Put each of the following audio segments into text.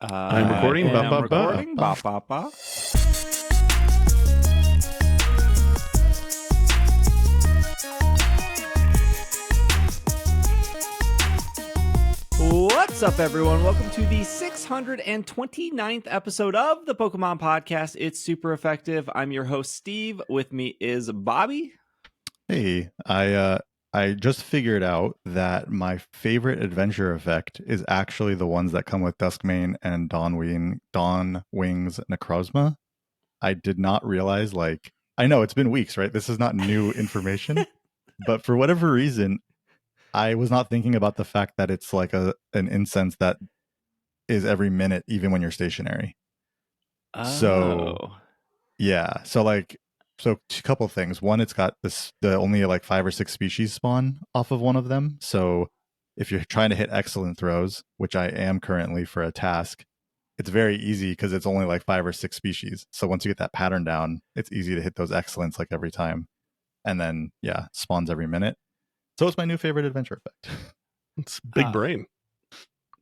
I'm recording. And Ba, I'm ba, ba. recording. Ba, ba, ba. What's up, everyone? Welcome to the 629th episode of the Pokemon Podcast. It's super effective. I'm your host, Steve. With me is Bobby. Hey, I just figured out that my favorite adventure effect is actually the ones that come with Duskmane and Dawnwing's Necrozma. I did not realize, I know it's been weeks, right? This is not new information, but for whatever reason, I was not thinking about the fact that it's like an incense that is every minute, even when you're stationary. So, yeah. So a couple of things. One, it's got the only like 5 or 6 species spawn off of one of them. So if you're trying to hit excellent throws, which I am currently for a task, it's very easy because it's only like 5 or 6 species. So once you get that pattern down, it's easy to hit those excellents like every time. And then, yeah, spawns every minute. So it's my new favorite adventure effect. It's big brain.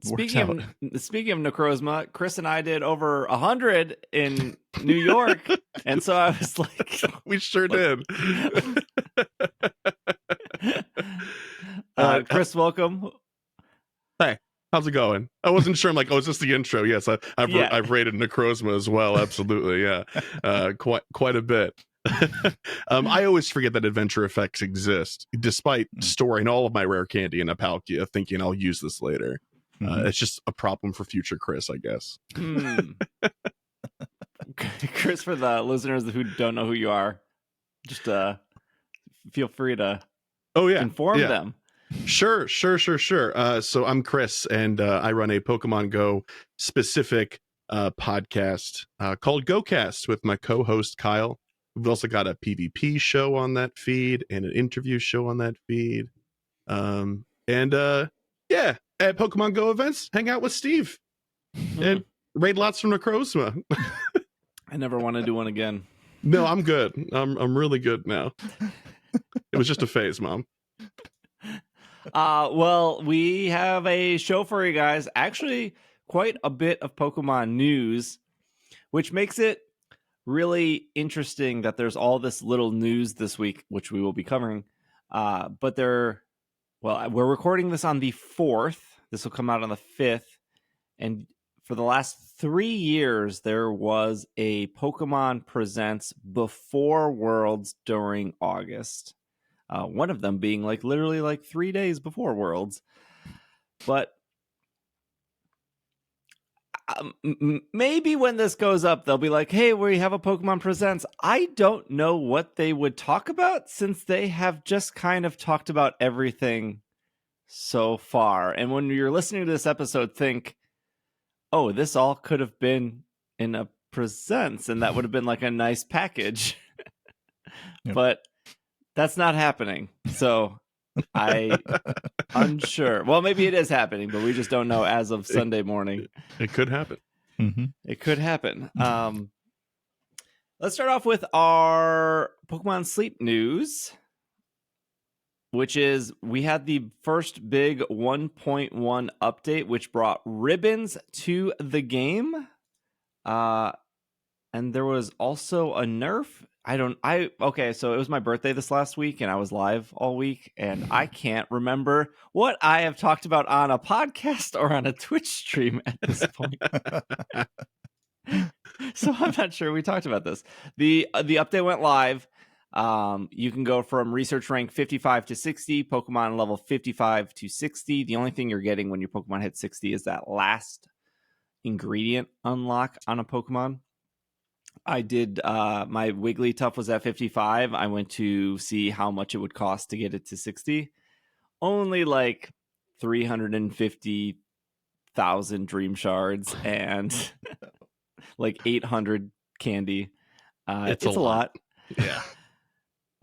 Speaking of Necrozma, Chris and I did over 100 in New York, and so I was like, We sure did. Chris, welcome. Hey, how's it going? I wasn't sure. I'm like, oh, is this the intro? Yes, I've rated Necrozma as well. Absolutely, yeah, quite a bit. I always forget that adventure effects exist, despite storing all of my rare candy in a Palkia, thinking I'll use this later. It's just a problem for future Chris, I guess. Chris, for the listeners who don't know who you are, just feel free to inform them. Sure. So I'm Chris, and I run a Pokemon Go specific podcast called GoCast with my co-host Kyle. We've also got a PvP show on that feed and an interview show on that feed. At Pokemon Go events, hang out with Steve and raid lots from Necrozma. I never want to do one again. No, I'm good. I'm really good now. It was just a phase, Mom. Well, we have a show for you guys. Actually, quite a bit of Pokemon news, which makes it really interesting that there's all this little news this week, which we will be covering. But we're recording this on the 4th. This will come out on the 5th. And for the last 3 years, there was a Pokemon Presents Before Worlds during August. One of them being literally 3 days before Worlds. But maybe when this goes up, they'll be like, hey, we have a Pokemon Presents. I don't know what they would talk about, since they have just kind of talked about everything so far. And when you're listening to this episode, think, oh, this all could have been in a Presents, and that would have been like a nice package. Yep. But that's not happening. So I'm unsure. Well, maybe it is happening, but we just don't know as of Sunday morning. It could happen. It could happen. Let's start off with our Pokemon Sleep news, which is we had the first big 1.1 update, which brought ribbons to the game. And there was also a nerf. So it was my birthday this last week, and I was live all week, and I can't remember what I have talked about on a podcast or on a Twitch stream at this point. So I'm not sure we talked about this. The update went live. You can go from research rank 55 to 60, Pokemon level 55 to 60. The only thing you're getting when your Pokemon hits 60 is that last ingredient unlock on a Pokemon. I did my Wigglytuff was at 55. I went to see how much it would cost to get it to 60. Only 350,000 dream shards and 800 candy. It's a lot. Yeah.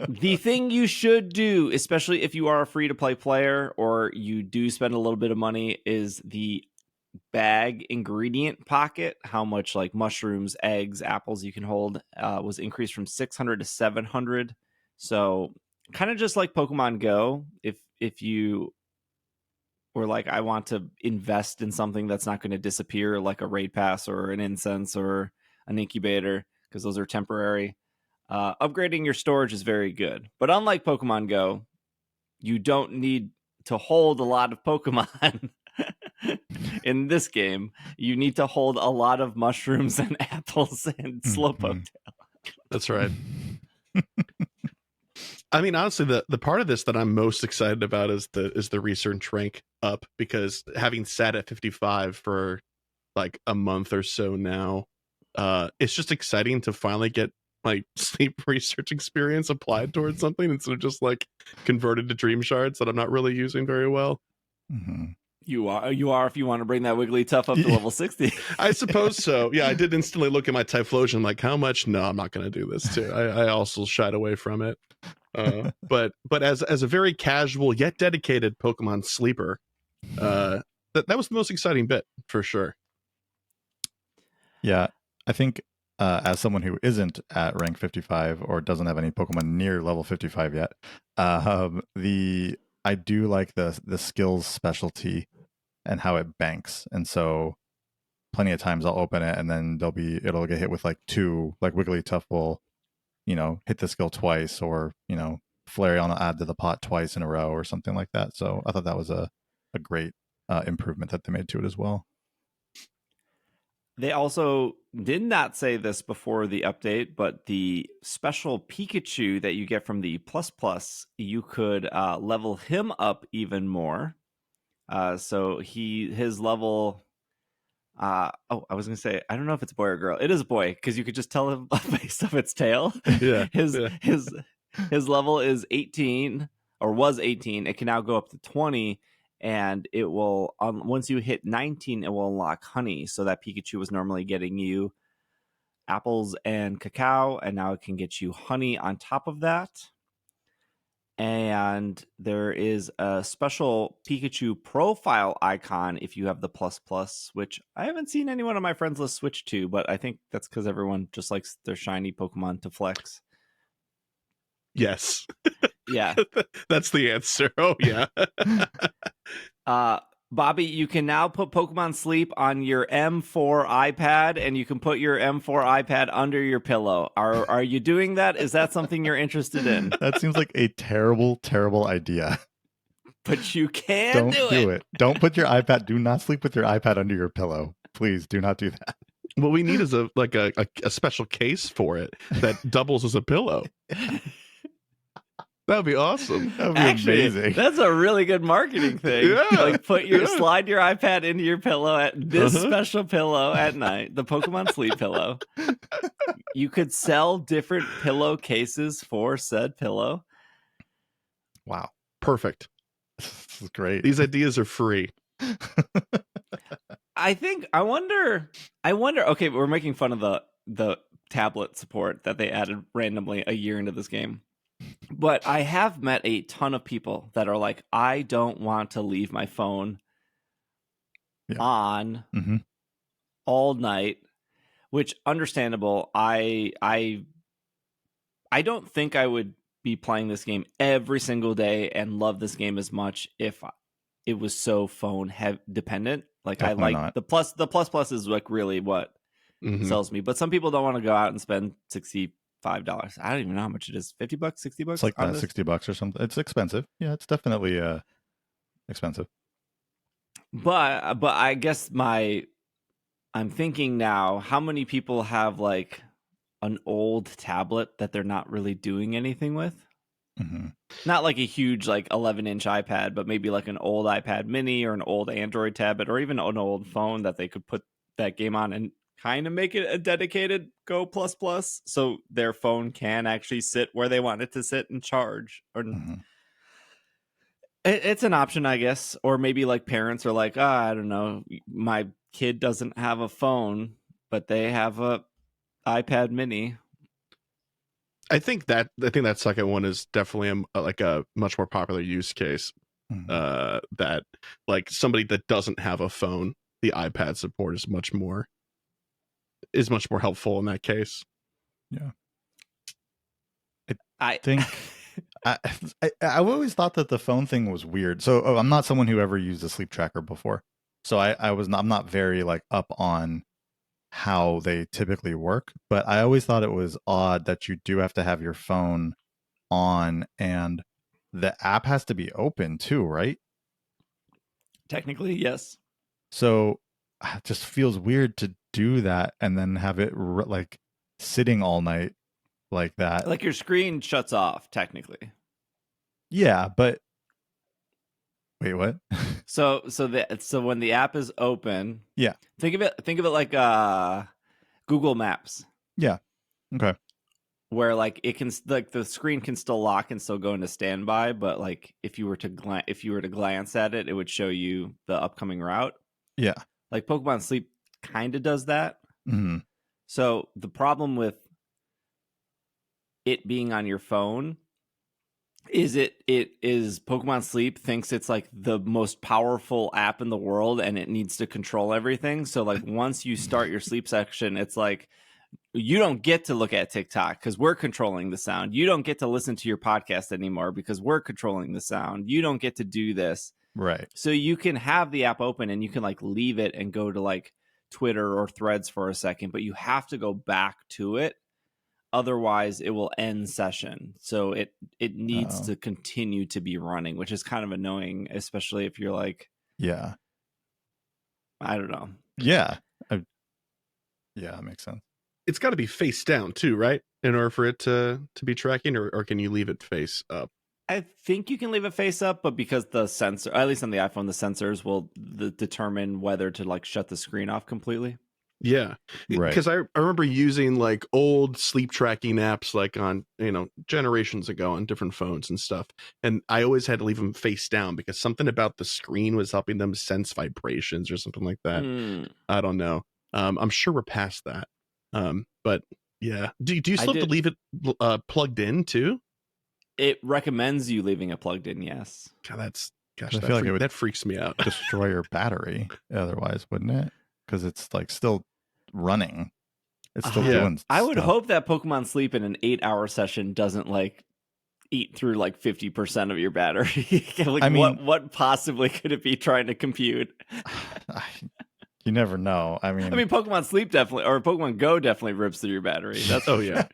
The thing you should do, especially if you are a free-to-play player or you do spend a little bit of money, is the bag ingredient pocket. How much mushrooms, eggs, apples you can hold was increased from 600 to 700. So kind of just like Pokemon Go, if you or like I want to invest in something that's not going to disappear, like a raid pass or an incense or an incubator, because those are temporary. Upgrading your storage is very good. But unlike Pokemon Go, you don't need to hold a lot of Pokemon. In this game, you need to hold a lot of mushrooms and apples and Slowpoke. That's right. I mean, honestly, the part of this that I'm most excited about is the research rank up, because having sat at 55 for like a month or so now, it's just exciting to finally get my sleep research experience applied towards something instead of just like converted to dream shards that I'm not really using very well. Mm-hmm. You are if you want to bring that Wigglytuff up to level 60. I suppose so. Yeah, I did instantly look at my Typhlosion like, how much? No, I'm not going to do this too. I also shied away from it. But as a very casual yet dedicated Pokemon sleeper, that was the most exciting bit for sure. Yeah, I think as someone who isn't at rank 55 or doesn't have any Pokemon near level 55 yet, I do like the skills specialty and how it banks. And so plenty of times I'll open it and then it'll get hit with like 2, like Wigglytuff will, hit the skill twice, or, Flareon will add to the pot twice in a row or something like that. So I thought that was a great improvement that they made to it as well. They also did not say this before the update, but the special Pikachu that you get from the plus, you could level him up even more. So his level. I was gonna say, I don't know if it's boy or girl. It is a boy, because you could just tell him based off its tail. Yeah. His level is 18, or was 18. It can now go up to 20. And it will, once you hit 19, it will unlock honey. So that Pikachu was normally getting you apples and cacao, and now it can get you honey on top of that. And there is a special Pikachu profile icon if you have the plus, which I haven't seen anyone on my friends list switch to, but I think that's because everyone just likes their shiny Pokemon to flex. Yes. Yeah. That's the answer. Oh, yeah. Bobby, you can now put Pokemon Sleep on your M4 iPad, and you can put your M4 iPad under your pillow. Are you doing that? Is that something you're interested in? That seems like a terrible, terrible idea. But you can Don't do it. Don't put your iPad. Do not sleep with your iPad under your pillow. Please do not do that. What we need is a special case for it that doubles as a pillow. That would be awesome. That would be amazing. That's a really good marketing thing. Yeah. Like slide your iPad into your pillow at this special pillow at night, the Pokemon Sleep pillow. You could sell different pillow cases for said pillow. Wow. Perfect. This is great. These ideas are free. I wonder, okay, we're making fun of the tablet support that they added randomly a year into this game. But I have met a ton of people that are like, I don't want to leave my phone on all night, which understandable. I don't think I would be playing this game every single day and love this game as much if it was so phone dependent. Like Definitely I like not. the plus is like really what sells me. But some people don't want to go out and spend $65. I don't even know how much it is. $50, $60? It's like that, $60 or something. It's expensive. Yeah, it's definitely expensive. But I guess I'm thinking now, how many people have like an old tablet that they're not really doing anything with? Not like a huge like 11-inch iPad, but maybe like an old iPad mini or an old Android tablet, or even an old phone that they could put that game on and kind of make it a dedicated Go plus, so their phone can actually sit where they want it to sit and charge. Or it's an option, I guess. Or maybe like parents are like, I don't know, my kid doesn't have a phone, but they have a iPad mini. I think that second one is definitely a much more popular use case. That like somebody that doesn't have a phone, the iPad support is much more helpful in that case. Yeah. I think I always thought that the phone thing was weird. So I'm not someone who ever used a sleep tracker before. So I'm not very like up on how they typically work, but I always thought it was odd that you do have to have your phone on and the app has to be open too, right? Technically, yes. So it just feels weird to do that and then have it like sitting all night like that. Like your screen shuts off technically. Yeah, but wait, what? So when the app is open, Yeah. think of it like Google Maps. Yeah. Okay. Where like it can like the screen can still lock and still go into standby, but like if you were to glance at it, it would show you the upcoming route. Yeah. Like Pokemon Sleep kind of does that. Mm-hmm. So the problem with it being on your phone is it is Pokemon Sleep thinks it's like the most powerful app in the world and it needs to control everything. So like once you start your sleep section, it's like you don't get to look at TikTok because we're controlling the sound. You don't get to listen to your podcast anymore because we're controlling the sound. You don't get to do this. Right. So you can have the app open and you can like leave it and go to like Twitter or Threads for a second, but you have to go back to it. Otherwise, it will end session. So it needs to continue to be running, which is kind of annoying, especially if you're like, yeah, I don't know. Yeah. Yeah, that makes sense. It's got to be face down too, right? In order for it to be tracking, or can you leave it face up? I think you can leave it face up, but because the sensor, at least on the iPhone, the sensors will determine whether to like shut the screen off completely. Yeah, right. Because I remember using like old sleep tracking apps, like on generations ago on different phones and stuff, and I always had to leave them face down because something about the screen was helping them sense vibrations or something like that. I don't know. I'm sure we're past that. But yeah, do you still have to leave it plugged in too? It recommends you leaving it plugged in. Yes. God, that freaks me out. Destroy your battery otherwise, wouldn't it? Because it's like still running. It's still doing I would stuff. hope that Pokemon Sleep in an 8-hour session doesn't like eat through like 50% of your battery. Like, I mean, what possibly could it be trying to compute? You never know. I mean, Pokemon Sleep definitely, or Pokemon Go definitely rips through your battery. That's oh yeah.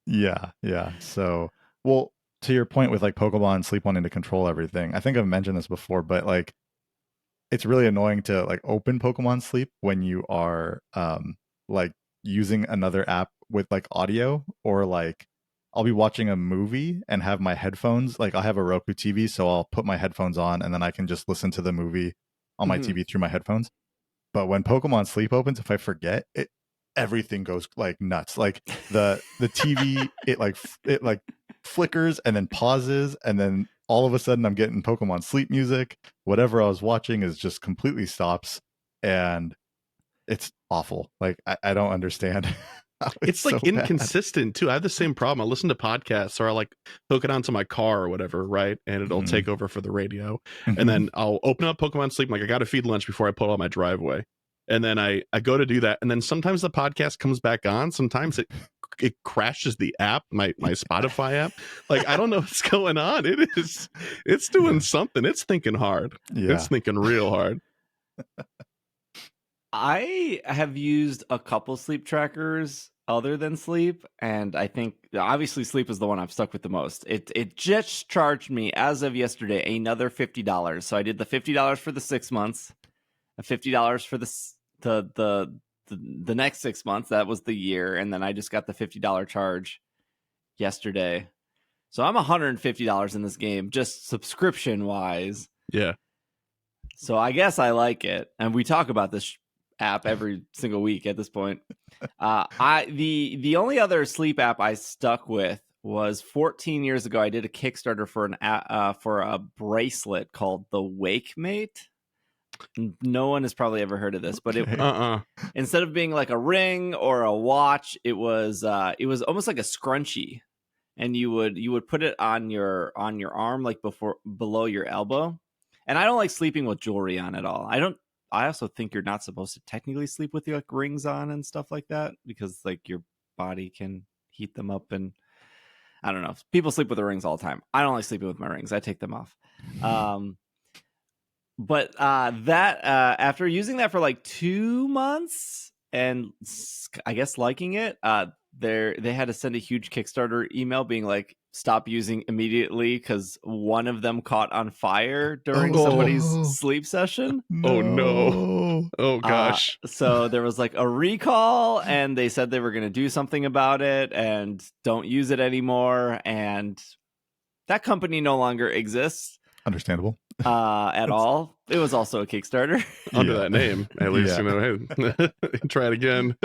Yeah. So, well, to your point with like Pokemon Sleep wanting to control everything, I think I've mentioned this before, but like it's really annoying to like open Pokemon Sleep when you are like using another app with like audio, or like I'll be watching a movie and have my headphones, like I'll have a Roku TV, so I'll put my headphones on and then I can just listen to the movie on my TV through my headphones. But when Pokemon Sleep opens, if I forget it, everything goes like nuts. Like the TV, it like flickers and then pauses, and then all of a sudden I'm getting Pokemon Sleep music. Whatever I was watching is just completely stops, and it's awful. Like I don't understand. It's like so inconsistent too. I have the same problem. I listen to podcasts, or I like hook it onto my car or whatever, right? And it'll take over for the radio. And then I'll open up Pokemon Sleep. I'm like, I got to feed lunch before I pull out my driveway. And then I go to do that. And then sometimes the podcast comes back on. Sometimes it crashes the app, my Spotify app. Like, I don't know what's going on. It's doing something. It's thinking hard. Yeah. It's thinking real hard. I have used a couple sleep trackers other than Sleep, and I think obviously Sleep is the one I've stuck with the most. It just charged me as of yesterday another $50. So I did the $50 for the 6 months, $50 for the next 6 months. That was the year, and then I just got the $50 charge yesterday. So I'm $150 in this game, just subscription wise. Yeah. So I guess I like it, and we talk about this app every single week at this point. The only other sleep app I stuck with was 14 years ago. I did a Kickstarter for for a bracelet called the Wake Mate. No one has probably ever heard of this, but it instead of being like a ring or a watch, it was almost like a scrunchie, and you would put it on your arm, like below your elbow. And I don't like sleeping with jewelry on at all. I also think you're not supposed to technically sleep with your like rings on and stuff like that, because like your body can heat them up, and I don't know. People sleep with their rings all the time. I don't like sleeping with my rings. I take them off. But that after using that for like 2 months and I guess liking it, they had to send a huge Kickstarter email being like, stop using immediately because one of them caught on fire during somebody's sleep session. Oh no. Oh gosh. So there was like a recall and they said they were going to do something about it and don't use it anymore. And that company no longer exists. Understandable. At all. It was also a Kickstarter. Under that name, at least, hey, try it again.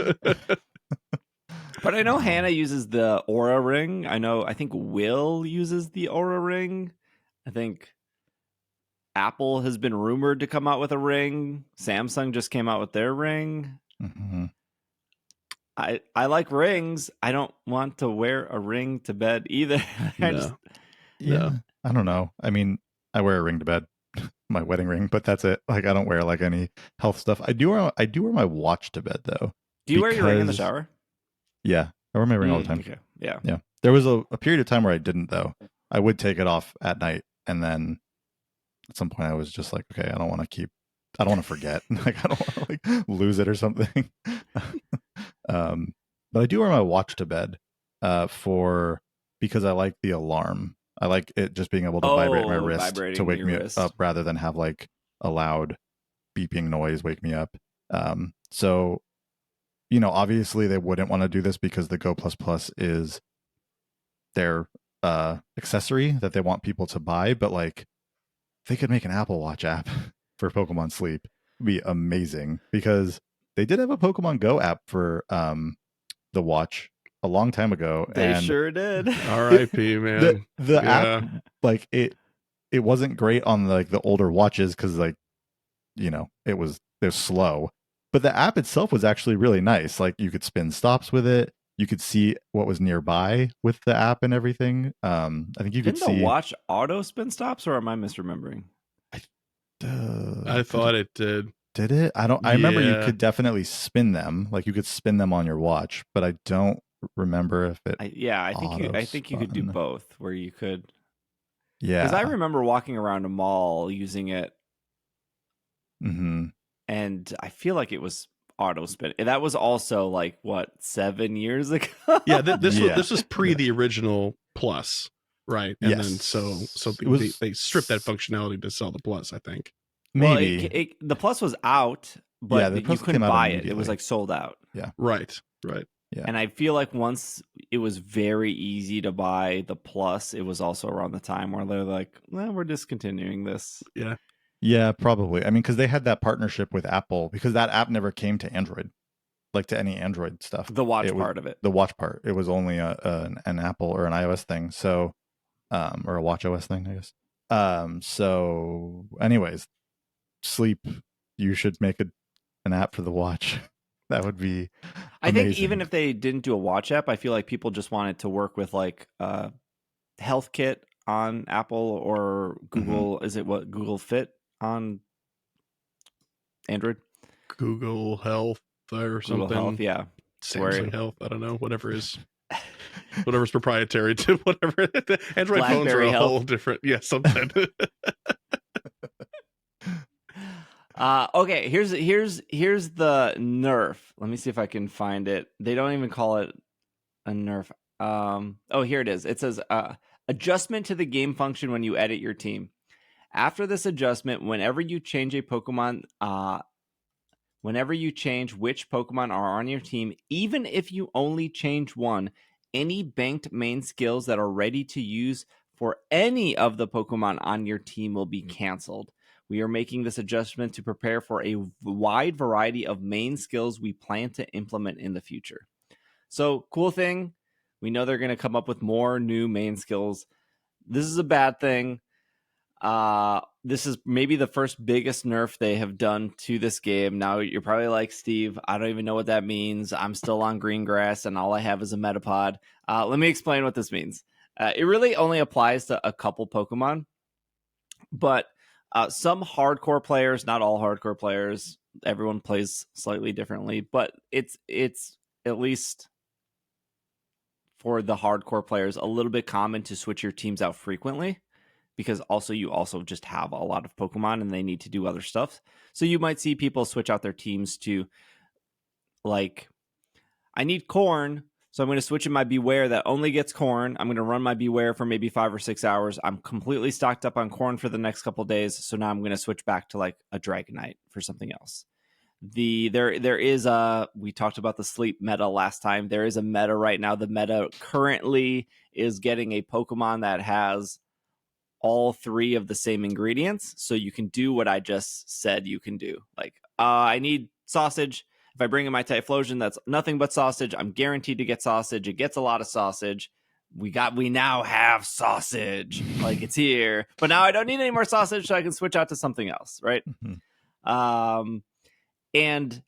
But I know Hannah uses the Aura Ring. I think Will uses the Aura Ring. I think Apple has been rumored to come out with a ring. Samsung just came out with their ring. Mm-hmm. I like rings. I don't want to wear a ring to bed either. No. I don't know. I mean, I wear a ring to bed, my wedding ring, but that's it. Like, I don't wear like any health stuff. I do wear my watch to bed though. Do you wear your ring in the shower? Yeah, I wear my ring all the time. Okay. Yeah. There was a period of time where I didn't though. I would take it off at night, and then at some point I was just like, okay, I don't want to forget. Like, I don't want to like lose it or something. But I do wear my watch to bed because I like the alarm. I like it just being able to vibrate my wrist to wake me up rather than have like a loud beeping noise wake me up. So, obviously they wouldn't want to do this because the Go Plus Plus is their accessory that they want people to buy. But like, they could make an Apple Watch app for Pokemon Sleep. It'd be amazing because they did have a Pokemon Go app for the watch a long time ago. They sure did. R.I.P. man. The app, like it wasn't great on like the older watches because like it was slow. But the app itself was actually really nice. Like you could spin stops with it. You could see what was nearby with the app and everything. I think you could see. Didn't the watch auto spin stops, or am I misremembering? I thought it did. Did it? I remember you could definitely spin them. Like you could spin them on your watch, but I don't remember if it. I think you could do both, where you could. Yeah. Because I remember walking around a mall using it. Mm-hmm. And I feel like it was auto spin. That was also like 7 years ago. Yeah, this was pre the original Plus, right? And then so they stripped that functionality to sell the Plus, I think. Maybe the Plus was out, but you couldn't buy it. It was like sold out. Yeah. Right. Yeah. And I feel like once it was very easy to buy the Plus, it was also around the time where they're like, well, we're discontinuing this. Yeah. Yeah, probably. I mean, because they had that partnership with Apple, because that app never came to Android, like to any Android stuff. The watch part of it. The watch part. It was only an Apple or an iOS thing. So, or a watch OS thing, I guess. So, anyways, Sleep. You should make an app for the watch. That would be. I think even if they didn't do a watch app, I feel like people just wanted to work with like Health Kit on Apple or Google. Mm-hmm. Is it Google Fit on Android? Google Health or something. Google Health, yeah. Samsung Health. I don't know. Whatever's proprietary to whatever. Android BlackBerry phones are a Health. whole different. Yeah, something. Okay, here's the nerf. Let me see if I can find it. They don't even call it a nerf. Here it is. It says adjustment to the game function when you edit your team. After this adjustment, whenever you change which Pokemon are on your team, even if you only change one, any banked main skills that are ready to use for any of the Pokemon on your team will be canceled. We are making this adjustment to prepare for a wide variety of main skills we plan to implement in the future. So, cool thing, we know they're going to come up with more new main skills. This is a bad thing. This is maybe the first biggest nerf they have done to this game. Now you're probably like, Steve, I don't even know what that means. I'm still on green grass and all I have is a Metapod. Let me explain what this means. It really only applies to a couple Pokemon, but some hardcore players, not all hardcore players, everyone plays slightly differently, but it's at least for the hardcore players, a little bit common to switch your teams out frequently, because you also just have a lot of Pokemon and they need to do other stuff. So you might see people switch out their teams to, like, I need corn, so I'm going to switch in my Beware that only gets corn. I'm going to run my Beware for maybe 5 or 6 hours. I'm completely stocked up on corn for the next couple days, so now I'm going to switch back to like a Dragonite for something else. There is we talked about the sleep meta last time. There is a meta right now. The meta currently is getting a Pokemon that has all 3 of the same ingredients, so you can do what I just said you can do. Like, I need sausage. If I bring in my Typhlosion, that's nothing but sausage. I'm guaranteed to get sausage. It gets a lot of sausage. We now have sausage. Like, it's here. But now I don't need any more sausage, so I can switch out to something else, right? Mm-hmm. And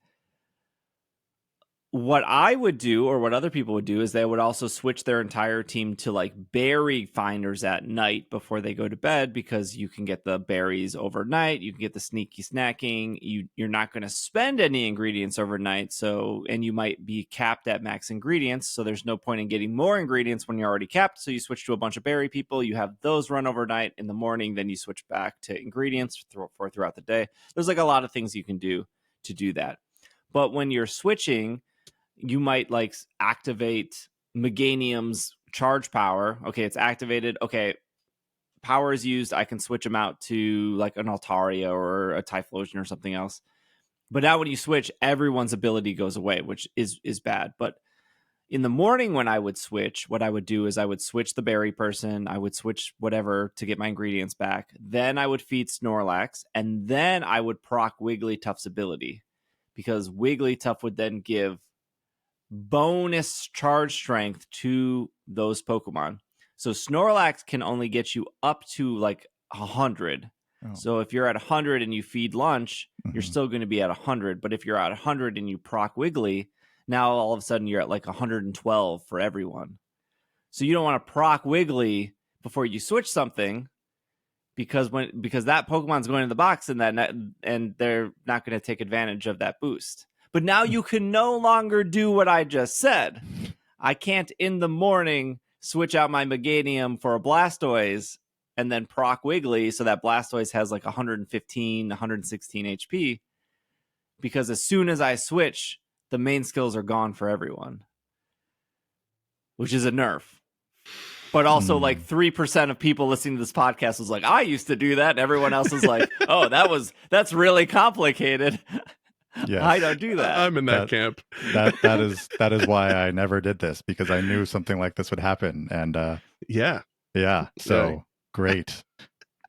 what I would do, or what other people would do, is they would also switch their entire team to like berry finders at night before they go to bed, because you can get the berries overnight. You can get the sneaky snacking. You're not going to spend any ingredients overnight. And you might be capped at max ingredients. So there's no point in getting more ingredients when you're already capped. So you switch to a bunch of berry people. You have those run overnight in the morning. Then you switch back to ingredients throughout the day. There's like a lot of things you can do to do that. But when you're switching, you might like activate Meganium's charge power. Okay, it's activated. Okay, power is used. I can switch them out to like an Altaria or a Typhlosion or something else. But now when you switch, everyone's ability goes away, which is bad. But in the morning when I would switch, what I would do is I would switch the berry person. I would switch whatever to get my ingredients back. Then I would feed Snorlax. And then I would proc Wigglytuff's ability, because Wigglytuff would then give bonus charge strength to those Pokemon. So Snorlax can only get you up to like 100. Oh. So if you're at 100 and you feed lunch, you're still going to be at 100. But if you're at 100 and you proc Wiggly, now all of a sudden you're at like 112 for everyone. So you don't want to proc Wiggly before you switch something, because that Pokemon's going in the box and they're not going to take advantage of that boost. But now you can no longer do what I just said. I can't in the morning switch out my Meganium for a Blastoise and then proc Wiggly so that Blastoise has like 115, 116 HP. Because as soon as I switch, the main skills are gone for everyone, which is a nerf. But also like 3% of people listening to this podcast was like, I used to do that. And everyone else is like, oh, that's really complicated. Yes. I don't do that. I'm in that camp. That is why I never did this, because I knew something like this would happen. And yeah. So great.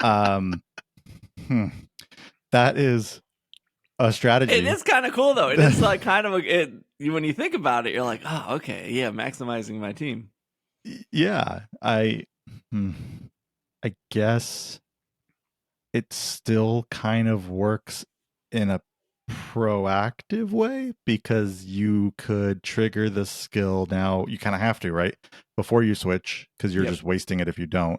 That is a strategy. It is kind of cool though. It is like kind of when you think about it, you're like, oh, okay, yeah, maximizing my team. Yeah, I guess it still kind of works in a proactive way, because you could trigger the skill. Now you kind of have to, right, before you switch, because you're just wasting it if you don't.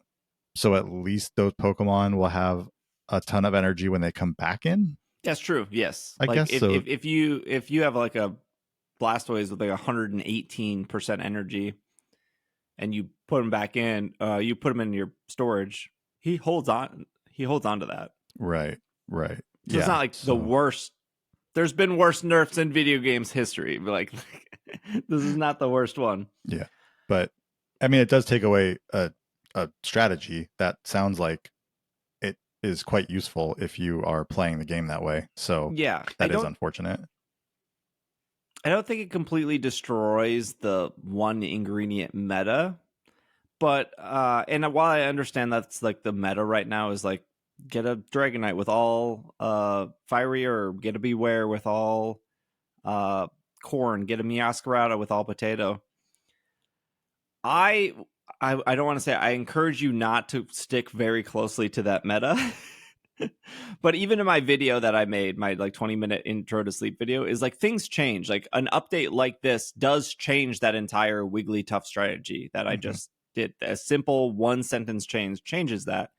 So at least those Pokemon will have a ton of energy when they come back in. That's true. Yes, I guess so. If you have like a Blastoise with like 118% energy, and you put him back in, you put him in your storage, he holds on to that. Right. So it's not like the worst. There's been worse nerfs in video games history, but like this is not the worst one. Yeah, but I mean, it does take away a strategy that sounds like it is quite useful if you are playing the game that way. So yeah, that is unfortunate. I don't think it completely destroys the one ingredient meta, but and while I understand that's like the meta right now is like, get a Dragonite with all fiery, or get a Beware with all corn, get a Meowscarada with all potato. I don't want to say I encourage you not to stick very closely to that meta. But even in my video that I made, my like 20-minute intro to sleep video, is like things change. Like an update like this does change that entire Wigglytuff strategy that I just did. A simple one sentence changes that.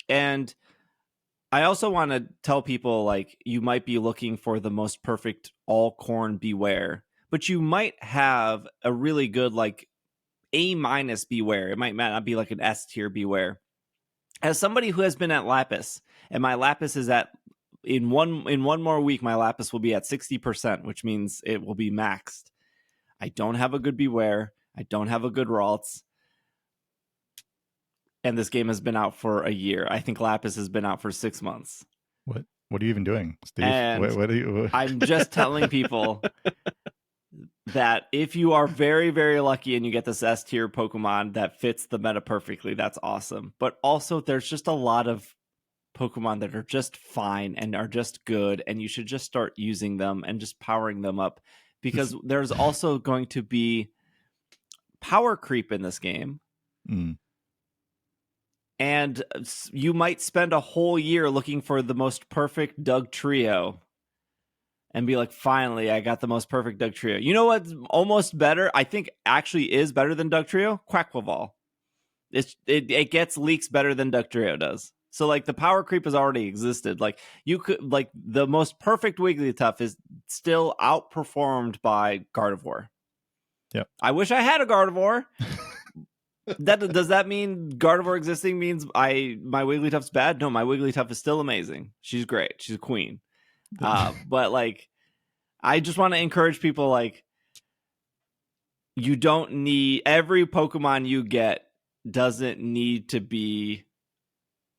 And I also want to tell people, like, you might be looking for the most perfect all corn Beware, but you might have a really good like A- Beware. It might not be like an S tier Beware. As somebody who has been at Lapis, and my Lapis is at in one more week, my Lapis will be at 60%, which means it will be maxed. I don't have a good Beware. I don't have a good Ralts. And this game has been out for a year. I think Lapis has been out for 6 months. What are you even doing, Steve? And what are you? I'm just telling people that if you are very, very lucky and you get this S tier Pokemon that fits the meta perfectly, that's awesome. But also, there's just a lot of Pokemon that are just fine and are just good, and you should just start using them and just powering them up, because there's also going to be power creep in this game. And you might spend a whole year looking for the most perfect Doug trio and be like, finally, I got the most perfect Doug trio. You know what's almost better? I think actually is better than Doug trio? Quackleval. It gets leaks better than Doug trio does. So like the power creep has already existed. Like you could, like the most perfect Wigglytuff is still outperformed by Gardevoir. Yep. I wish I had a Gardevoir. Does that mean Gardevoir existing means my Wigglytuff's bad? No, my Wigglytuff is still amazing. She's great. She's a queen. But like, I just want to encourage people, like, you don't need every Pokemon you get doesn't need to be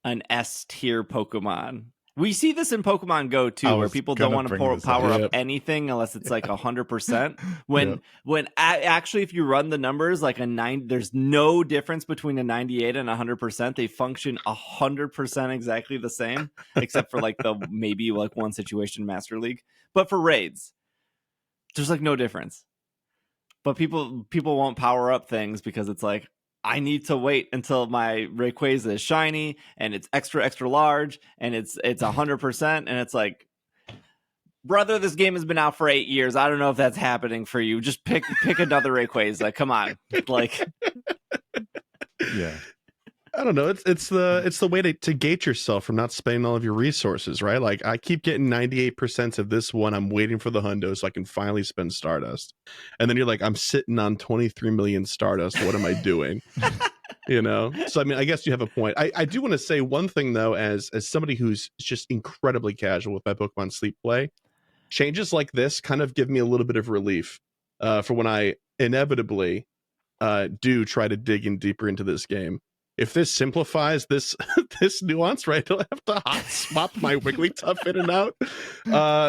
an S tier Pokemon. We see this in Pokemon Go too, where people don't want to power up anything unless it's like 100%. When actually, if you run the numbers, like there's no difference between a 98 and 100%. They function 100% exactly the same, except for like the maybe like one situation in Master League. But for raids, there's like no difference. But people won't power up things because it's like, I need to wait until my Rayquaza is shiny and it's extra large and it's 100%, and it's like, brother, this game has been out for 8 years. I don't know if that's happening for you. Just pick another Rayquaza. Come on, like, yeah. I don't know. It's the way to gate yourself from not spending all of your resources, right? Like I keep getting 98% of this one. I'm waiting for the hundo so I can finally spend Stardust. And then you're like, I'm sitting on 23 million Stardust. What am I doing? You know? So I mean, I guess you have a point. I do want to say one thing though, as somebody who's just incredibly casual with my Pokemon Sleep play, changes like this kind of give me a little bit of relief for when I inevitably do try to dig in deeper into this game. If this simplifies this nuance, right, I don't have to hot swap my Wigglytuff in and out.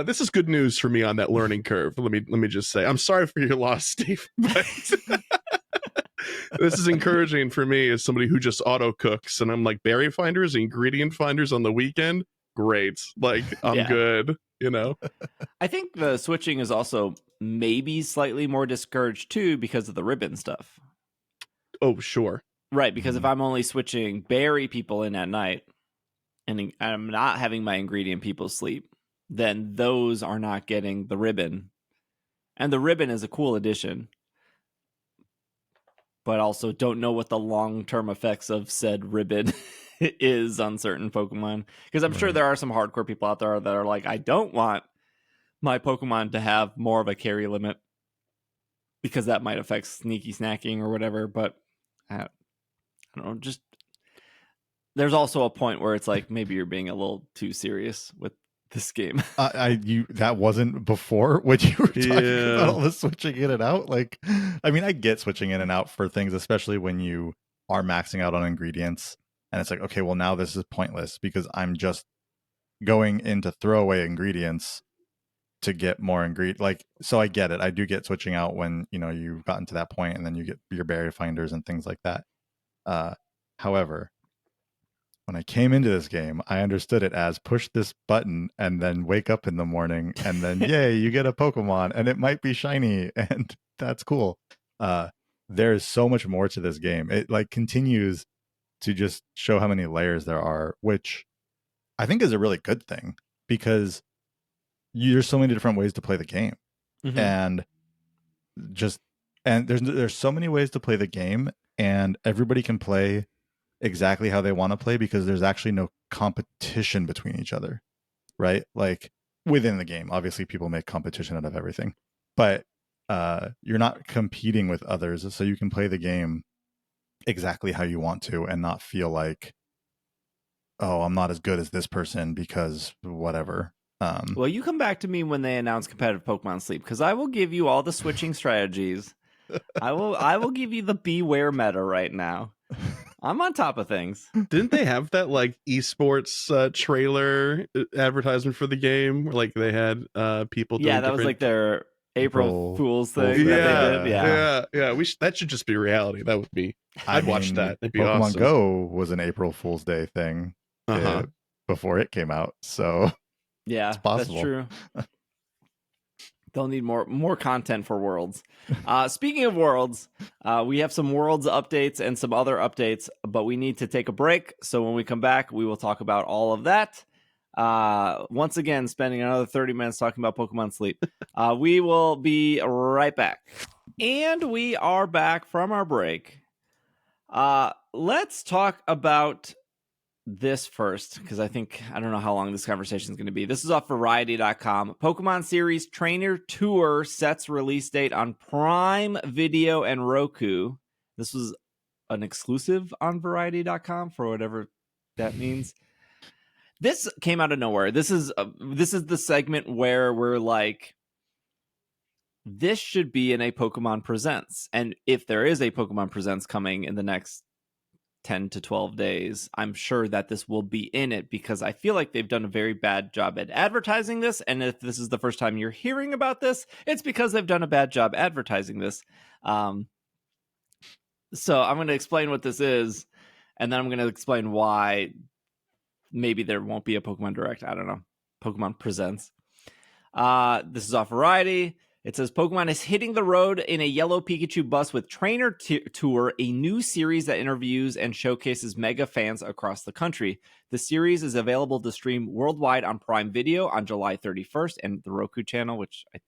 This is good news for me on that learning curve. Let me just say, I'm sorry for your loss, Steve, but this is encouraging for me as somebody who just auto cooks, and I'm like, berry finders, ingredient finders on the weekend, great. Like I'm good, you know. I think the switching is also maybe slightly more discouraged too because of the ribbon stuff. Oh, sure. Right, because if I'm only switching berry people in at night and I'm not having my ingredient people sleep, then those are not getting the ribbon. And the ribbon is a cool addition. But also don't know what the long-term effects of said ribbon is on certain Pokemon. Because I'm sure there are some hardcore people out there that are like, I don't want my Pokemon to have more of a carry limit because that might affect sneaky snacking or whatever. But I don't know, just there's also a point where it's like maybe you're being a little too serious with this game. That wasn't before when you were talking about all the switching in and out. Like, I mean, I get switching in and out for things, especially when you are maxing out on ingredients, and it's like, okay, well now this is pointless because I'm just going into throwaway ingredients to get more ingredient. Like, so I get it. I do get switching out when you've gotten to that point, and then you get your berry finders and things like that. However, when I came into this game, I understood it as push this button and then wake up in the morning and then, yay, you get a Pokemon and it might be shiny and that's cool. There's so much more to this game. It like continues to just show how many layers there are, which I think is a really good thing because there's so many different ways to play the game. Mm-hmm. And there's so many ways to play the game, and everybody can play exactly how they want to play because there's actually no competition between each other, right? Like within the game, obviously people make competition out of everything, but you're not competing with others, so you can play the game exactly how you want to and not feel like, oh, I'm not as good as this person because whatever. Well, you come back to me when they announce competitive Pokemon Sleep, because I will give you all the switching strategies. I will give you the beware meta right now. I'm on top of things. Didn't they have that like esports trailer advertisement for the game? Like they had people doing That was like their April Fool's thing that they did. Yeah. That should just be reality. That would be. I'd watch that. It'd be Pokemon awesome. Go was an April Fool's Day thing before it came out, so yeah, it's possible. That's true. They'll need more content for Worlds. Speaking of Worlds, we have some Worlds updates and some other updates, but we need to take a break. So when we come back, we will talk about all of that. Once again, spending another 30 minutes talking about Pokemon Sleep. We will be right back. And we are back from our break. Let's talk about this first, because I don't know how long this conversation is going to be. This is off Variety.com. Pokemon Series Trainer Tour sets release date on Prime Video and Roku. This was an exclusive on Variety.com for whatever that means. This came out of nowhere. This is the segment where we're like, this should be in a Pokemon Presents. And if there is a Pokemon Presents coming in the next 10 to 12 days, I'm sure that this will be in it, because I feel like they've done a very bad job at advertising this. And if this is the first time you're hearing about this, it's because they've done a bad job advertising this. So I'm going to explain what this is, and then I'm going to explain why maybe there won't be a Pokemon Direct. I don't know. Pokemon Presents. This is off Variety. It says Pokemon is hitting the road in a yellow Pikachu bus with Trainer Tour, a new series that interviews and showcases mega fans across the country. The series is available to stream worldwide on Prime Video on July 31st and the Roku channel, which I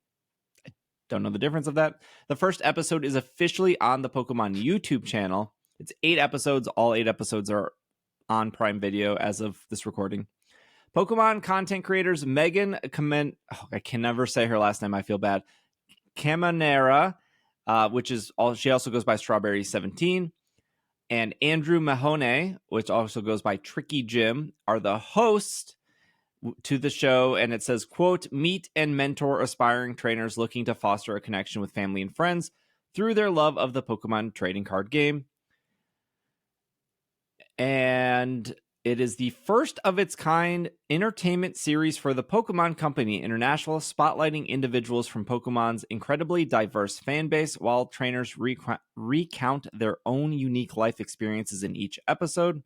don't know the difference of that. The first episode is officially on the Pokemon YouTube channel. It's 8 episodes. All 8 episodes are on Prime Video as of this recording. Pokemon content creators Megan I can never say her last name. I feel bad. Caminera, which is she also goes by Strawberry17, and Andrew Mahoney, which also goes by Tricky Jim, are the hosts to the show. And it says, quote, meet and mentor aspiring trainers looking to foster a connection with family and friends through their love of the Pokemon trading card game. And it is the first of its kind entertainment series for the Pokemon Company International, spotlighting individuals from Pokemon's incredibly diverse fan base while trainers recount their own unique life experiences in each episode.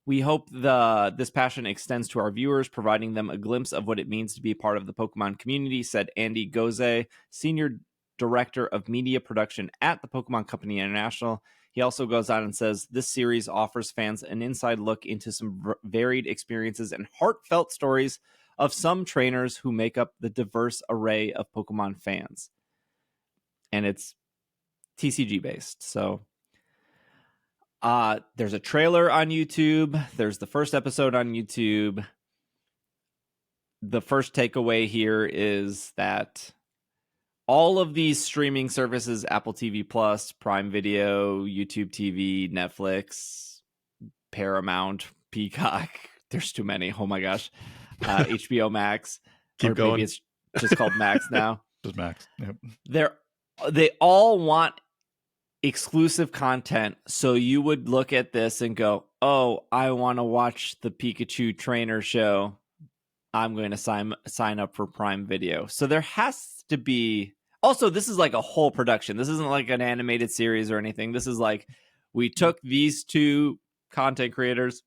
We hope this passion extends to our viewers, providing them a glimpse of what it means to be part of the Pokemon community, said Andy Goze, Senior Director of Media Production at the Pokemon Company International. He also goes on and says, this series offers fans an inside look into some varied experiences and heartfelt stories of some trainers who make up the diverse array of Pokemon fans. And it's TCG based. So there's a trailer on YouTube. There's the first episode on YouTube. The first takeaway here is that all of these streaming services, Apple TV Plus, Prime Video, YouTube TV, Netflix, Paramount, Peacock, there's too many. Oh my gosh. HBO Max. Keep going. Maybe it's just called Max now. Just Max. Yep. They all want exclusive content. So you would look at this and go, oh, I want to watch the Pikachu trainer show. I'm going to sign up for Prime Video. So there has to be. Also, this is like a whole production. This isn't like an animated series or anything. This is like, we took these 2 content creators,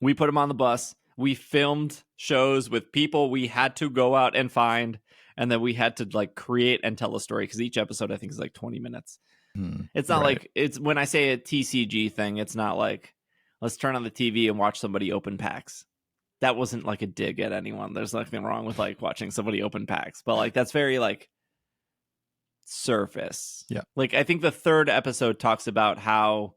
we put them on the bus, we filmed shows with people we had to go out and find, and then we had to like create and tell a story, because each episode I think is like 20 minutes. It's not like, it's when I say a TCG thing, it's not like, let's turn on the TV and watch somebody open packs. That wasn't like a dig at anyone. There's nothing wrong with like watching somebody open packs, but like that's very like surface. Yeah. Like I think the 3rd episode talks about how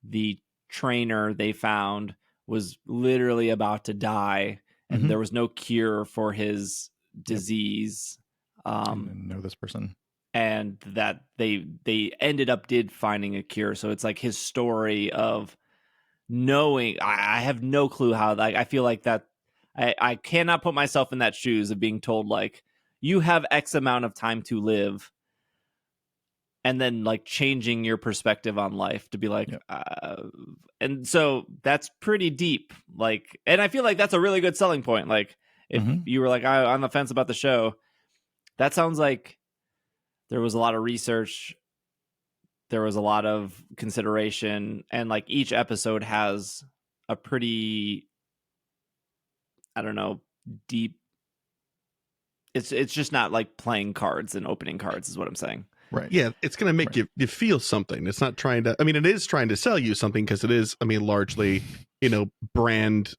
the trainer they found was literally about to die and there was no cure for his disease. I didn't know this person. And that they ended up finding a cure. So it's like his story of knowing. I have no clue how. Like, I feel like that I cannot put myself in that shoes of being told like you have X amount of time to live, and then like changing your perspective on life to be like, Yep. And so that's pretty deep. Like, and I feel like that's a really good selling point. Like, if you were like, I'm on the fence about the show, that sounds like there was a lot of research, there was a lot of consideration, and like each episode has a pretty, I don't know, deep. It's just not like playing cards and opening cards is what I'm saying. Right. Yeah, it's going to make you feel something. It's not trying to, I mean, it is trying to sell you something because it is, I mean, largely, brand,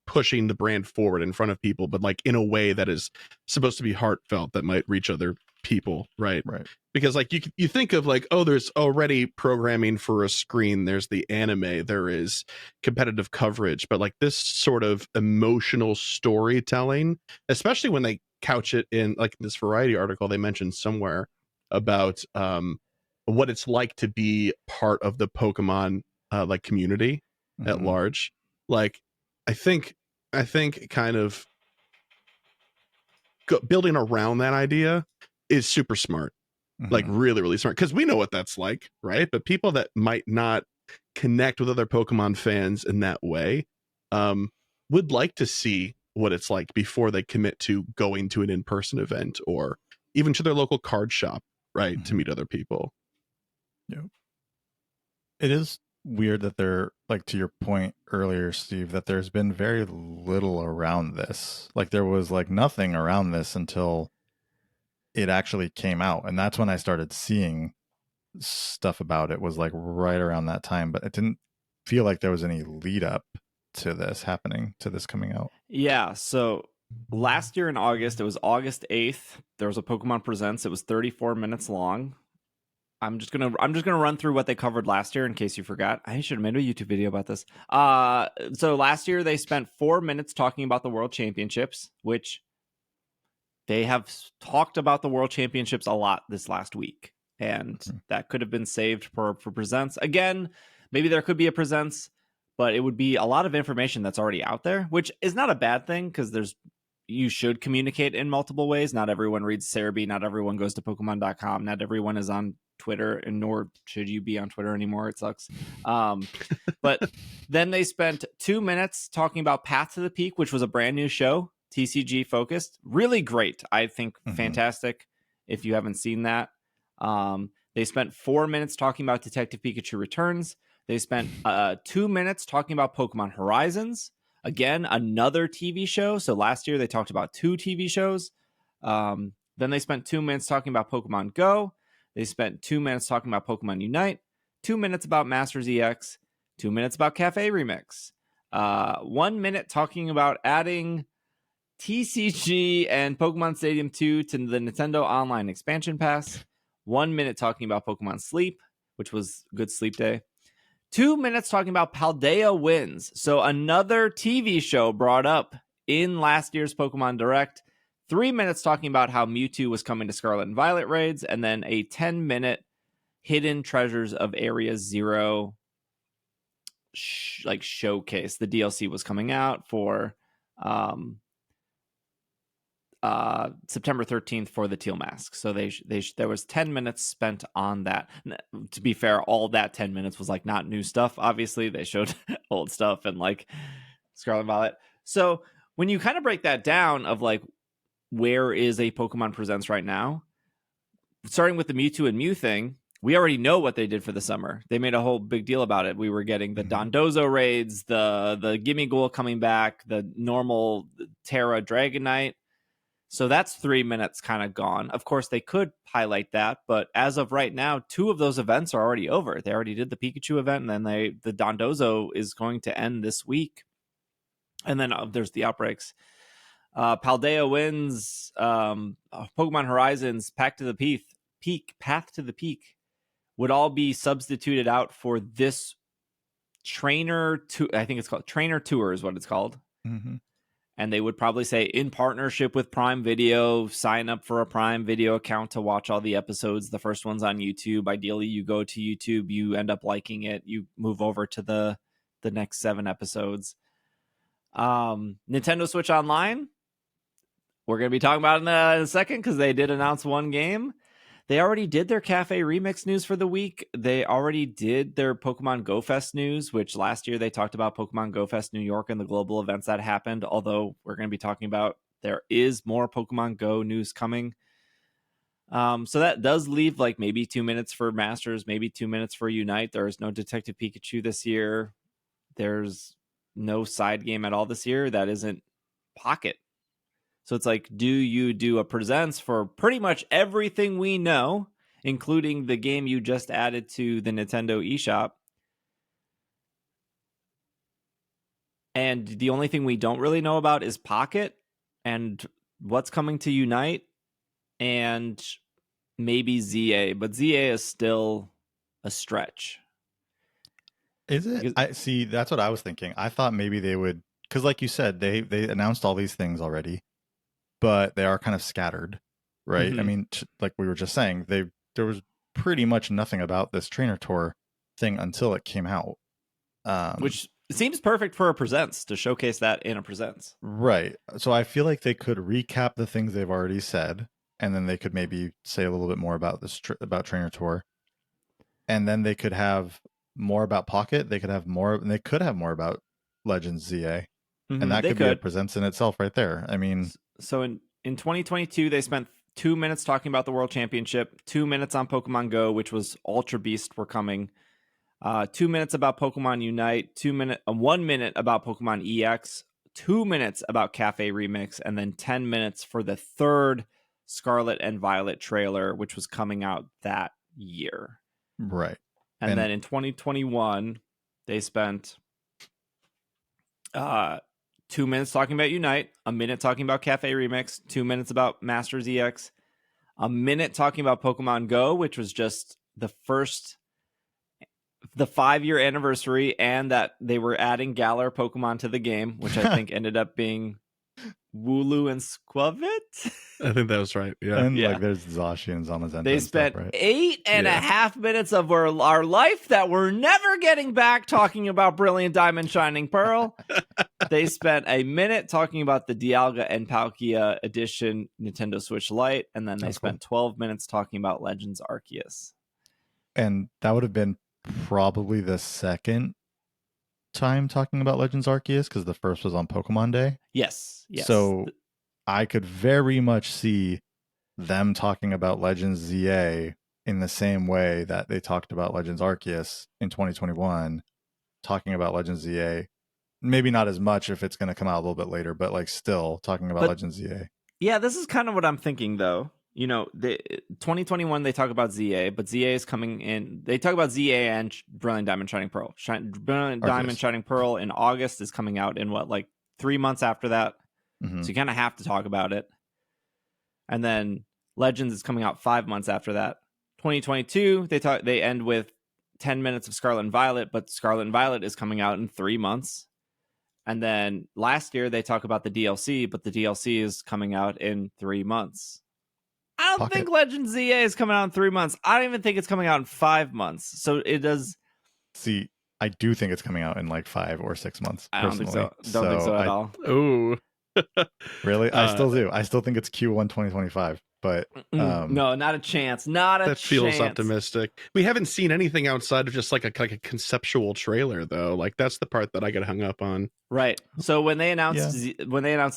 pushing the brand forward in front of people, but like in a way that is supposed to be heartfelt, that might reach other people, right? Because like you think of like, oh, there's already programming for a screen, there's the anime, there is competitive coverage, but like this sort of emotional storytelling, especially when they couch it in like this Variety article they mentioned somewhere about what it's like to be part of the Pokemon like community at large. Like I think kind of building around that idea is super smart, like really, really smart, because we know what that's like, right? But people that might not connect with other Pokemon fans in that way would like to see what it's like before they commit to going to an in-person event or even to their local card shop, right? To meet other people. Yeah. It is weird that they're like, to your point earlier, Steve, that there's been very little around this. Like there was like nothing around this until it actually came out. And that's when I started seeing stuff about it, was like right around that time, but it didn't feel like there was any lead up to this happening, to this coming out. Yeah. So last year in August, it was August 8th. There was a Pokemon Presents. It was 34 minutes long. I'm just gonna run through what they covered last year in case you forgot. I should have made a YouTube video about this. So last year they spent 4 minutes talking about the World Championships, which they have talked about the World Championships a lot this last week, and that could have been saved for Presents. Again, maybe there could be a Presents, but it would be a lot of information that's already out there, which is not a bad thing because you should communicate in multiple ways. Not everyone reads Sarumi. Not everyone goes to Pokemon.com. Not everyone is on Twitter, and nor should you be on Twitter anymore. It sucks. But then they spent 2 minutes talking about Path to the Peak, which was a brand new show, TCG focused. Really great. I think fantastic. If you haven't seen that, they spent 4 minutes talking about Detective Pikachu Returns. They spent 2 minutes talking about Pokemon Horizons. Again, another TV show. So last year they talked about 2 TV shows. Then they spent 2 minutes talking about Pokemon Go. They spent 2 minutes talking about Pokemon Unite, 2 minutes about Masters EX, 2 minutes about Cafe Remix, 1 minute talking about adding TCG and Pokemon Stadium 2 to the Nintendo Online Expansion Pass, 1 minute talking about Pokemon Sleep, which was Good Sleep Day, 2 minutes talking about Paldea Wins. So another TV show brought up in last year's Pokemon Direct. 3 minutes talking about how Mewtwo was coming to Scarlet and Violet raids, and then a 10-minute Hidden Treasures of Area Zero showcase. The DLC was coming out for September 13th for the Teal Mask. So there was 10 minutes spent on that. To be fair, all that 10 minutes was like not new stuff. Obviously, they showed old stuff and like Scarlet and Violet. So when you kind of break that down of like, where is a Pokemon Presents right now? Starting with the Mewtwo and Mew thing, we already know what they did for the summer. They made a whole big deal about it. We were getting the Dondozo raids, the Gimme Ghoul coming back, the normal Terra Dragonite. So that's 3 minutes kind of gone. Of course, they could highlight that, but as of right now, 2 of those events are already over. They already did the Pikachu event, and then the Dondozo is going to end this week. And then there's the outbreaks. Paldea Wins, Pokemon Horizons, Path to the Peak would all be substituted out for this I think it's called Trainer Tour is what it's called. And and they would probably say in partnership with Prime Video, sign up for a Prime Video account to watch all the episodes. The first one's on YouTube. Ideally, you go to YouTube, you end up liking it, you move over to the next 7 episodes. Nintendo Switch Online, we're going to be talking about it in a second because they did announce one game. They already did their Cafe Remix news for the week. They already did their Pokemon Go Fest news, which last year they talked about Pokemon Go Fest New York and the global events that happened. Although we're going to be talking about there is more Pokemon Go news coming. So that does leave like maybe 2 minutes for Masters, maybe 2 minutes for Unite. There is no Detective Pikachu this year. There's no side game at all this year that isn't Pocket. So it's like, do you do a presents for pretty much everything we know, including the game you just added to the Nintendo eShop? And the only thing we don't really know about is Pocket and what's coming to Unite and maybe ZA. But ZA is still a stretch. Is it? I see. That's what I was thinking. I thought maybe they would, because like you said, they announced all these things already, but they are kind of scattered, right? Mm-hmm. I mean, like we were just saying, there was pretty much nothing about this trainer tour thing until it came out, which seems perfect for a presents to showcase that in a presents, right? So I feel like they could recap the things they've already said, and then they could maybe say a little bit more about this about trainer tour, and then they could have more about Pocket. They could have more, and they could have more about Legends ZA. And that could be a presents in itself right there. I mean, so in 2022, they spent 2 minutes talking about the World Championship, 2 minutes on Pokemon Go, which was Ultra Beast were coming, 2 minutes about Pokemon Unite, 1 minute about Pokemon EX, 2 minutes about Cafe Remix, and then 10 minutes for the third Scarlet and Violet trailer, which was coming out that year. Right. And then in 2021, they spent 2 minutes talking about Unite, a minute talking about Cafe Remix, 2 minutes about Masters EX, a minute talking about Pokemon Go, which was just the 5-year anniversary, and that they were adding Galar Pokemon to the game, which I think ended up being Wooloo and Squavit. I think that was right. Yeah. And like there's Zashi and Zamazenta. They spent stuff, right? 8.5 minutes of our life that we're never getting back talking about Brilliant Diamond Shining Pearl. They spent a minute talking about the Dialga and Palkia Edition Nintendo Switch Lite, and then they spent 12 minutes talking about Legends Arceus. And that would have been probably the second time talking about Legends Arceus, because the first was on Pokemon Day. Yes. So I could very much see them talking about Legends ZA in the same way that they talked about Legends Arceus in 2021, talking about Legends ZA. Maybe not as much if it's going to come out a little bit later, but like still talking about Legends ZA. Yeah, this is kind of what I'm thinking, though. You know, 2021, they talk about ZA, but ZA is coming in. They talk about ZA and Brilliant Diamond Shining Pearl. Brilliant Diamond Shining Pearl in August is coming out in like 3 months after that. Mm-hmm. So you kind of have to talk about it. And then Legends is coming out 5 months after that. 2022, they end with 10 minutes of Scarlet and Violet, but Scarlet and Violet is coming out in 3 months. And then last year they talk about the DLC, but the DLC is coming out in 3 months. I don't think Legends ZA is coming out in 3 months. I don't even think it's coming out in 5 months. So it does. See, I do think it's coming out in like 5 or 6 months. I don't think so. Don't think so at all. Oh, really? I still do. I still think it's Q1 2025. But no, not a chance. Not a chance. That feels optimistic. We haven't seen anything outside of just like a conceptual trailer, though. Like that's the part that I get hung up on. Right. So when they announced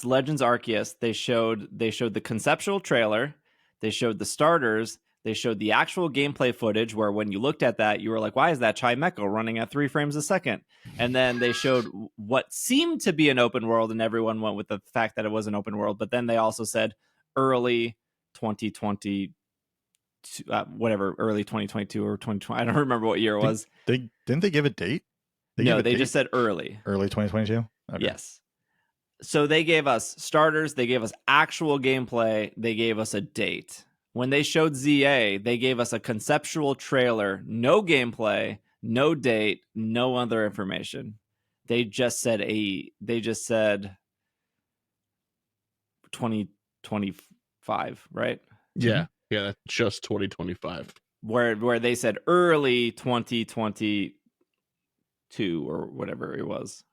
Legends Arceus, they showed the conceptual trailer, they showed the starters, they showed the actual gameplay footage. Where when you looked at that, you were like, "Why is that Chimecho running at 3 frames a second?" And then they showed what seemed to be an open world, and everyone went with the fact that it was an open world. But then they also said early 2020, early 2022 or 2020. I don't remember what year it was. Didn't they give a date? They just said early 2022. Okay. Yes. So they gave us starters, they gave us actual gameplay, they gave us a date. When they showed ZA, they gave us a conceptual trailer, no gameplay, no date, no other information. They just said 2025, right? Yeah, yeah, that's just 2025. Where they said early 2022 or whatever it was.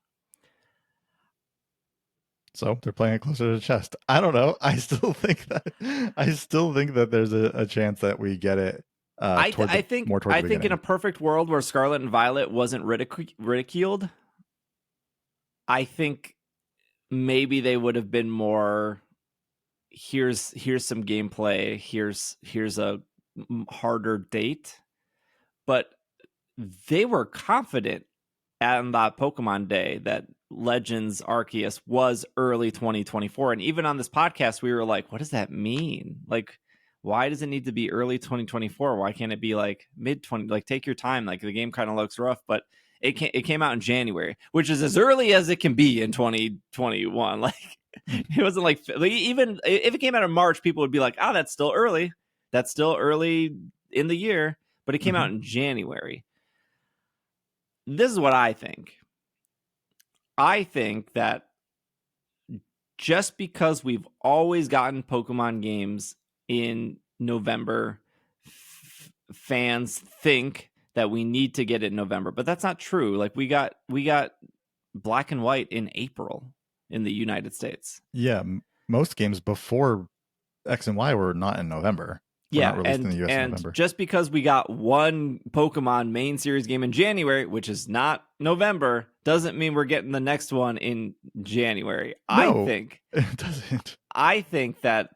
So they're playing it closer to the chest. I don't know. I still think that there's a chance that we get it. I think in a perfect world where Scarlet and Violet wasn't ridiculed, I think maybe they would have been more. Here's some gameplay. Here's a harder date, but they were confident on that Pokemon Day that Legends Arceus was early 2024, and even on this podcast, we were like, "What does that mean? Like, why does it need to be early 2024? Why can't it be like mid 20? Like, take your time. Like, the game kind of looks rough, but it came out in January, which is as early as it can be in 2021. Like, it wasn't like even if it came out in March, people would be like, "Oh, that's still early. That's still early in the year." But it came out in January. This is what I think. I think that just because we've always gotten Pokemon games in November, fans think that we need to get it in November, but that's not true. Like we got Black and White in April in the United States. Yeah, most games before X and Y were not in November. Yeah, and just because we got one Pokemon main series game in January, which is not November, doesn't mean we're getting the next one in January. No, I think it doesn't. I think that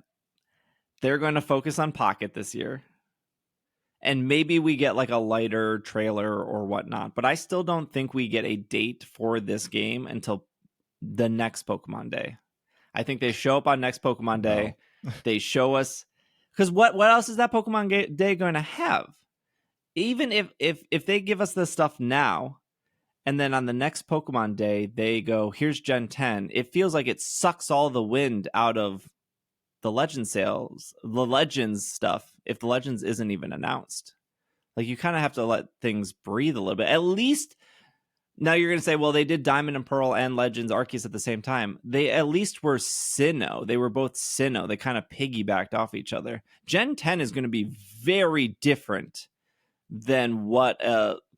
they're going to focus on Pocket this year. And maybe we get like a lighter trailer or whatnot. But I still don't think we get a date for this game until the next Pokemon Day. I think they show up on next Pokemon Day. No. They show us... Because what else is that Pokemon Day going to have? Even if they give us this stuff now, and then on the next Pokemon Day, they go, here's Gen 10, it feels like it sucks all the wind out of the Legends sales, the Legends stuff, if the Legends isn't even announced. Like, you kind of have to let things breathe a little bit. At least... Now you're going to say, well, they did Diamond and Pearl and Legends Arceus at the same time. They at least were Sinnoh. They were both Sinnoh. They kind of piggybacked off each other. Gen 10 is going to be very different than what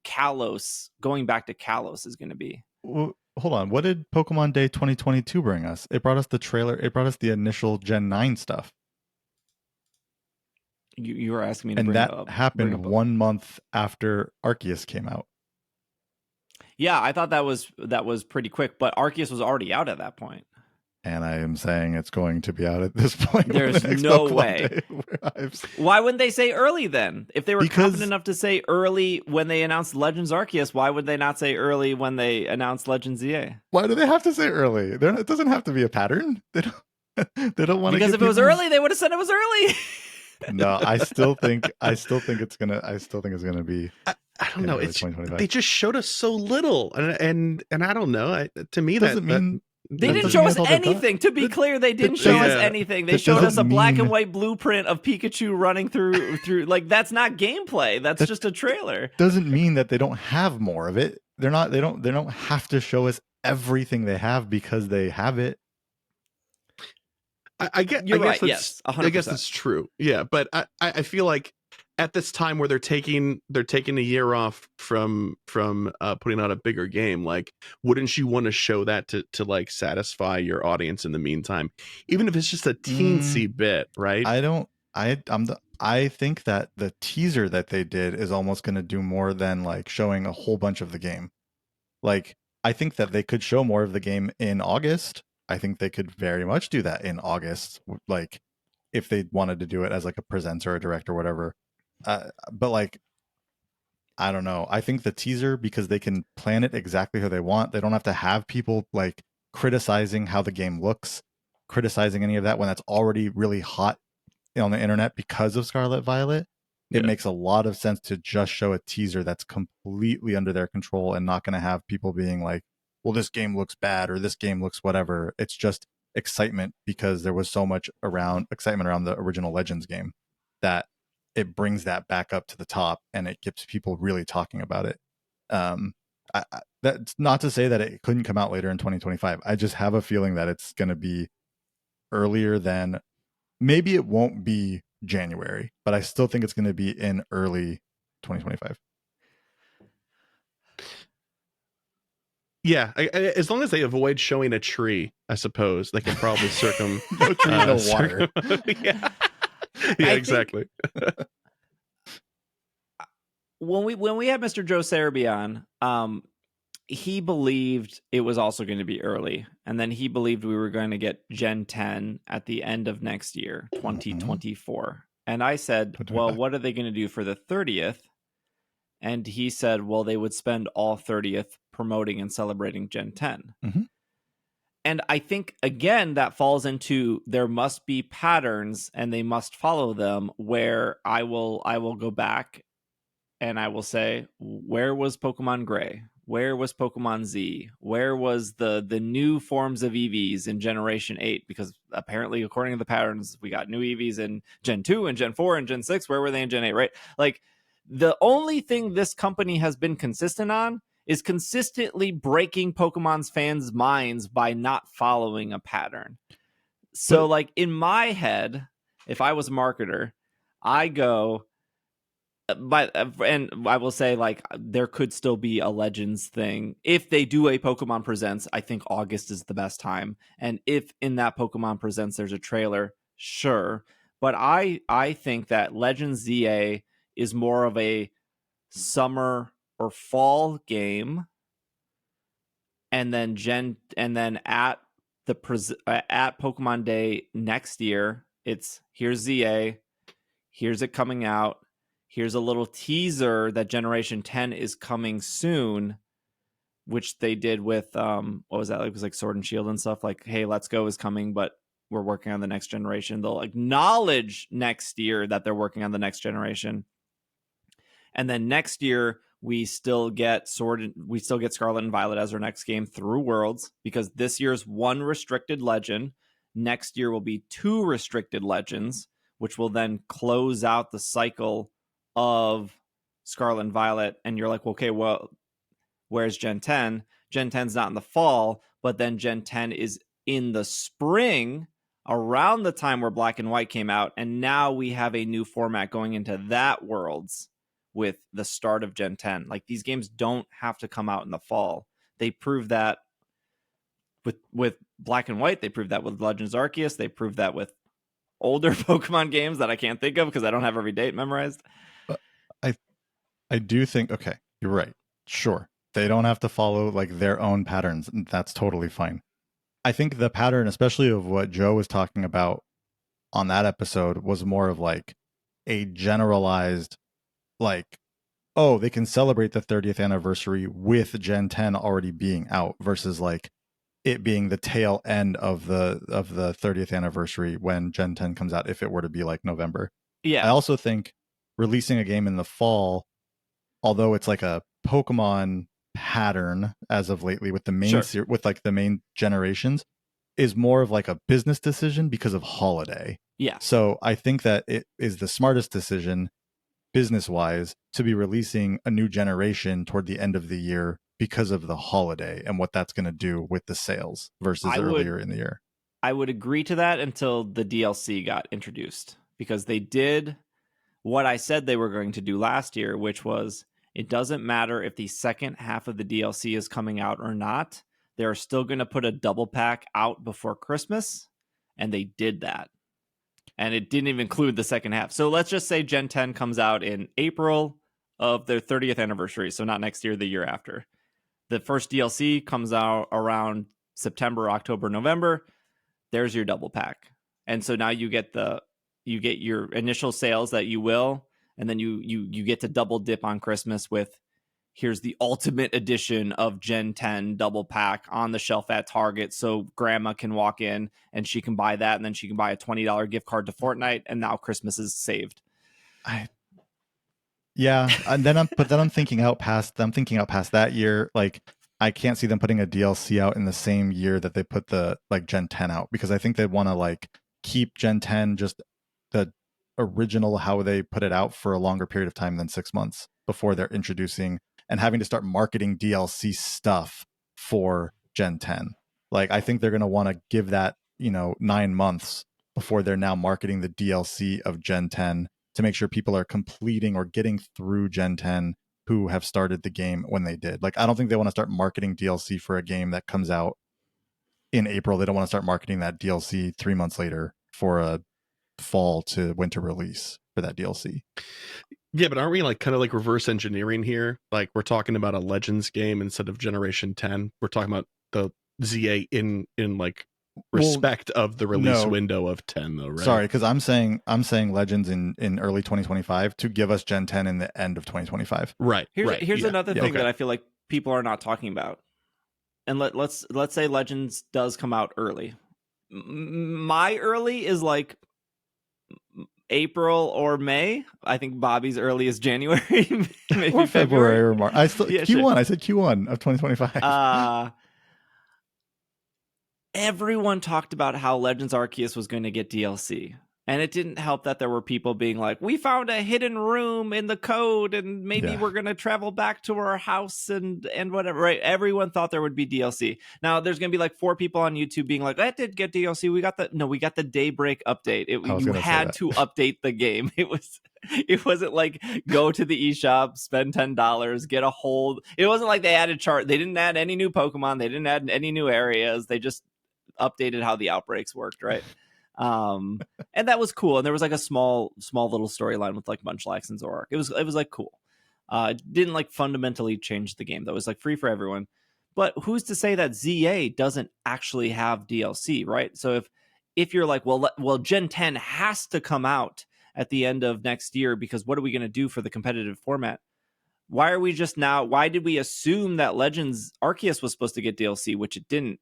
Kalos, going back to Kalos, is going to be. Well, hold on. What did Pokemon Day 2022 bring us? It brought us the trailer. It brought us the initial Gen 9 stuff. You were asking me to and bring that up, happened 1 month after Arceus came out. Yeah, I thought that was pretty quick, but Arceus was already out at that point. And I am saying it's going to be out at this point. There's no way. Why wouldn't they say early then? If they were confident enough to say early when they announced Legends Arceus, why would they not say early when they announced Legends EA? Why do they have to say early? It doesn't have to be a pattern. They don't want to. Because if it was early, they would have said it was early. No, I still think it's gonna be. I don't know. They just showed us so little, and I don't know. To me, doesn't mean they didn't show us anything. To be clear, they didn't show us anything. They showed us a black and white blueprint of Pikachu running through. Like, that's not gameplay. That's just a trailer. Doesn't mean that they don't have more of it. They don't have to show us everything they have because they have it. I guess yes, 100%. I guess that's true. Yeah, but I feel like at this time where they're taking a year off from putting out a bigger game, like, wouldn't you want to show that to like satisfy your audience in the meantime, even if it's just a teensy bit, right? I think that the teaser that they did is almost going to do more than like showing a whole bunch of the game. Like, I think that they could show more of the game in August. I think they could very much do that in August, like if they wanted to do it as like a presenter or a director or whatever. But like, I don't know. I think the teaser, because they can plan it exactly how they want. They don't have to have people like criticizing how the game looks, criticizing any of that when that's already really hot on the internet because of Scarlet Violet. It makes a lot of sense to just show a teaser that's completely under their control and not going to have people being like, well, this game looks bad or this game looks whatever. It's just excitement because there was so much excitement around the original Legends game that it brings that back up to the top and it gets people really talking about it. That's not to say that it couldn't come out later in 2025. I just have a feeling that it's going to be earlier than, maybe it won't be January, but I still think it's going to be in early 2025. Yeah, as long as they avoid showing a tree, I suppose they can probably circum. No tree, no water. Yeah, yeah, exactly. When we had Mr. Joe Sarabia on, he believed it was also going to be early, and then he believed we were going to get Gen 10 at the end of next year, 2024. And I said, well, what are they going to do for the 30th? And he said, well, they would spend all 30th promoting and celebrating Gen 10. Mm-hmm. And I think, again, that falls into there must be patterns and they must follow them, where I will go back and I will say, where was Pokemon Gray? Where was Pokemon Z? Where was the new forms of EVs in Generation 8? Because apparently, according to the patterns, we got new EVs in Gen 2 and Gen 4 and Gen 6. Where were they in Gen 8, right? Like, the only thing this company has been consistent on is consistently breaking Pokemon's fans' minds by not following a pattern. So, like, in my head, if I was a marketer, I go... But and I will say, like, there could still be a Legends thing if they do a Pokemon Presents. I think August is the best time, and if in that Pokemon Presents there's a trailer, sure. But I think that Legends ZA is more of a summer or fall game, and then at Pokemon Day next year, it's here's ZA, here's it coming out. Here's a little teaser that Generation 10 is coming soon, which they did with, what was that? It was like Sword and Shield and stuff. Like, hey, Let's Go is coming, but we're working on the next generation. They'll acknowledge next year that they're working on the next generation. And then next year, we still get Scarlet and Violet as our next game through Worlds, because this year's 1 restricted legend. Next year will be 2 restricted legends, which will then close out the cycle of Scarlet and Violet. And you're like, okay, well, where's Gen 10? Gen 10's not in the fall, but then Gen 10 is in the spring, around the time where Black and White came out. And now we have a new format going into that Worlds with the start of Gen 10. Like, these games don't have to come out in the fall. They proved that with Black and White. They proved that with Legends Arceus. They proved that with older Pokemon games that I can't think of because I don't have every date memorized. I do think, okay, you're right. Sure. They don't have to follow like their own patterns. That's totally fine. I think the pattern, especially of what Joe was talking about on that episode, was more of like a generalized, like, oh, they can celebrate the 30th anniversary with Gen 10 already being out, versus like it being the tail end of the 30th anniversary when Gen 10 comes out, if it were to be like November. Yeah. I also think releasing a game in the fall, although it's like a Pokemon pattern as of lately with the main with like the main generations, is more of like a business decision because of holiday. Yeah. So I think that it is the smartest decision business wise to be releasing a new generation toward the end of the year because of the holiday and what that's going to do with the sales versus earlier in the year. I would agree to that until the DLC got introduced, because they did what I said they were going to do last year, which was, it doesn't matter if the second half of the DLC is coming out or not. They're still going to put a double pack out before Christmas. And they did that. And it didn't even include the second half. So let's just say Gen 10 comes out in April of their 30th anniversary. So not next year, the year after. The first DLC comes out around September, October, November. There's your double pack. And so now you get your initial sales that you will, and then you get to double dip on Christmas with, here's the ultimate edition of Gen 10 double pack on the shelf at Target, so grandma can walk in and she can buy that, and then she can buy a $20 gift card to Fortnite, and now Christmas is saved. Yeah, and then I'm thinking out past that year. Like, I can't see them putting a DLC out in the same year that they put the like Gen 10 out, because I think they want to like keep Gen 10 just the original how they put it out for a longer period of time than 6 months before they're introducing and having to start marketing DLC stuff for Gen 10. Like, I think they're going to want to give that 9 months before they're now marketing the DLC of Gen 10 to make sure people are completing or getting through Gen 10 who have started the game when they did. Like, I don't think they want to start marketing DLC for a game that comes out in April. They don't want to start marketing that DLC 3 months later for a fall to winter release for that DLC. Yeah, but aren't we like kind of like reverse engineering here? Like, we're talking about a Legends game instead of Generation 10. We're talking about the ZA in like respect of the release window of 10, though, right? Sorry, because I'm saying Legends in early 2025 to give us Gen 10 in the end of 2025. Right. Here's another thing that I feel like people are not talking about. And let's say Legends does come out early. My early is like April or May. I think Bobby's early is January, maybe or February or March. Q1. Sure. I said Q1 of 2025. Everyone talked about how Legends Arceus was going to get DLC. And it didn't help that there were people being like, we found a hidden room in the code and maybe we're going to travel back to our house and whatever, right? Everyone thought there would be DLC. Now there's going to be like 4 people on YouTube being like, I did get DLC. We got the Daybreak update. You had to update the game. It wasn't like go to the eShop, spend $10, get a hold. It wasn't like they added chart. They didn't add any new Pokemon. They didn't add any new areas. They just updated how the outbreaks worked, right? And that was cool. And there was like a small little storyline with like Munchlax and Zoroark. It was like cool. It didn't like fundamentally change the game. That was like free for everyone. But who's to say that ZA doesn't actually have DLC, right? So if you're like, well, Gen 10 has to come out at the end of next year because what are we going to do for the competitive format? Why did we assume that Legends Arceus was supposed to get DLC, which it didn't?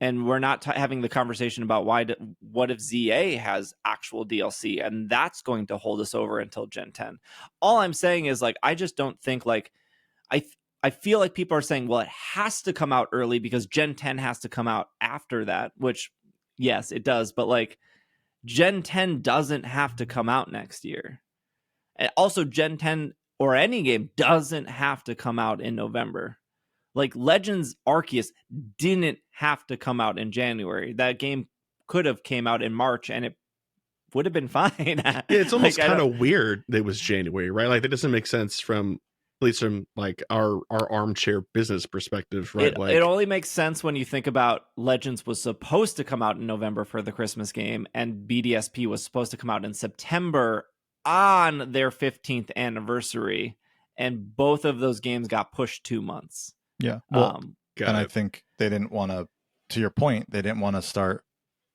And we're not having the conversation about what if ZA has actual DLC, and that's going to hold us over until Gen 10. All I'm saying is like, I just don't think like, I feel like people are saying, well, it has to come out early because Gen 10 has to come out after that, which yes, it does. But like Gen 10 doesn't have to come out next year. And also Gen 10 or any game doesn't have to come out in November. Like Legends Arceus didn't have to come out in January. That game could have came out in March and it would have been fine. Yeah, it's almost kind of weird that it was January, right? Like that doesn't make sense from at least from like our armchair business perspective, right? It only makes sense when you think about Legends was supposed to come out in November for the Christmas game and BDSP was supposed to come out in September on their 15th anniversary, and both of those games got pushed 2 months. Yeah. Well, I think they didn't want to your point, they didn't want to start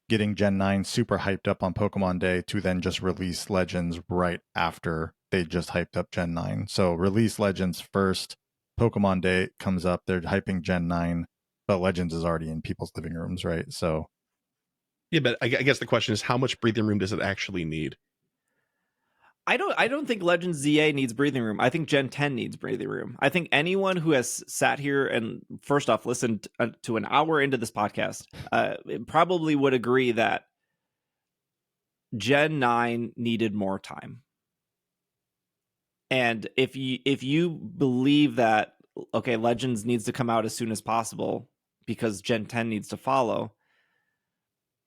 getting Gen 9 super hyped up on Pokemon Day to then just release Legends right after they just hyped up Gen 9. So release Legends first, Pokemon Day comes up, they're hyping Gen 9, but Legends is already in people's living rooms, right? So yeah, but I guess the question is, how much breathing room does it actually need? I don't think Legends ZA needs breathing room. I think Gen 10 needs breathing room. I think anyone who has sat here and first off listened to an hour into this podcast probably would agree that Gen 9 needed more time. And if you believe that, okay, Legends needs to come out as soon as possible because Gen 10 needs to follow,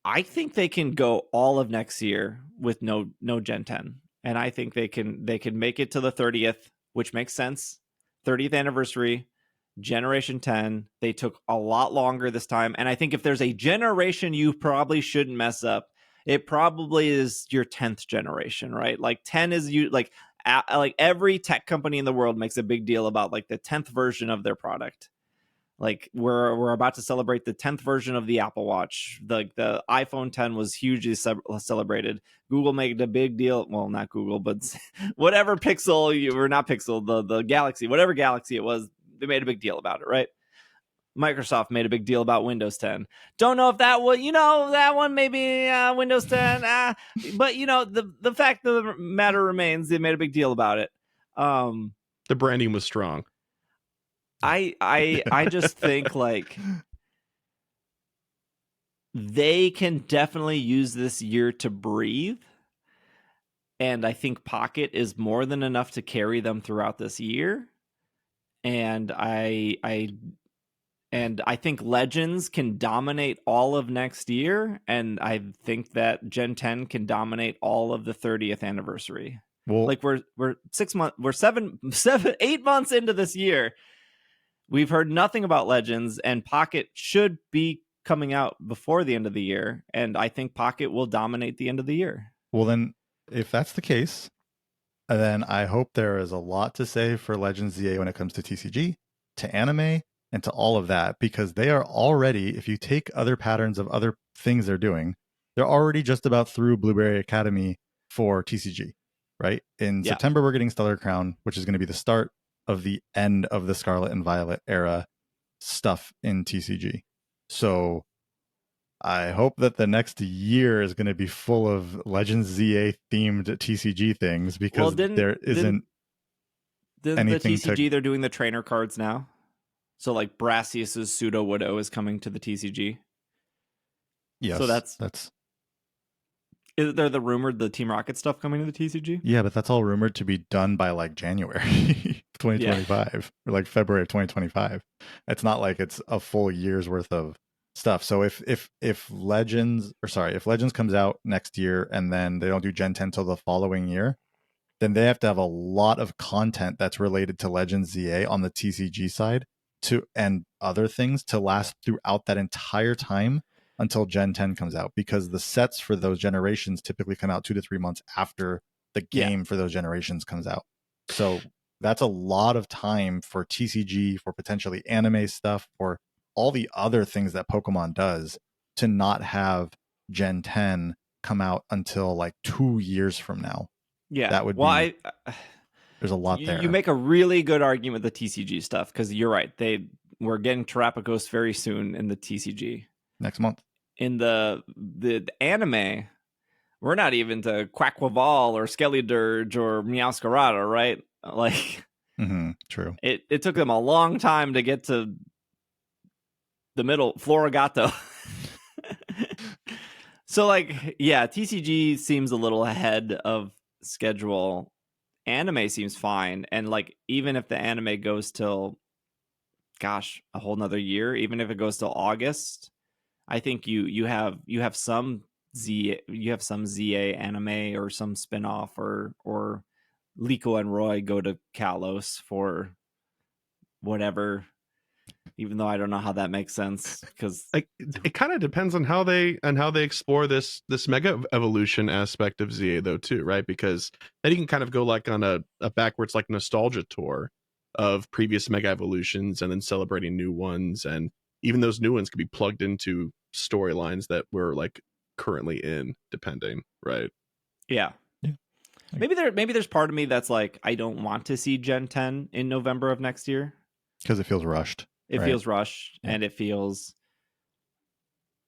I think they can go all of next year with no Gen 10. And I think they can make it to the 30th, which makes sense. 30th anniversary, Generation 10. They took a lot longer this time. And I think if there's a generation you probably shouldn't mess up, it probably is your 10th generation, right? Like 10 is like every tech company in the world makes a big deal about like the 10th version of their product. Like we're about to celebrate the 10th version of the Apple Watch. The iPhone 10 was hugely celebrated. Google made a big deal. Well, not Google, but whatever the Galaxy, whatever Galaxy it was, they made a big deal about it, right? Microsoft made a big deal about Windows 10. Don't know if that was, that one maybe Windows 10. But the fact of the matter remains, they made a big deal about it. The branding was strong. I just think like they can definitely use this year to breathe. And I think Pocket is more than enough to carry them throughout this year. And I And I think Legends can dominate all of next year, and I think that Gen 10 can dominate all of the 30th anniversary. Well, Like we're 6 months, we're 8 months into this year. We've heard nothing about Legends, and Pocket should be coming out before the end of the year, and I think Pocket will dominate the end of the year. well, then if that's the case, then I hope there is a lot to say for Legends ZA when it comes to TCG, to anime, and to all of that, because they are already, if you take other patterns of other things they're doing, they're already just about through Blueberry Academy for TCG, right? In September, we're getting Stellar Crown, which is going to be the start of the end of the Scarlet and Violet era stuff in TCG. So I hope that the next year is going to be full of Legends ZA themed TCG things, because there isn't anything the TCG, they're doing the trainer cards now. So like Brassius's Pseudo Widow is coming to the TCG. Yes. So that's is there the rumored the Team Rocket stuff coming to the TCG? Yeah, but that's all rumored to be done by like January 2025 or like February of 2025. It's not like it's a full year's worth of stuff. So if Legends comes out next year and then they don't do Gen 10 till the following year, then they have to have a lot of content that's related to Legends ZA on the TCG side and other things to last throughout that entire time until Gen 10 comes out, because the sets for those generations typically come out 2 to 3 months after the game for those generations comes out. So that's a lot of time for TCG, for potentially anime stuff, for all the other things that Pokemon does, to not have Gen 10 come out until like 2 years from now. Yeah, that would be. There's a lot there. You make a really good argument with the TCG stuff, because you're right. We're getting Terrapagos very soon in the TCG. Next month. In the anime, we're not even to Quackwaval or Skeledirge or Meowscarada, right? Like, true. It took them a long time to get to the middle, Florigato. So, like, yeah, TCG seems a little ahead of schedule. Anime seems fine, and like, even if the anime goes till, gosh, a whole nother year, even if it goes till August, I think you have some ZA anime or some spinoff, or Liko and Roy go to Kalos for whatever, even though I don't know how that makes sense, because like it kind of depends on how they explore this mega evolution aspect of ZA though too, right? Because then you can kind of go like on a backwards like nostalgia tour of previous mega evolutions and then celebrating new ones, and even those new ones could be plugged into storylines that we're like currently in, depending, right? Yeah. Maybe there's part of me that's like, I don't want to see Gen 10 in November of next year, because it feels rushed. It feels rushed, and it feels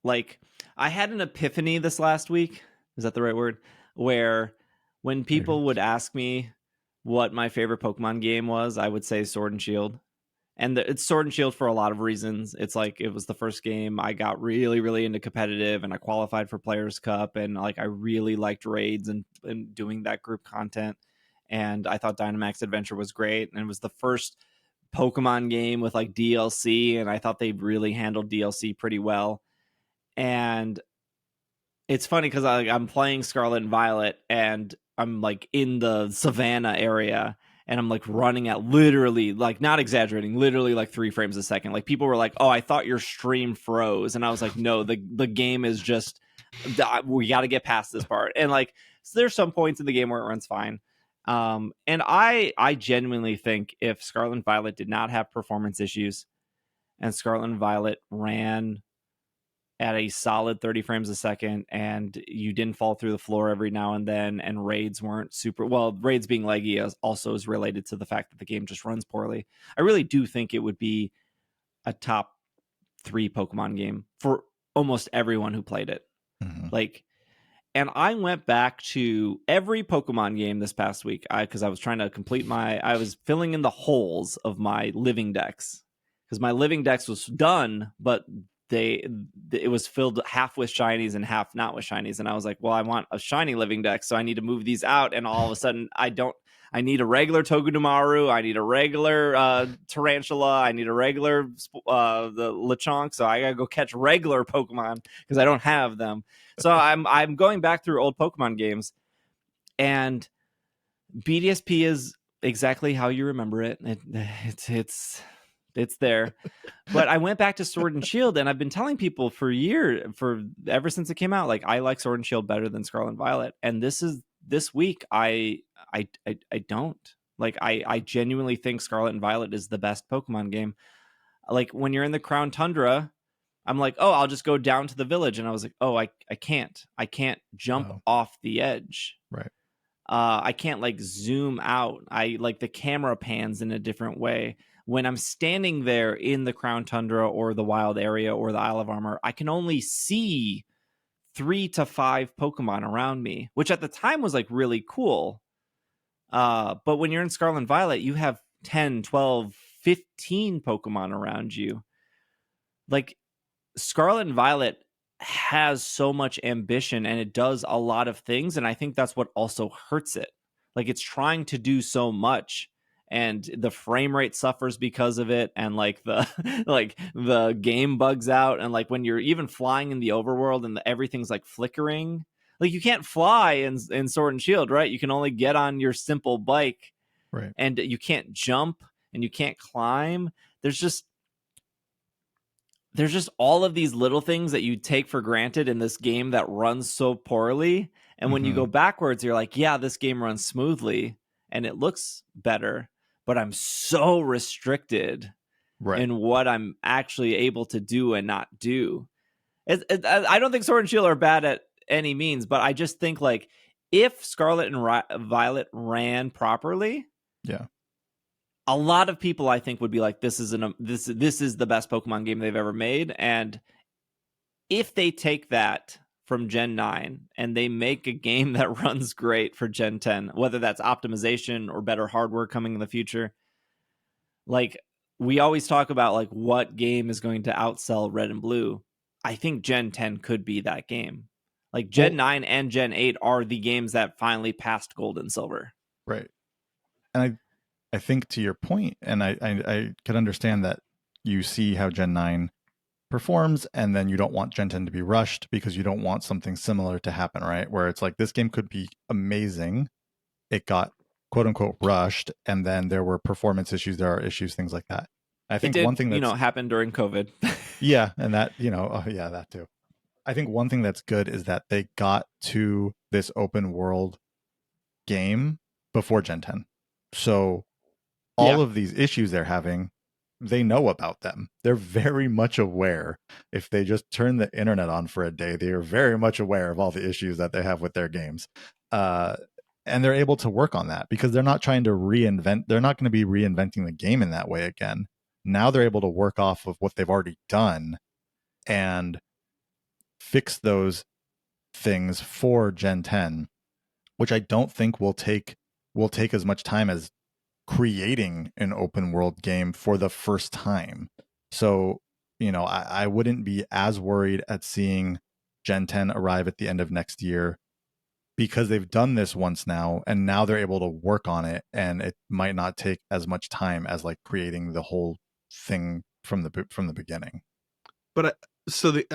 like I had an epiphany this last week. Is that the right word? Where when people would ask me what my favorite Pokemon game was, I would say Sword and Shield. And it's Sword and Shield for a lot of reasons. It's like, it was the first game I got really, really into competitive, and I qualified for Players Cup, and like, I really liked raids and doing that group content. And I thought Dynamax Adventure was great, and it was the first Pokemon game with like DLC, and I thought they really handled DLC pretty well. And it's funny because I'm playing Scarlet and Violet, and I'm like in the savannah area, and I'm like running at literally, like, not exaggerating, literally like 3 frames a second. Like, people were like, "Oh, I thought your stream froze," and I was like, "No, the game is just, we got to get past this part." And like, so there's some points in the game where it runs fine. And I genuinely think if Scarlet and Violet did not have performance issues, and Scarlet and Violet ran at a solid 30 frames a second, and you didn't fall through the floor every now and then, and raids weren't super well, raids being leggy also is related to the fact that the game just runs poorly, I really do think it would be a top 3 Pokemon game for almost everyone who played it. Like, and I went back to every Pokemon game this past week, because I was trying to complete I was filling in the holes of my living decks, because my living decks was done, but it was filled half with shinies and half not with shinies. And I was like, well, I want a shiny living deck, so I need to move these out. And all of a sudden, I I need a regular Togedemaru. I need a regular Tarantula. I need a regular the Lechonk. So I gotta go catch regular Pokemon because I don't have them. So I'm going back through old Pokemon games, and BDSP is exactly how you remember it. It's there. But I went back to Sword and Shield, and I've been telling people for ever since it came out, like, I like Sword and Shield better than Scarlet and Violet. And this week I don't. Like, I genuinely think Scarlet and Violet is the best Pokemon game. Like, when you're in the Crown Tundra, I'm like, oh, I'll just go down to the village, and I was like, oh, I can't jump off the edge. Right. I can't like zoom out. I like the camera pans in a different way. When I'm standing there in the Crown Tundra or the wild area or the Isle of Armor, I can only see 3 to 5 Pokemon around me, which at the time was like really cool. But when you're in Scarlet and Violet, you have 10, 12, 15 Pokemon around you. Like, Scarlet and Violet has so much ambition and it does a lot of things, and I think that's what also hurts it. Like, it's trying to do so much and the frame rate suffers because of it, and like the game bugs out, and like when you're even flying in the overworld and everything's like flickering, like you can't fly in Sword and Shield, right? You can only get on your simple bike, right? And you can't jump and you can't climb. There's just all of these little things that you take for granted in this game that runs so poorly. And when you go backwards, you're like, yeah, this game runs smoothly and it looks better, but I'm so restricted in what I'm actually able to do and not do. I don't think Sword and Shield are bad at any means, but I just think, like, if Scarlet and Violet ran properly, yeah, a lot of people, I think, would be like, this is the best Pokemon game they've ever made. And if they take that from Gen 9 and they make a game that runs great for Gen 10, whether that's optimization or better hardware coming in the future, like, we always talk about, like, what game is going to outsell Red and Blue. I think Gen 10 could be that game. Like, Gen 9 and Gen 8 are the games that finally passed Gold and Silver. Right. And I think, to your point, and I can understand that you see how Gen 9 performs, and then you don't want Gen 10 to be rushed because you don't want something similar to happen, right? Where it's like, this game could be amazing. It got quote unquote rushed, and then there were performance issues, there are issues, things like that. I think one thing that's, happened during COVID. yeah, and that, that too. I think one thing that's good is that they got to this open world game before Gen 10. So all of these issues they're having, they know about them. They're very much aware. If they just turn the internet on for a day, they are very much aware of all the issues that they have with their games. And they're able to work on that because they're not trying to reinvent. They're not going to be reinventing the game in that way again. Now they're able to work off of what they've already done and fix those things for Gen 10, which I don't think will take as much time as creating an open world game for the first time. So, I wouldn't be as worried at seeing Gen 10 arrive at the end of next year because they've done this once now, and now they're able to work on it, and it might not take as much time as like creating the whole thing from the beginning. But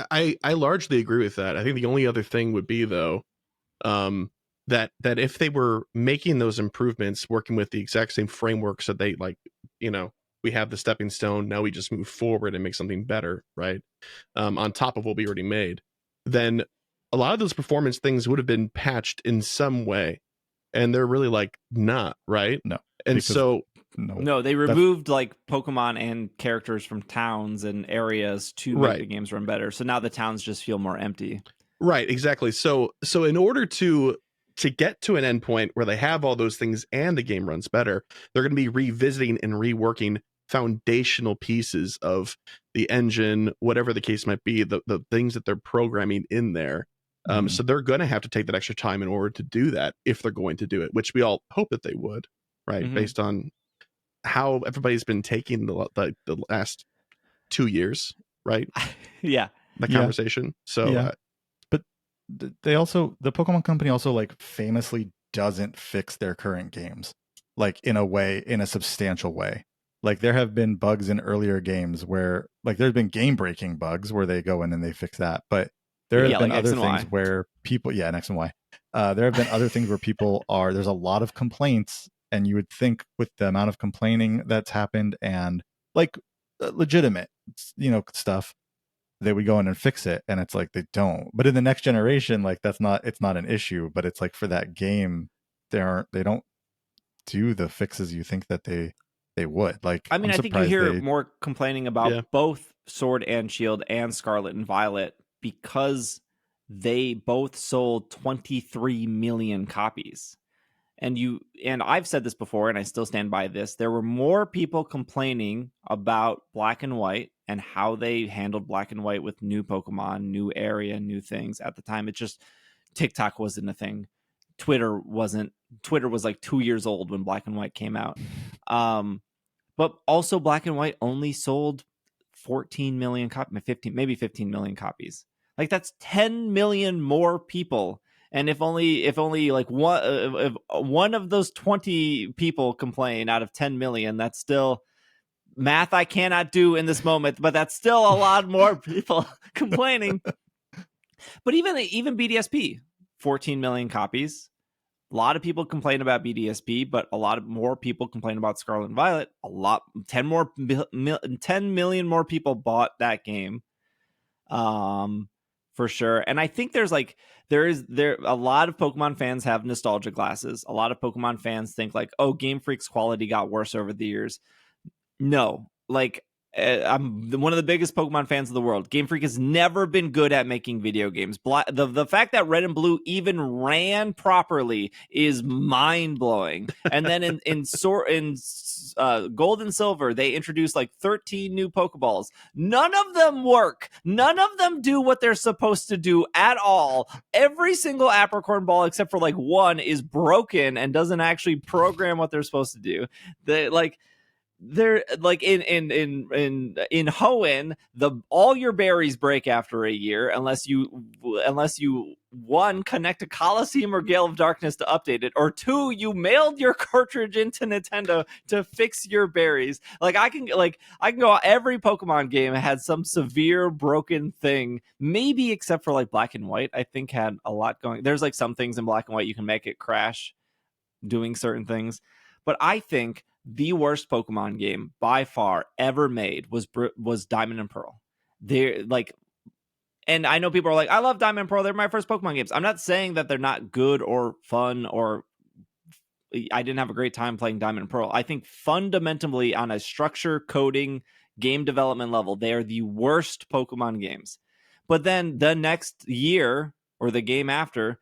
I largely agree with that. I think the only other thing would be, though, that if they were making those improvements, working with the exact same framework, so they, like, we have the stepping stone, now we just move forward and make something better, right? On top of what we already made, then a lot of those performance things would have been patched in some way, and they're really, like, not, right? No. And so no, they removed like Pokemon and characters from towns and areas to make the games run better. So now the towns just feel more empty. Right, exactly. So in order to get to an endpoint where they have all those things and the game runs better, they're going to be revisiting and reworking foundational pieces of the engine, whatever the case might be, the things that they're programming in there. So they're going to have to take that extra time in order to do that, if they're going to do it, which we all hope that they would, right? Based on how everybody's been taking the last 2 years, right? The conversation. So but the Pokemon company also, like, famously doesn't fix their current games. like in a substantial way. Like there have been bugs in earlier games where like there's been game breaking bugs where they go in and they fix that. But there have been like other things where people, and X and Y. There have been other things where people there's a lot of complaints, and you would think with the amount of complaining that's happened and like legitimate, stuff, they would go in and fix it, and it's like they don't. But in the next generation, like it's not an issue, but it's like for that game, they don't do the fixes you think that they would. Like I mean, I think you hear more complaining about both Sword and Shield and Scarlet and Violet because they both sold 23 million copies. And I've said this before, and I still stand by this. There were more people complaining about Black and White and how they handled Black and White with new Pokemon, new area, new things. At the time, it's just TikTok wasn't a thing. Twitter wasn't. Twitter was like 2 years old when Black and White came out. But also Black and White only sold 14 million copies, 15 million copies. Like that's 10 million more people. And if only like one of those 20 people complain out of 10 million, that's still math I cannot do in this moment, but that's still a lot more people complaining. But even BDSP, 14 million copies. A lot of people complain about BDSP, but a lot more people complain about Scarlet and Violet. 10 million more people bought that game, for sure. And I think there's like a lot of Pokemon fans have nostalgia glasses. A lot of Pokemon fans think like, oh, Game Freak's quality got worse over the years. No, like I'm one of the biggest Pokemon fans of the world. Game Freak has never been good at making video games. The fact that Red and Blue even ran properly is mind-blowing. And then in Gold and Silver, they introduced like 13 new Pokeballs. None of them work. None of them do what they're supposed to do at all. Every single Apricorn ball, except for like one, is broken and doesn't actually program what they're supposed to do. They're like in Hoenn, all your berries break after a year unless you one, connect a Coliseum or Gale of Darkness to update it, or two, you mailed your cartridge into Nintendo to fix your berries. Like I can go, every Pokemon game had some severe broken thing, maybe except for like Black and White. I think had a lot going. There's like some things in Black and White you can make it crash doing certain things, but I think the worst Pokemon game by far ever made was Diamond and Pearl. They're like, and I know people are like, I love Diamond and Pearl. They're my first Pokemon games. I'm not saying that they're not good or fun or I didn't have a great time playing Diamond and Pearl. I think fundamentally on a structure, coding, game development level, they are the worst Pokemon games. But then the next year or the game after,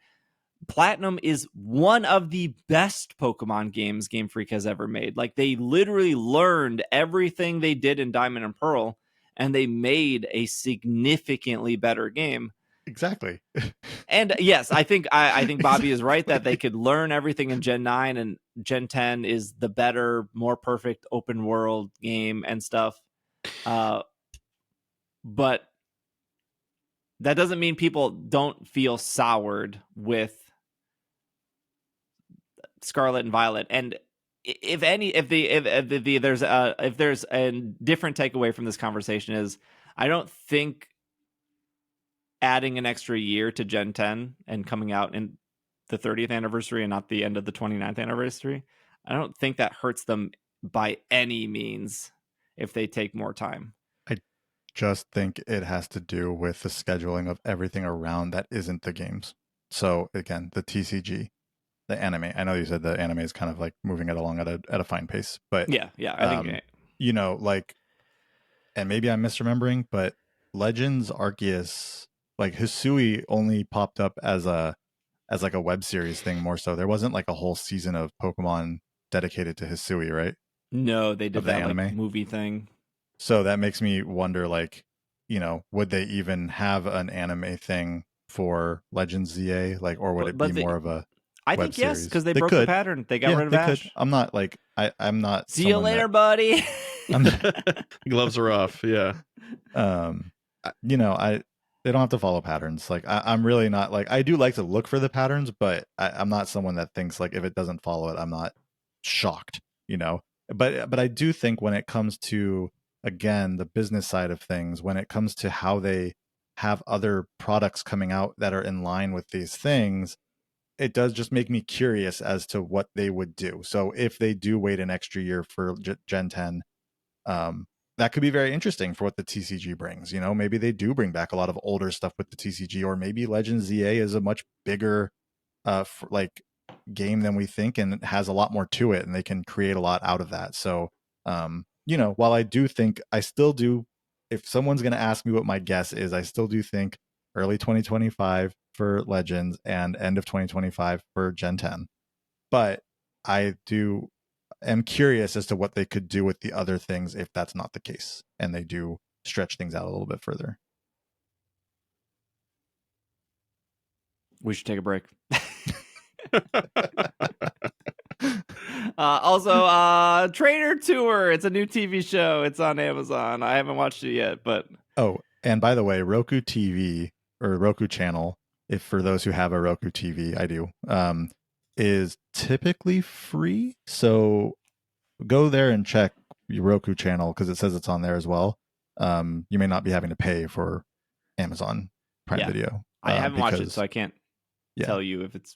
Platinum is one of the best Pokemon games Game Freak has ever made. Like they literally learned everything they did in Diamond and Pearl, and they made a significantly better game. Exactly. And yes, I think Bobby is right that they could learn everything in Gen 9, and Gen 10 is the better, more perfect open world game and stuff. But that doesn't mean people don't feel soured with Scarlet and Violet. And if there's a different takeaway from this conversation is, I don't think adding an extra year to Gen 10 and coming out in the 30th anniversary and not the end of the 29th anniversary, I don't think that hurts them by any means if they take more time. I just think it has to do with the scheduling of everything around that isn't the games. So again, the TCG, the anime. I know you said the anime is kind of like moving it along at a fine pace, but yeah, I think like, and maybe I'm misremembering, but Legends Arceus, like Hisui only popped up as like a web series thing more so. There wasn't like a whole season of Pokemon dedicated to Hisui, right? No, they did that anime like movie thing. So that makes me wonder, like, would they even have an anime thing for Legends ZA, like, or would it be more of a I web think series? yes, because they broke the pattern. They got rid of Ash. Could. I'm not like I'm not. See you later, buddy. Gloves are off. Yeah. They don't have to follow patterns. Like I'm really not like, I do like to look for the patterns, but I'm not someone that thinks like if it doesn't follow it, I'm not shocked, but I do think when it comes to, again, the business side of things, when it comes to how they have other products coming out that are in line with these things, it does just make me curious as to what they would do. So if they do wait an extra year for Gen 10, that could be very interesting for what the TCG brings. Maybe they do bring back a lot of older stuff with the TCG, or maybe Legends ZA is a much bigger game than we think, and it has a lot more to it, and they can create a lot out of that. So, while I do think, I still do, if someone's going to ask me what my guess is, I still do think early 2025 for Legends and end of 2025 for Gen 10. But I am curious as to what they could do with the other things if that's not the case, and they do stretch things out a little bit further. We should take a break. Also, Trainer Tour. It's a new TV show. It's on Amazon. I haven't watched it yet, but and by the way, Roku TV or Roku channel, if for those who have a Roku TV, I do, is typically free. So go there and check your Roku channel because it says it's on there as well. You may not be having to pay for Amazon Prime Video. I haven't watched it, so I can't tell you if it's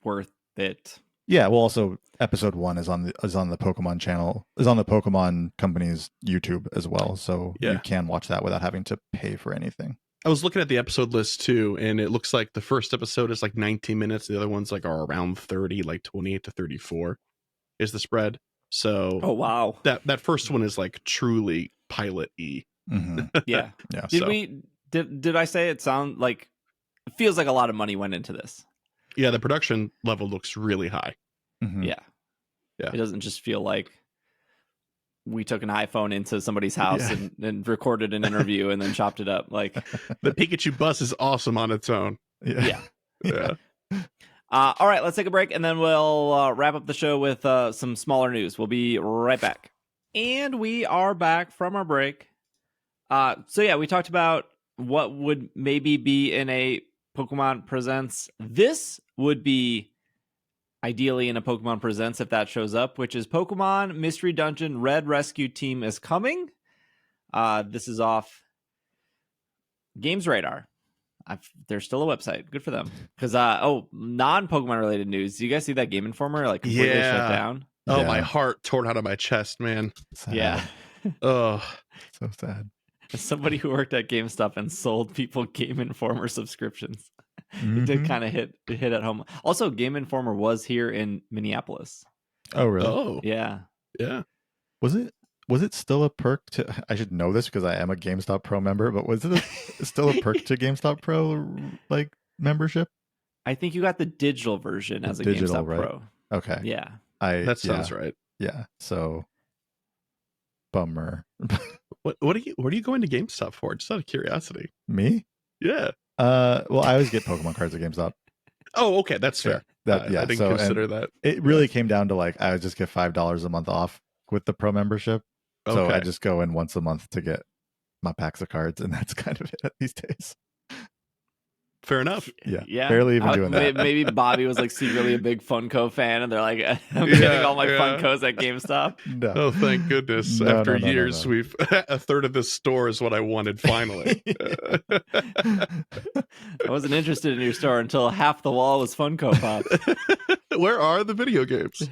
worth it. Yeah, well, also episode 1 is on the Pokemon channel, is on the Pokemon company's YouTube as well, so you can watch that without having to pay for anything. I was looking at the episode list too, and it looks like the first episode is like 19 minutes. The other ones are around 30, like 28 to 34 is the spread. So, oh wow, that first one is like truly pilot-y. Mm-hmm. Yeah. Did I say it sound like it feels like a lot of money went into this? Yeah, the production level looks really high. Mm-hmm. Yeah. It doesn't just feel like we took an iPhone into somebody's house and recorded an interview and then chopped it up. Like the Pikachu bus is awesome on its own. Yeah. Yeah. All right, let's take a break and then we'll wrap up the show with some smaller news. We'll be right back. And we are back from our break. We talked about what would maybe be in a Pokemon Presents. This would be ideally in a Pokemon Presents if that shows up, which is Pokemon Mystery Dungeon Red Rescue Team is coming. This is off Games Radar. There's still a website. Good for them. Because non-Pokemon related news. Do you guys see that Game Informer completely shut down? Oh, my heart torn out of my chest, man. Sad. Yeah. Oh, so sad. As somebody who worked at GameStop and sold people Game Informer subscriptions, it did kind of hit at home. Also, Game Informer was here in Minneapolis. Oh, really? Oh, yeah. Was it still a perk to? I should know this because I am a GameStop Pro member. But was it still a perk to GameStop Pro membership? I think you got the digital version as a GameStop Pro. Okay. Yeah. That sounds right. Yeah. So, bummer. What are you going to GameStop for? Just out of curiosity. Me? Yeah. Well, I always get Pokemon cards at GameStop. Oh, okay, that's fair. I didn't consider that. It really came down to I would just get $5 a month off with the Pro membership. Okay. So I just go in once a month to get my packs of cards, and that's kind of it these days. Fair enough. Yeah. Barely even doing that. Maybe Bobby was secretly a big Funko fan, and they're like, I'm getting all my Funkos at GameStop. No. Oh, thank goodness. After years, we've a third of this store is what I wanted finally. I wasn't interested in your store until half the wall was Funko Pops. Where are the video games?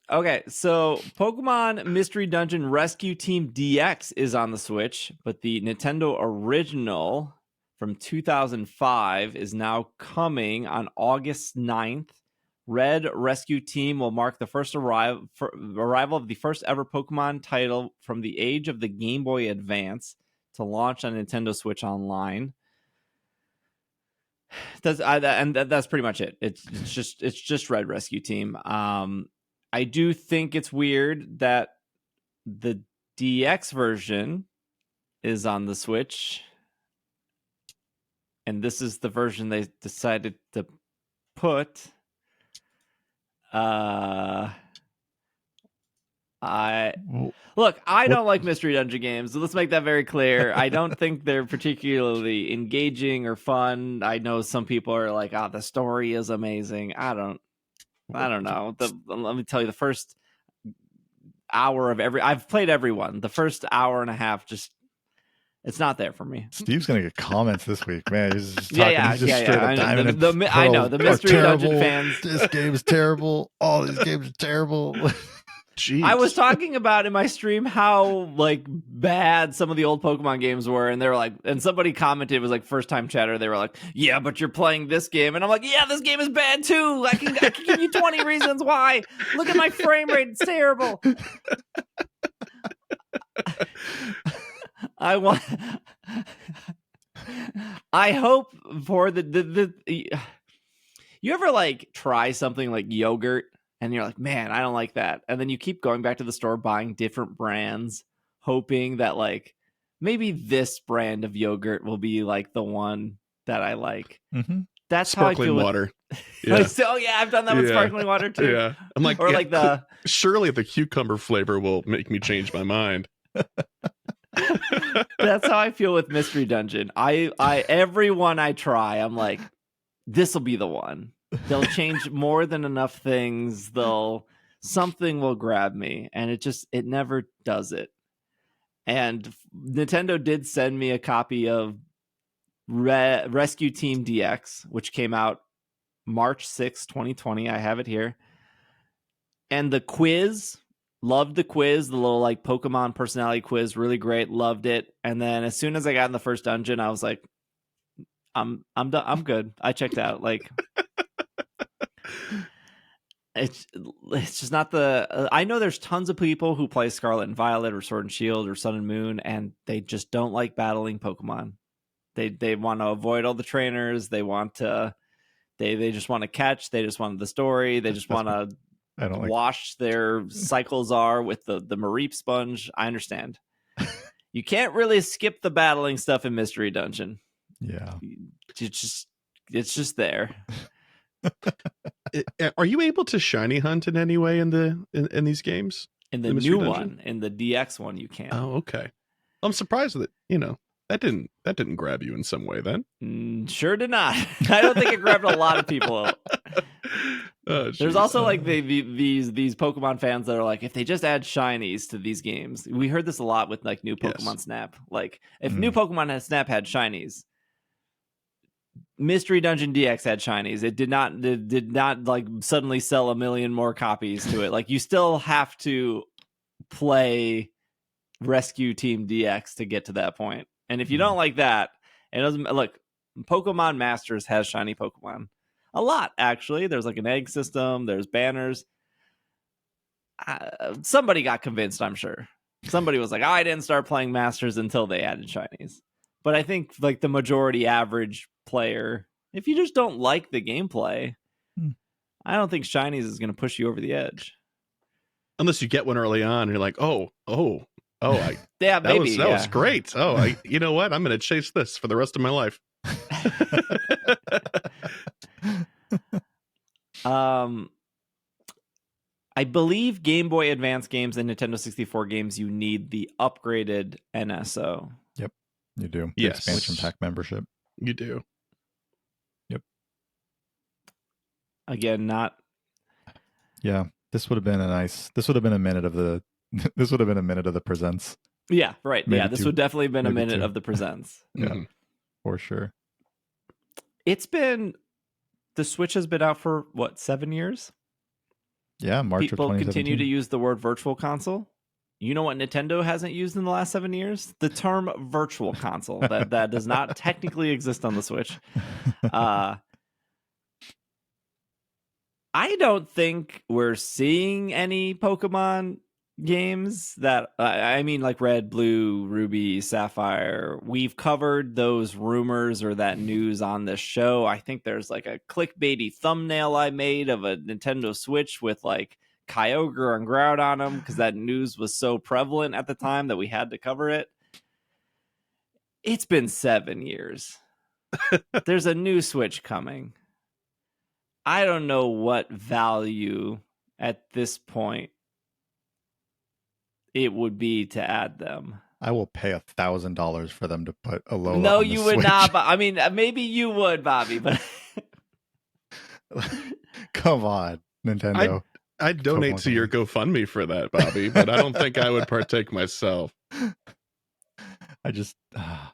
Okay, so Pokemon Mystery Dungeon Rescue Team DX is on the Switch, but the Nintendo original from 2005 is now coming on August 9th. Red Rescue Team will mark the first arrival of the first ever Pokemon title from the age of the Game Boy Advance to launch on Nintendo Switch Online. That's pretty much it. It's just Red Rescue Team. I do think it's weird that the DX version is on the Switch, and this is the version they decided to put. I don't like Mystery Dungeon games. So let's make that very clear. I don't think they're particularly engaging or fun. I know some people are like, the story is amazing. I don't I don't know. Let me tell you, the first hour of I've played everyone. The first hour and a half, just it's not there for me. Steve's gonna get comments this week, man. He's just talking. He's just straight up diamond. I know the mystery dungeon fans. This game is terrible. All these games are terrible. Jeez. I was talking about in my stream how like bad some of the old Pokemon games were, and they were like, and somebody commented, it was like first time chatter. They were like, "Yeah, but you're playing this game," and I'm like, "Yeah, this game is bad too. I can give you 20 reasons why. Look at my frame rate; it's terrible." I hope for the you ever like try something like yogurt and you're like, man, I don't like that. And then you keep going back to the store, buying different brands, hoping that like maybe this brand of yogurt will be like the one that I like. Mm-hmm. That's sparkling how I feel water. Yeah. So yeah, I've done that with sparkling water too. Yeah. I'm like, or like the surely the cucumber flavor will make me change my mind. That's how I feel with Mystery Dungeon. I every one I try, I'm like, this will be the one. They'll change more than enough things. Something will grab me, and it never does it. And Nintendo did send me a copy of Rescue Team DX, which came out March 6, 2020. I have it here. And the quiz, loved the quiz, the little like Pokemon personality quiz, really great, loved it. And then as soon as I got in the first dungeon, I was like, I'm done. I'm good. I checked out. Like, it's just not the. I know there's tons of people who play Scarlet and Violet or Sword and Shield or Sun and Moon, and they just don't like battling Pokemon. They want to avoid all the trainers. They want to. They just want to catch. They just want the story. They just want to. I don't wash their Cyclezar with the Mareep sponge. I understand. You can't really skip the battling stuff in Mystery Dungeon. Yeah, it's just there. Are you able to shiny hunt in any way in these games? In the new one, in the DX one, you can. Oh, okay. I'm surprised that that didn't grab you in some way. Then sure did not. I don't think it grabbed a lot of people. There's also like these Pokemon fans that are like, if they just add shinies to these games. We heard this a lot with like new Pokemon Snap. Like if new Pokemon Snap had shinies, Mystery Dungeon DX had shinies. It did not like suddenly sell 1 million more copies to it. Like you still have to play Rescue Team DX to get to that point. And if you don't like that, it doesn't look. Pokemon Masters has shiny Pokemon. A lot, actually. There's like an egg system. There's banners. Somebody got convinced, I'm sure. Somebody was like, I didn't start playing Masters until they added shinies. But I think like the majority average player, if you just don't like the gameplay, I don't think shinies is going to push you over the edge. Unless you get one early on and you're like, oh, yeah, maybe that was great. Oh, you know what? I'm going to chase this for the rest of my life. I believe Game Boy Advance games and Nintendo 64 games, you need the upgraded NSO. Yep, you do. Yes. Expansion pack membership. You do. Yep. Again, not. Yeah, this would have been a minute of the. This would have been a minute of the presents. Yeah, right. Maybe yeah, this would definitely have been a minute 2. of the presents. Yeah, for sure. It's been. The Switch has been out for, 7 years? Yeah, March People of 2017. continue to use the word virtual console. You know what Nintendo hasn't used in the last 7 years? The term virtual console. That does not technically exist on the Switch. I don't think we're seeing any Pokemon games that I mean like Red, Blue, Ruby, Sapphire. We've covered those rumors or that news on this show. I think there's like a clickbaity thumbnail I made of a Nintendo Switch with like Kyogre and Groudon on them because that news was so prevalent at the time that we had to cover it. It's been 7 years. There's a new Switch coming. I don't know what value at this point it would be to add them. I will pay $1,000 for them to put a logo. No, on the you would Switch. not. But I mean, maybe you would, Bobby. But come on, Nintendo. I'd donate Pokemon to your GoFundMe for that, Bobby, but I don't think I would partake myself. I just,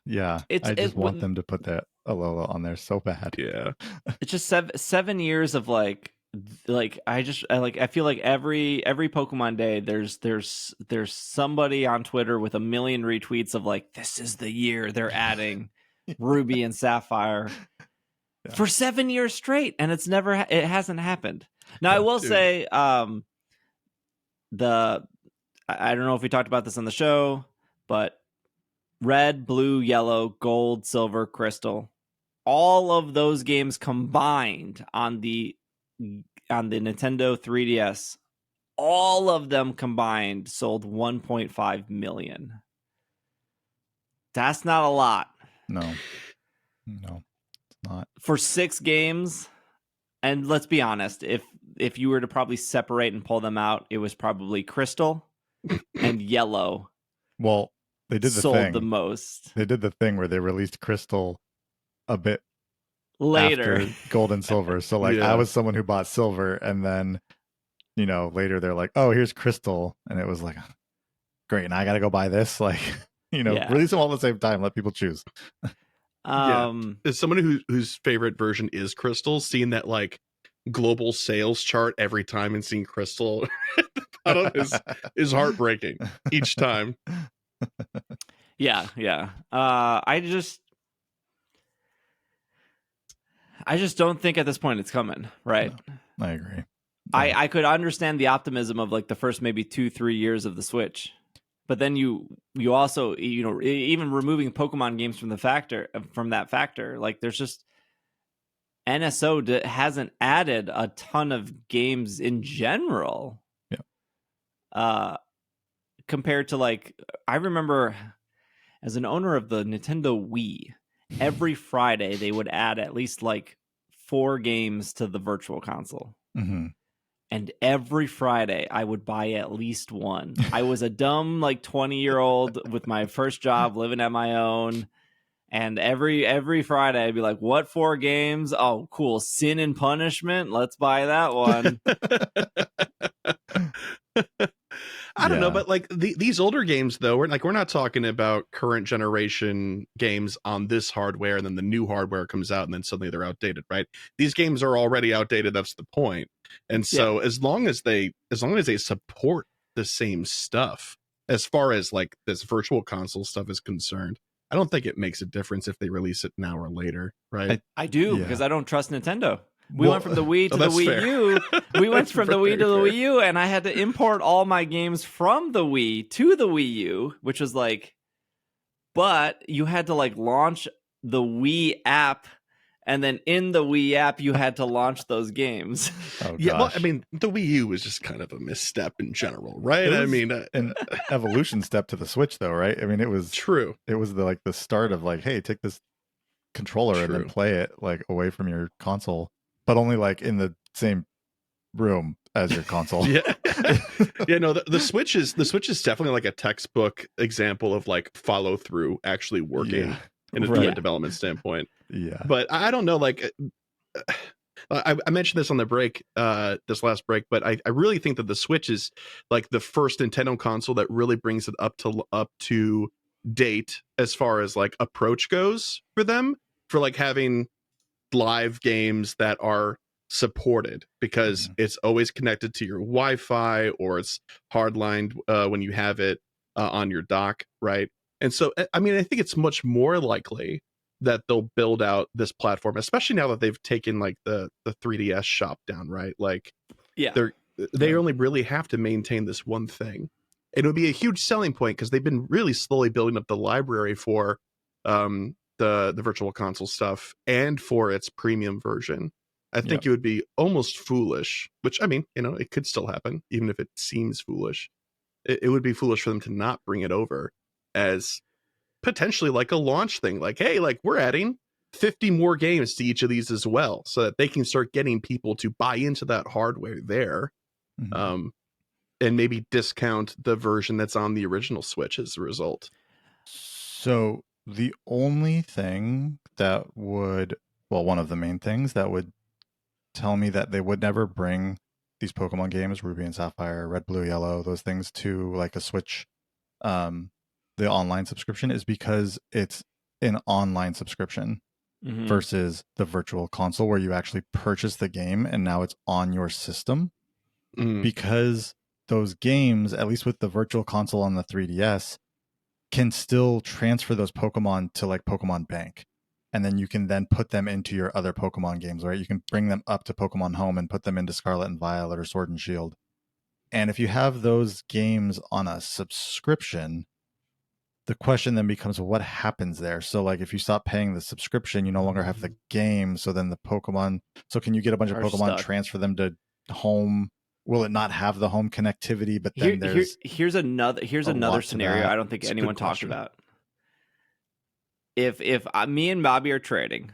yeah, It's I just it, want them to put that Alola on there so bad. Yeah. it's just 7 years of like I feel like every Pokemon day there's somebody on Twitter with a million retweets of like, this is the year they're adding Ruby and Sapphire for 7 years straight, and it hasn't happened. Now I will say I don't know if we talked about this on the show, but red, blue, yellow, gold, silver, crystal, all of those games combined on the Nintendo 3DS, all of them combined sold 1.5 million. That's not a lot. No, it's not. For 6 games, and let's be honest, if you were to probably separate and pull them out, it was probably crystal and yellow. Well, they did sold the most. They did the thing where they released crystal a bit later after gold and silver. So like I was someone who bought silver, and then later they're like, oh, here's crystal, and it was like, great, and I gotta go buy this. Like, release them all at the same time, let people choose. As someone whose favorite version is crystal, seeing that like global sales chart every time and seeing crystal at the bottom is heartbreaking each time. Yeah. I just don't think at this point it's coming, right? No, I agree. I could understand the optimism of like the first maybe 2-3 years of the Switch, but then you also even removing Pokemon games from that factor, like there's just NSO hasn't added a ton of games in general. Yeah. Compared to like, I remember as an owner of the Nintendo Wii, every Friday they would add at least like 4 games to the Virtual Console. Mm-hmm. And every Friday I would buy at least one. I was a dumb like 20-year-old with my first job living at my own. And every Friday I'd be like, what 4 games? Oh, cool. Sin and Punishment. Let's buy that one. I don't know, but like these older games though, we're not talking about current generation games on this hardware and then the new hardware comes out and then suddenly they're outdated, right? These games are already outdated, that's the point. And so as long as they support the same stuff as far as like this Virtual Console stuff is concerned, I don't think it makes a difference if they release it now or later, right? I do, because I don't trust Nintendo. We went from the Wii to the Wii U. We went from the Wii to the Wii U, and I had to import all my games from the Wii to the Wii U, which was like, but you had to like launch the Wii app, and then in the Wii app, you had to launch those games. Oh, yeah, well, I mean, the Wii U was just kind of a misstep in general, right? I mean, an evolution step to the Switch, though, right? I mean, it was true. It was the start of like, hey, take this controller and then play it like away from your console, but only like in the same room as your console. Yeah. No, the Switch is definitely like a textbook example of like follow through actually working in a development standpoint. Yeah. But I don't know, like I mentioned this on the break, this last break, but I really think that the Switch is like the first Nintendo console that really brings it up to date as far as like approach goes for them, for like having live games that are supported, because it's always connected to your Wi-Fi or it's hardlined when you have it on your dock, right? And so I mean, I think it's much more likely that they'll build out this platform, especially now that they've taken like the 3DS shop down, right? Like they only really have to maintain this one thing. It would be a huge selling point because they've been really slowly building up the library for the Virtual Console stuff and for its premium version. I think it would be almost foolish, which, I mean, it could still happen, even if it seems foolish. It would be foolish for them to not bring it over as potentially like a launch thing. Like, hey, like we're adding 50 more games to each of these as well, so that they can start getting people to buy into that hardware there. And maybe discount the version that's on the original Switch as a result. So the only thing that would, well, one of the main things that would tell me that they would never bring these Pokemon games, Ruby and Sapphire, Red, Blue, Yellow, those things to like a Switch, the online subscription, is because it's an online subscription versus the virtual console where you actually purchase the game and now it's on your system. Because those games, at least with the virtual console on the 3DS, can still transfer those Pokemon to like Pokemon Bank. And then you can then put them into your other Pokemon games, right? You can bring them up to Pokemon Home and put them into Scarlet and Violet or Sword and Shield. And if you have those games on a subscription, the question then becomes, what happens there? So like if you stop paying the subscription, you no longer have the game. So then the Pokemon, so can you get a bunch of Pokemon, transfer them to Home? Will it not have the home connectivity? But then here's another scenario I don't think anyone talked about. If me and Bobby are trading,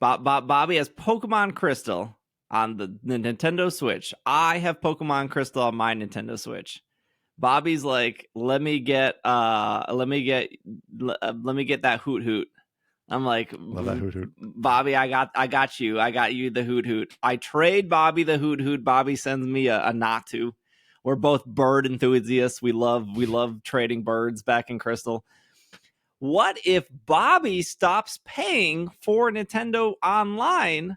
Bobby has Pokemon Crystal on the Nintendo Switch. I have Pokemon Crystal on my Nintendo Switch. Bobby's like, let me get that Hoot Hoot. I'm like, love that Hoot Hoot. Bobby, I got you the Hoot Hoot. I trade Bobby the Hoot Hoot. Bobby sends me a Natu. We're both bird enthusiasts. We love trading birds back in Crystal. What if Bobby stops paying for Nintendo Online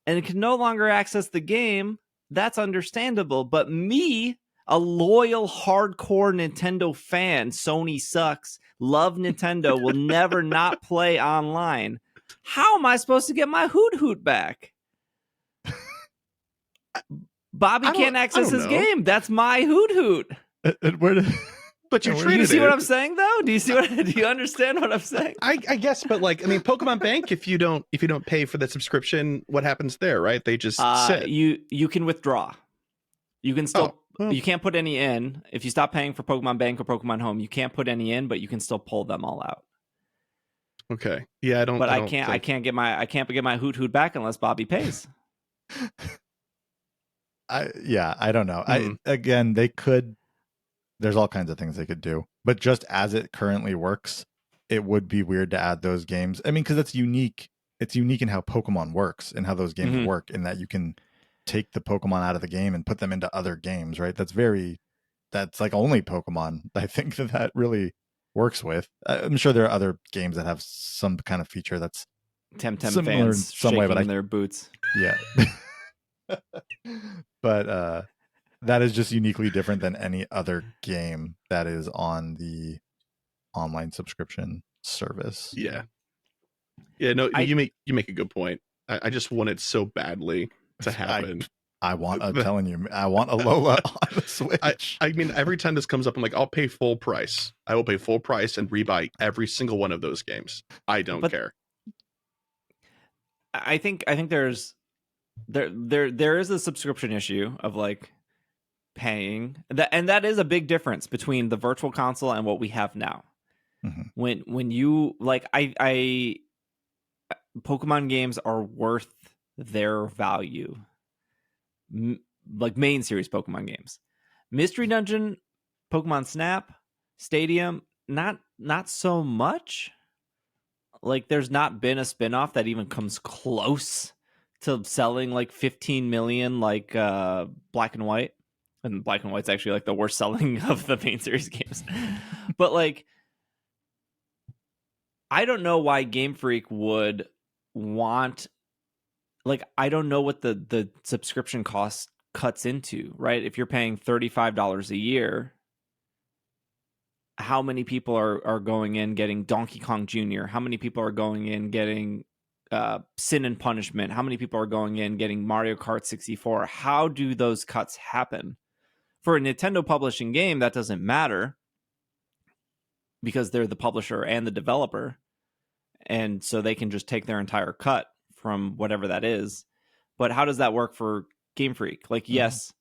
and can no longer access the game? That's understandable. But me, a loyal, hardcore Nintendo fan, Sony sucks, love Nintendo, will never not play online. How am I supposed to get my Hoot Hoot back? Bobby can't access his game. That's my Hoot Hoot. But you traded it. Do you see what I'm saying, though? Do you understand what I'm saying? I guess, but like, I mean, Pokemon Bank, if you don't pay for the subscription, what happens there, right? They just sit. You can withdraw. You can still you can't put any in. If you stop paying for Pokemon Bank or Pokemon Home, you can't put any in, but you can still pull them all out. Okay. Yeah, I don't. But I can't get my Hoot Hoot back unless Bobby pays. I don't know. Again, they could. There's all kinds of things they could do, but just as it currently works, it would be weird to add those games. I mean, because it's unique. It's unique in how Pokemon works and how those games work, in that you can take the Pokemon out of the game and put them into other games, right? That's like only Pokemon, I think, that really works with. I'm sure there are other games that have some kind of feature that's Temtem similar fans in some way, but their boots. Yeah. But that is just uniquely different than any other game that is on the online subscription service. Yeah. No, you make a good point. I just want it so badly to happen. I'm telling you, I want a Lola on the Switch. I mean, every time this comes up, I'm like, I'll pay full price. I will pay full price and rebuy every single one of those games. I don't care. I think there's there is a subscription issue of like paying and that is a big difference between the virtual console and what we have now. When you like, I Pokemon games are worth their value. Like main series Pokemon games, Mystery Dungeon, Pokemon Snap, Stadium, not so much. Like there's not been a spinoff that even comes close to selling like 15 million like Black and White. And Black and White's actually like the worst selling of the main series games. But like, I don't know why Game Freak would want, like, I don't know what the subscription cost cuts into, right? If you're paying $35 a year, how many people are going in getting Donkey Kong Jr.? How many people are going in getting Sin and Punishment? How many people are going in getting Mario Kart 64? How do those cuts happen? For a Nintendo publishing game, that doesn't matter because they're the publisher and the developer. And so they can just take their entire cut from whatever that is. But how does that work for Game Freak? Like, yes,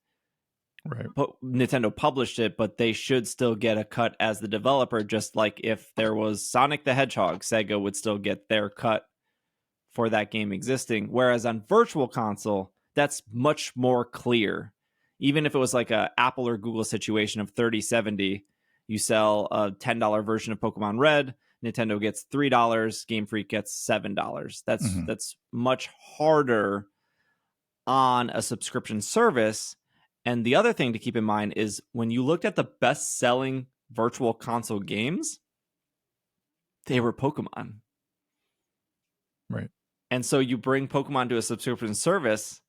right. Nintendo published it, but they should still get a cut as the developer, just like if there was Sonic the Hedgehog, Sega would still get their cut for that game existing. Whereas on Virtual Console, that's much more clear. Even if it was like a Apple or Google situation of 30/70, you sell a $10 version of Pokemon Red, Nintendo gets $3, Game Freak gets $7. That's much harder on a subscription service. And the other thing to keep in mind is when you looked at the best-selling virtual console games, they were Pokemon. Right. And so you bring Pokemon to a subscription service,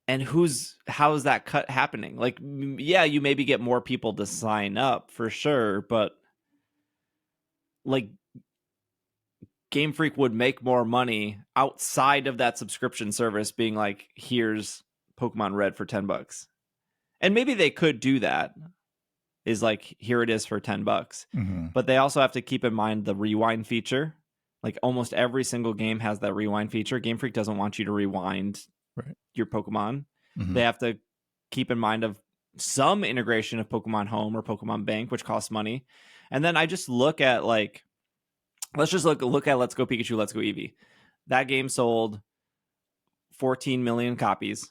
and how is that cut happening? Like, yeah, you maybe get more people to sign up for sure, but like Game Freak would make more money outside of that subscription service being like, here's Pokemon Red for $10. And maybe they could do that. Is like, here it is for $10. Mm-hmm. But they also have to keep in mind the rewind feature. Like almost every single game has that rewind feature. Game Freak doesn't want you to rewind your Pokemon. Mm-hmm. They have to keep in mind of some integration of Pokemon Home or Pokemon Bank, which costs money. And then I just look at like, let's just look at Let's Go Pikachu, Let's Go Eevee. That game sold 14 million copies.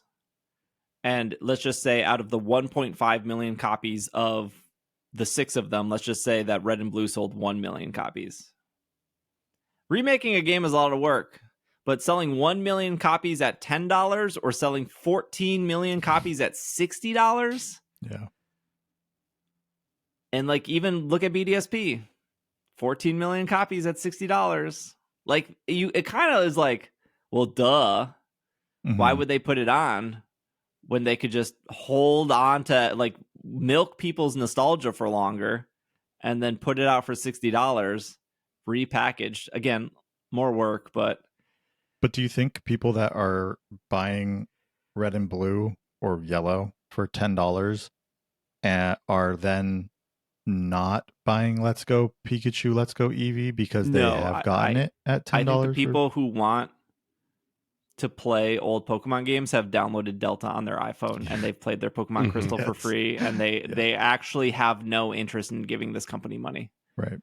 And let's just say out of the 1.5 million copies of the 6 of them, let's just say that Red and Blue sold 1 million copies. Remaking a game is a lot of work, but selling 1 million copies at $10 or selling 14 million copies at $60? Yeah. And like, even look at BDSP, 14 million copies at $60. Like, it kind of is like, well, duh. Mm-hmm. Why would they put it on when they could just hold on to, like, milk people's nostalgia for longer and then put it out for $60 repackaged? Again, more work, but do you think people that are buying Red and Blue or Yellow for $10 are then not buying Let's Go Pikachu, Let's Go Eevee because they have gotten it at $10? I think the people who want to play old Pokemon games have downloaded Delta on their iPhone and they've played their Pokemon Crystal for free, and they actually have no interest in giving this company money. Right.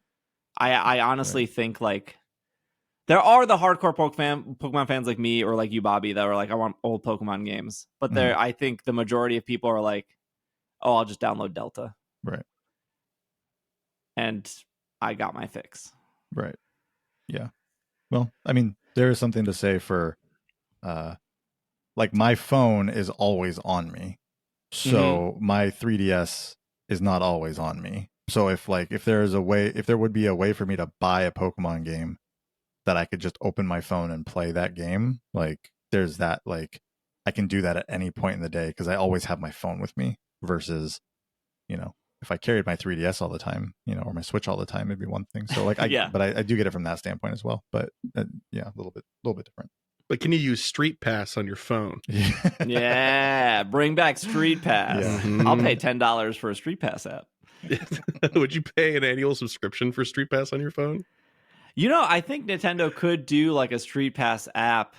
I honestly think like there are the hardcore Pokemon fans like me or like you, Bobby, that are like, I want old Pokemon games. But I think the majority of people are like, oh, I'll just download Delta. Right. And I got my fix. Right. Yeah. Well, I mean, there is something to say for like my phone is always on me. So my 3DS is not always on me. So if there would be a way for me to buy a Pokemon game that I could just open my phone and play that game, like there's that, like I can do that at any point in the day because I always have my phone with me versus, if I carried my 3DS all the time, or my Switch all the time, it'd be one thing. So like but I do get it from that standpoint as well. But yeah, a little bit different. But can you use Street Pass on your phone? Yeah, bring back Street Pass. Yeah. I'll pay $10 for a Street Pass app. Would you pay an annual subscription for Street Pass on your phone? I think Nintendo could do like a Street Pass app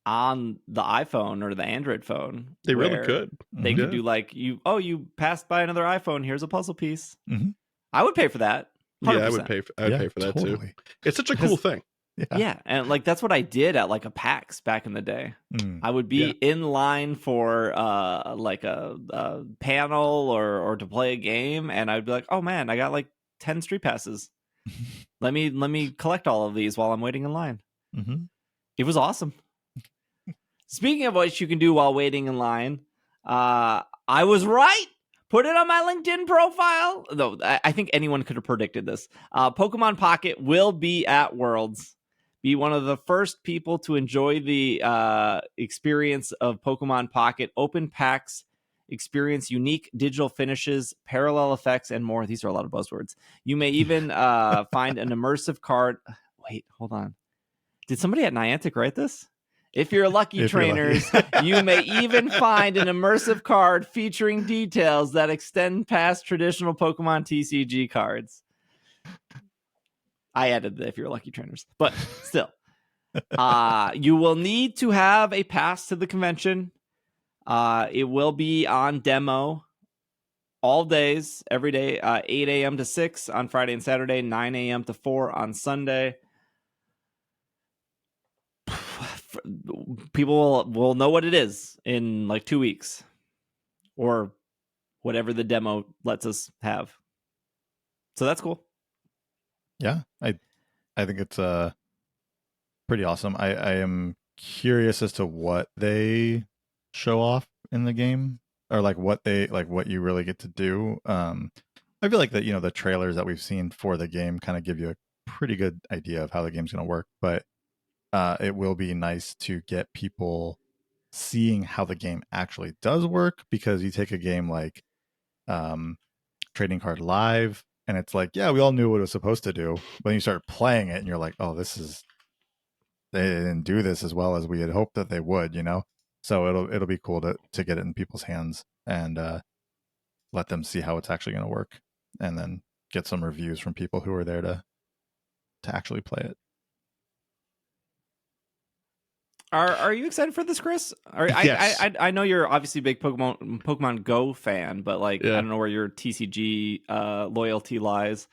on the iPhone or the Android phone. They really could. They could do like, you passed by another iPhone, here's a puzzle piece. Mm-hmm. I would pay for that. 100%. Yeah, I would pay for that too. It's such a cool thing. Yeah, and like that's what I did at like a PAX back in the day. I would be in line for like a panel or to play a game, and I'd be like, "Oh man, I got like 10 Street Passes. Let me collect all of these while I'm waiting in line." Mm-hmm. It was awesome. Speaking of what you can do while waiting in line, I was right. Put it on my LinkedIn profile. Though I think anyone could have predicted this. Pokemon Pocket will be at Worlds. Be one of the first people to enjoy the experience of Pokemon Pocket. Open packs, experience unique digital finishes, parallel effects, and more. These are a lot of buzzwords. You may even find an immersive card. Wait, hold on. Did somebody at Niantic write this? If you're lucky, trainers, you may even find an immersive card featuring details that extend past traditional Pokemon TCG cards. I added the if you're lucky, trainers, but still. You will need to have a pass to the convention. It will be on demo all days, every day, 8 a.m. to 6 on Friday and Saturday, 9 a.m. to 4 on Sunday. People will know what it is in like 2 weeks or whatever the demo lets us have. So that's cool. Yeah, I think it's pretty awesome. I am curious as to what they show off in the game, or like what you really get to do. I feel like that, the trailers that we've seen for the game kind of give you a pretty good idea of how the game's going to work, but it will be nice to get people seeing how the game actually does work, because you take a game like Trading Card Live, and it's like, yeah, we all knew what it was supposed to do, but then you start playing it and you're like, oh, they didn't do this as well as we had hoped that they would, so it'll be cool to get it in people's hands and let them see how it's actually going to work, and then get some reviews from people who are there to actually play it. Are you excited for this, Chris? Yes. I know you're obviously a big Pokemon Go fan, but I don't know where your TCG loyalty lies.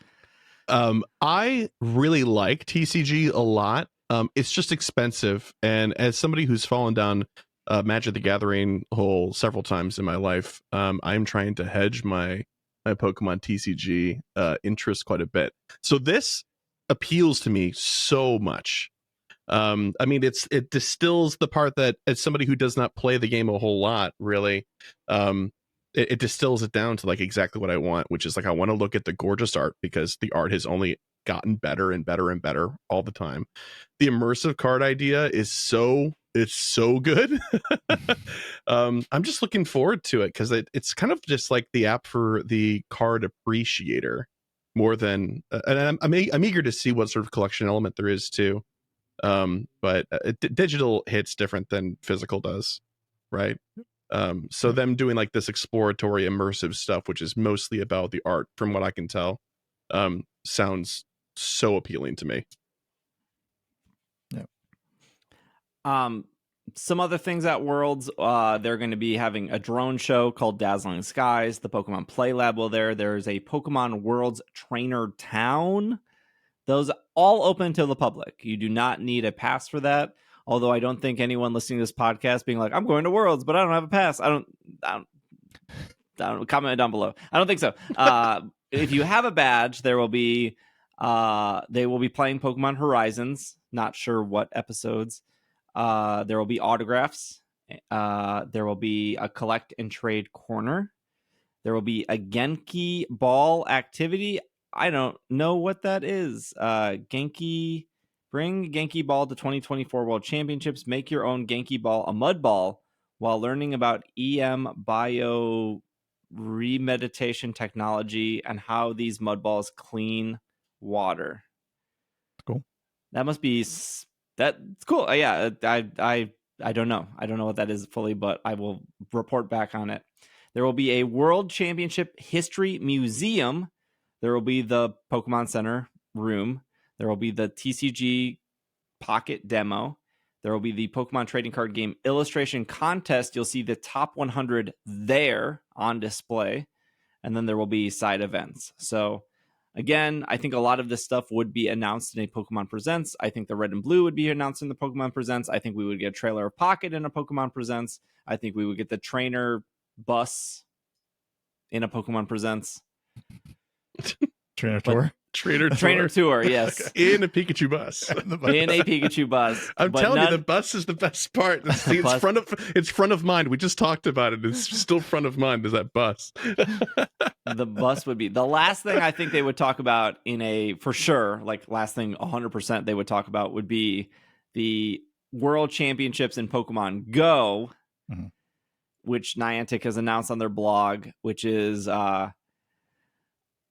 I really like TCG a lot. It's just expensive, and as somebody who's fallen down Magic the Gathering hole several times in my life, I'm trying to hedge my Pokemon TCG interest quite a bit. So this appeals to me so much. I mean, it distills the part that, as somebody who does not play the game a whole lot, really, it distills it down to like exactly what I want, which is like, I want to look at the gorgeous art, because the art has only gotten better and better and better all the time. The immersive card idea is so good. I'm just looking forward to it, because it's kind of just like the app for the card appreciator more than, and I'm eager to see what sort of collection element there is too. But digital hits different than physical does, right? So them doing like this exploratory immersive stuff, which is mostly about the art, from what I can tell, sounds so appealing to me. Yeah. Some other things at Worlds, they're going to be having a drone show called Dazzling Skies. The Pokemon Playable will there. There's a Pokemon Worlds Trainer Town. Those all open to the public. You do not need a pass for that. Although I don't think anyone listening to this podcast being like, I'm going to Worlds, but I don't have a pass. I don't comment down below. I don't think so. If you have a badge, there will be they will be playing Pokemon Horizons. Not sure what episodes. There will be autographs. There will be a collect and trade corner. There will be a Genki Ball activity. I don't know what that is. Genki, bring Genki Ball to 2024 World Championships. Make your own Genki Ball, a mud ball, while learning about EM bio remeditation technology and how these mud balls clean water. Cool. That must be that's cool. Yeah, I don't know. I don't know what that is fully, but I will report back on it. There will be a World Championship History Museum. There will be the Pokemon Center room. There will be the TCG Pocket demo. There will be the Pokemon Trading Card Game Illustration Contest. You'll see the top 100 there on display. And then there will be side events. So, again, I think a lot of this stuff would be announced in a Pokemon Presents. I think the Red and Blue would be announced in the Pokemon Presents. I think we would get a trailer of Pocket in a Pokemon Presents. I think we would get the trainer bus in a Pokemon Presents. Trainer tour. Trainer tour, yes. In a Pikachu bus. In a Pikachu bus. I'm telling you, the bus is the best part. It's front of mind. We just talked about it. It's still front of mind, is that bus. The bus would be the last thing I think they would talk about for sure, like last thing 100% they would talk about would be the World Championships in Pokemon Go, which Niantic has announced on their blog, which is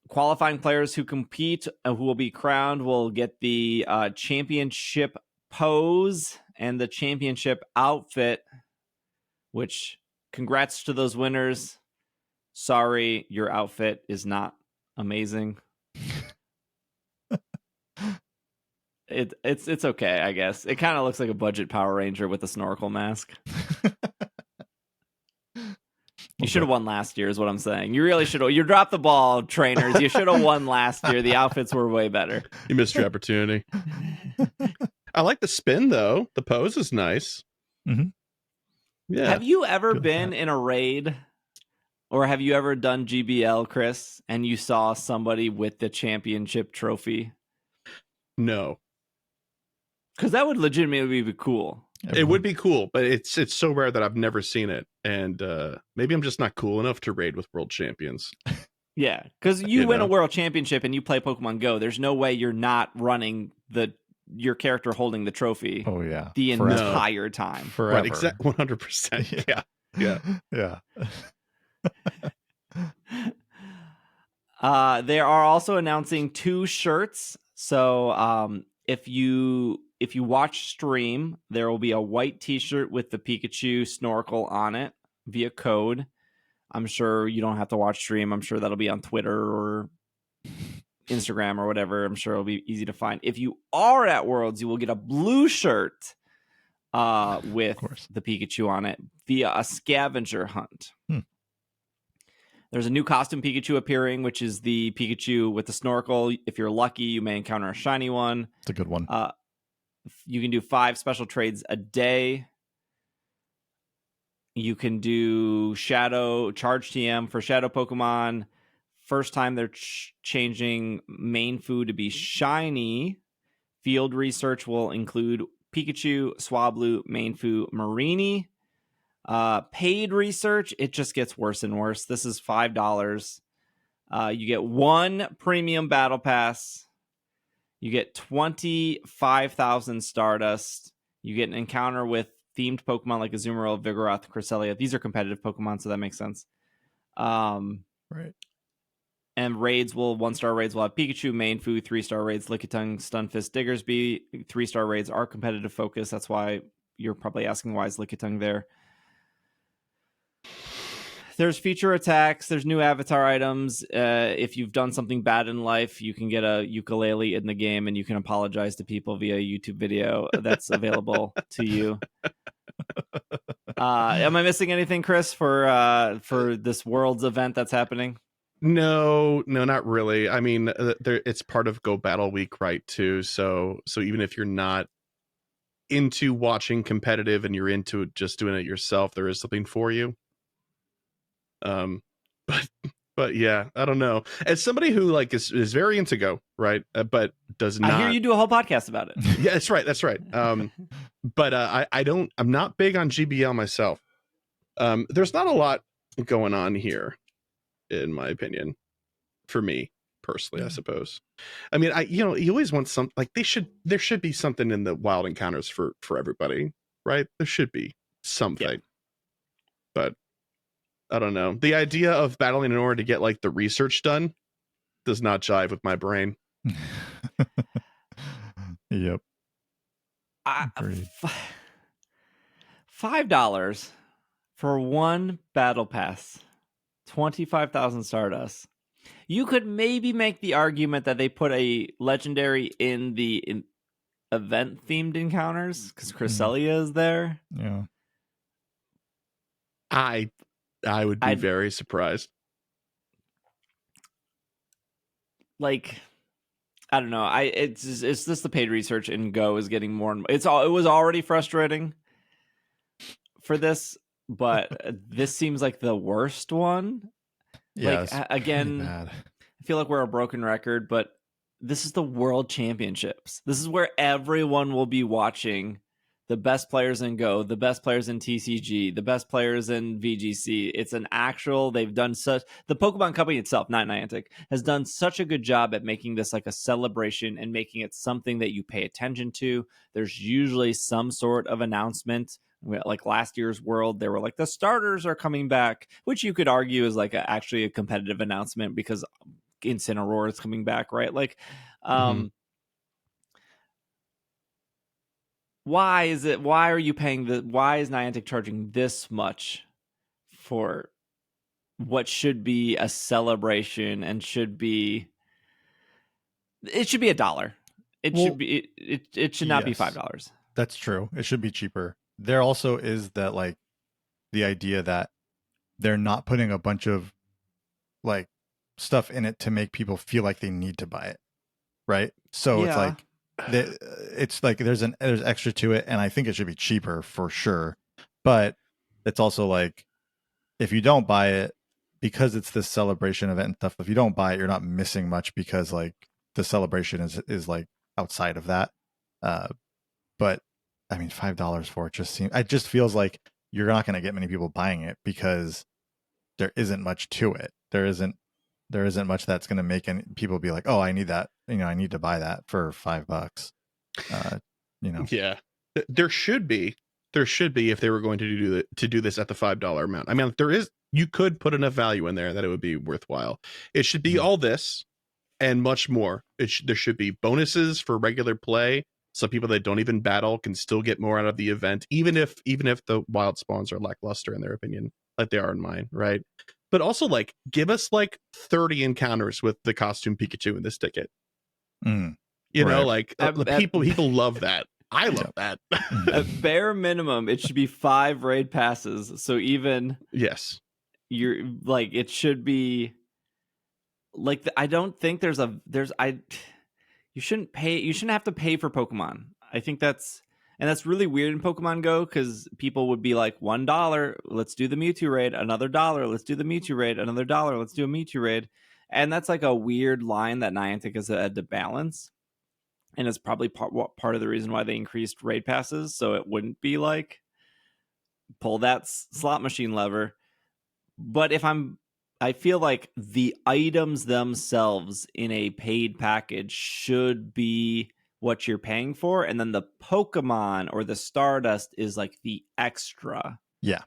qualifying players who compete, who will be crowned, will get the championship pose and the championship outfit, which congrats to those winners. Sorry, your outfit is not amazing. It's okay, I guess. It kind of looks like a budget Power Ranger with a snorkel mask. You should have won last year, is what I'm saying. You really should have. You dropped the ball, trainers. You should have won last year. The outfits were way better. You missed your opportunity. I like the spin, though. The pose is nice. Mm-hmm. Yeah. Have you ever been in a raid, or have you ever done GBL, Chris, and you saw somebody with the championship trophy? No. Because that would legitimately be cool. It would be cool, but it's so rare that I've never seen it, and maybe I'm just not cool enough to raid with world champions. Yeah, because you win a world championship and you play Pokemon Go. There's no way you're not running your character holding the trophy. Oh yeah, the entire time. Forever. Right, exactly, 100%. Yeah. They are also announcing 2 shirts. So if you watch stream, there will be a white T-shirt with the Pikachu snorkel on it via code. I'm sure you don't have to watch stream. I'm sure that'll be on Twitter or Instagram or whatever. I'm sure it'll be easy to find. If you are at Worlds, you will get a blue shirt with the Pikachu on it via a scavenger hunt. There's a new costume Pikachu appearing, which is the Pikachu with the snorkel. If you're lucky, you may encounter a shiny one. It's a good one. You can do 5 special trades a day. You can do Shadow Charge TM for Shadow Pokemon. First time they're changing main food to be shiny. Field research will include Pikachu, Swablu, Mainfu, Marini. Paid research, it just gets worse and worse. This is $5. You get 1 premium battle pass. You get 25,000 Stardust. You get an encounter with themed Pokemon like Azumarill, Vigoroth, Cresselia. These are competitive Pokemon, so that makes sense. Right. And raids 1-star raids will have Pikachu, Mainfu, 3-star raids, Lickitung, Stunfisk, Diggersby. 3-star raids are competitive focus. That's why you're probably asking why is Lickitung there. There's feature attacks. There's new avatar items. If you've done something bad in life, you can get a ukulele in the game and you can apologize to people via a YouTube video that's available to you. Am I missing anything, Chris, for this Worlds event that's happening? No, not really. I mean, it's part of Go Battle Week, right? Too. So even if you're not into watching competitive and you're into just doing it yourself, there is something for you. But yeah, I don't know. As somebody who like is very into Go, right? But does not. I hear you do a whole podcast about it. Yeah, that's right. But I'm not big on GBL myself. There's not a lot going on here, in my opinion, for me personally, I suppose. I mean, you always want some, like there should be something in the wild encounters for everybody, right? There should be something, but I don't know. The idea of battling in order to get like the research done does not jive with my brain. Yep. $5 for 1 battle pass, 25,000 Stardust. You could maybe make the argument that they put a legendary in the event themed encounters because Cresselia is there. Yeah. I would be very surprised. Like, I don't know. It's just the paid research in Go is getting more and more. It was already frustrating for this, but this seems like the worst one. Yeah. Like, again, really bad. I feel like we're a broken record, but this is the World Championships. This is where everyone will be watching the best players in Go, the best players in TCG, the best players in VGC. It's an actual, the Pokemon company itself, not Niantic, has done such a good job at making this like a celebration and making it something that you pay attention to. There's usually some sort of announcement. Like last year's World, they were like, the starters are coming back, which you could argue is like actually a competitive announcement because Incineroar is coming back, right? Like, why is Niantic charging this much for what should be a celebration and it should be $1. It should not be $5. That's true. It should be cheaper. There also is that like the idea that they're not putting a bunch of like stuff in it to make people feel like they need to buy it. Right. So it's like there's extra to it, and I think it should be cheaper for sure. But it's also like if you don't buy it because it's this celebration event and stuff, if you don't buy it, you're not missing much because like the celebration is like outside of that. But I mean, $5 for it just feels like you're not going to get many people buying it because there isn't much to it. There isn't much that's going to make people be like, oh, I need that. I need to buy that for $5. Yeah, there should be if they were going to do this at the $5 amount. I mean, you could put enough value in there that it would be worthwhile. It should be all this and much more. There should be bonuses for regular play, so people that don't even battle can still get more out of the event, even if the wild spawns are lackluster in their opinion, like they are in mine, right? But also, like, give us like 30 encounters with the costume Pikachu in this ticket. You know, like people love that. I love that. At bare minimum, it should be 5 raid passes. So even you're like, it should be like, I don't think you shouldn't have to pay for Pokemon. I think that's really weird in Pokemon Go, because people would be like, $1, let's do the Mewtwo raid, another $1, let's do the Mewtwo raid, another $1, let's do a Mewtwo raid. And that's like a weird line that Niantic has had to balance. And it's probably part of the reason why they increased raid passes, so it wouldn't be like pull that slot machine lever. But I feel like the items themselves in a paid package should be what you're paying for, and then the Pokemon or the Stardust is like the extra. Yeah,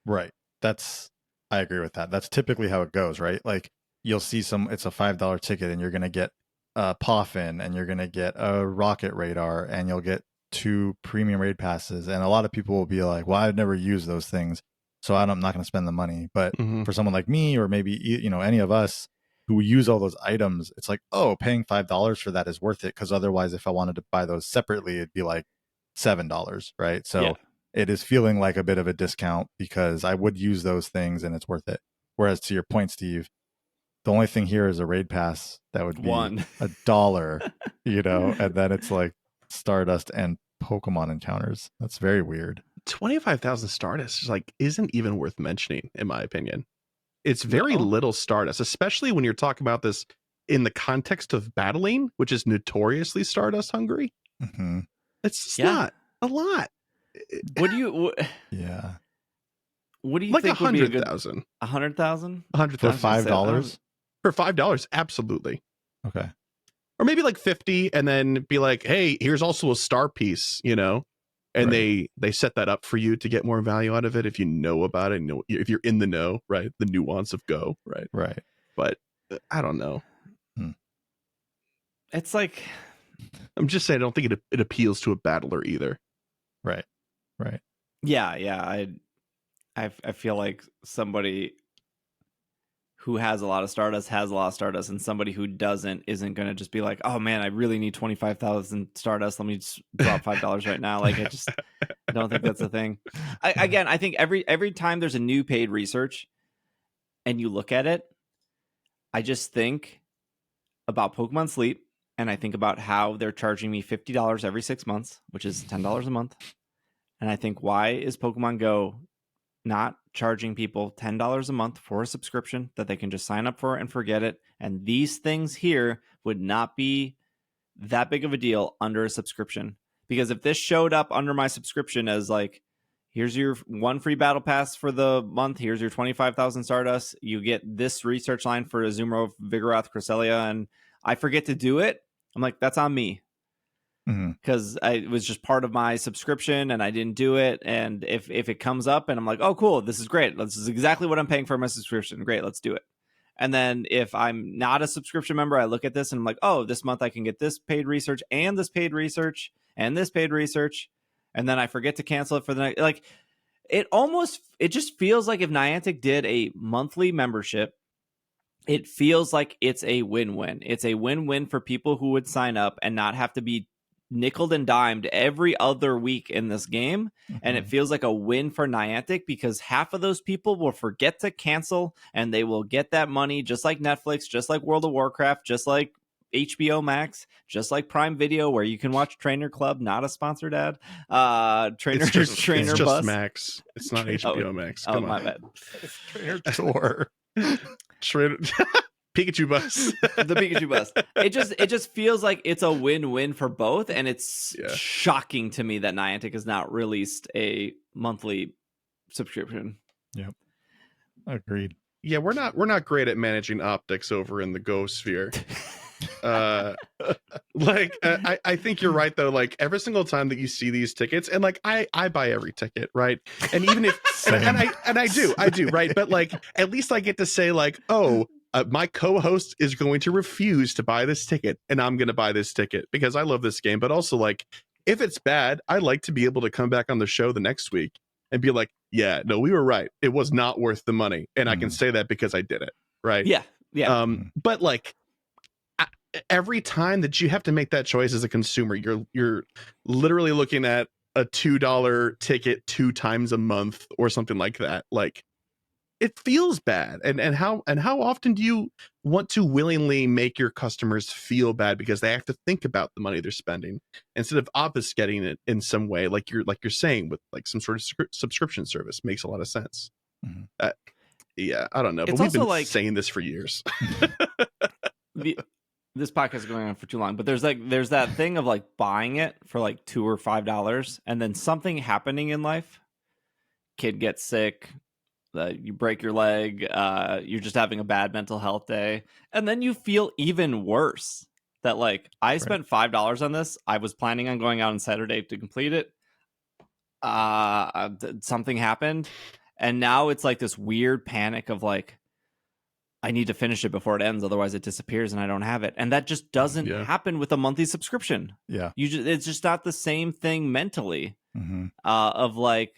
right. I agree with that. That's typically how it goes, right? Like, you'll see it's a $5 ticket, and you're going to get a Poffin, and you're going to get a Rocket Radar, and you'll get 2 premium raid passes. And a lot of people will be like, well, I've never used those things, so I'm not going to spend the money. But for someone like me, or maybe, any of us who use all those items, it's like, oh, paying $5 for that is worth it. Because otherwise, if I wanted to buy those separately, it'd be like $7, right? So it is feeling like a bit of a discount because I would use those things and it's worth it. Whereas, to your point, Steve, the only thing here is a raid pass that would be $1, and then it's like Stardust and Pokemon encounters. That's very weird. 25,000 Stardust isn't even worth mentioning, in my opinion. It's very little Stardust, especially when you're talking about this in the context of battling, which is notoriously Stardust hungry. It's just not a lot. What do you? Yeah. What do you like think? 100,000. 100,000? 100,000 for $5. For $5, absolutely. Okay. Or maybe like 50, and then be like, hey, here's also a star piece, and they set that up for you to get more value out of it if you know about it, if you're in the know, right? The nuance of Go, right. But I don't know. It's like, I'm just saying, I don't think it appeals to a battler either. Right. Yeah. I feel like somebody who has a lot of Stardust, and somebody who doesn't isn't going to just be like, oh man, I really need 25,000 Stardust. Let me just drop $5 right now. Like, I don't think that's a thing. I think every time there's a new paid research and you look at it, I just think about Pokemon Sleep, and I think about how they're charging me $50 every 6 months, which is $10 a month. And I think, why is Pokemon Go not charging people $10 a month for a subscription that they can just sign up for and forget it? And these things here would not be that big of a deal under a subscription. Because if this showed up under my subscription as like, here's your 1 free battle pass for the month, here's your 25,000 Stardust, you get this research line for Azumarill, Vigoroth, Cresselia, and I forget to do it, I'm like, that's on me. Because it was just part of my subscription and I didn't do it. And if it comes up and I'm like, oh, cool, this is great, this is exactly what I'm paying for my subscription, great, let's do it. And then if I'm not a subscription member, I look at this and I'm like, oh, this month I can get this paid research and this paid research and this paid research. And then I forget to cancel it for the next. Like, it just feels like if Niantic did a monthly membership, it feels like it's a win-win. It's a win-win for people who would sign up and not have to be nickeled and dimed every other week in this game. And it feels like a win for Niantic, because half of those people will forget to cancel and they will get that money, just like Netflix, just like World of Warcraft, just like HBO Max, just like Prime Video, where you can watch Trainer Club, not a sponsored ad. Trainer it's Bus. Max. It's not HBO Max. Come on. My bad. Trainer Tour. Trainer Pikachu bus. The Pikachu bus. It just feels like it's a win-win for both, and it's shocking to me that Niantic has not released a monthly subscription. Yep. Agreed. Yeah, we're not great at managing optics over in the Go sphere. I think you're right though. Like every single time that you see these tickets, and like I buy every ticket, right? And even if and I do, right? But like at least I get to say like, oh, my co-host is going to refuse to buy this ticket, and I'm going to buy this ticket because I love this game. But also like if it's bad, I like to be able to come back on the show the next week and be like, yeah, no, we were right. It was not worth the money, and I can say that because I did it, right? Yeah. But like. Every time that you have to make that choice as a consumer, you're literally looking at a $2 ticket 2 times a month or something like that. Like it feels bad. And how often do you want to willingly make your customers feel bad because they have to think about the money they're spending instead of obfuscating it in some way, like you're saying with like some sort of subscription service? Makes a lot of sense. Yeah, I don't know, but we've been like saying this for years. This podcast is going on for too long, but there's that thing of like buying it for like $2 or $5 and then something happening in life. Kid gets sick, you break your leg, you're just having a bad mental health day, and then you feel even worse that like I spent $5 on this. I was planning on going out on Saturday to complete it. Something happened, and now it's like this weird panic of like, I need to finish it before it ends, otherwise it disappears and I don't have it. And that just doesn't happen with a monthly subscription. Yeah. It's just not the same thing mentally of like,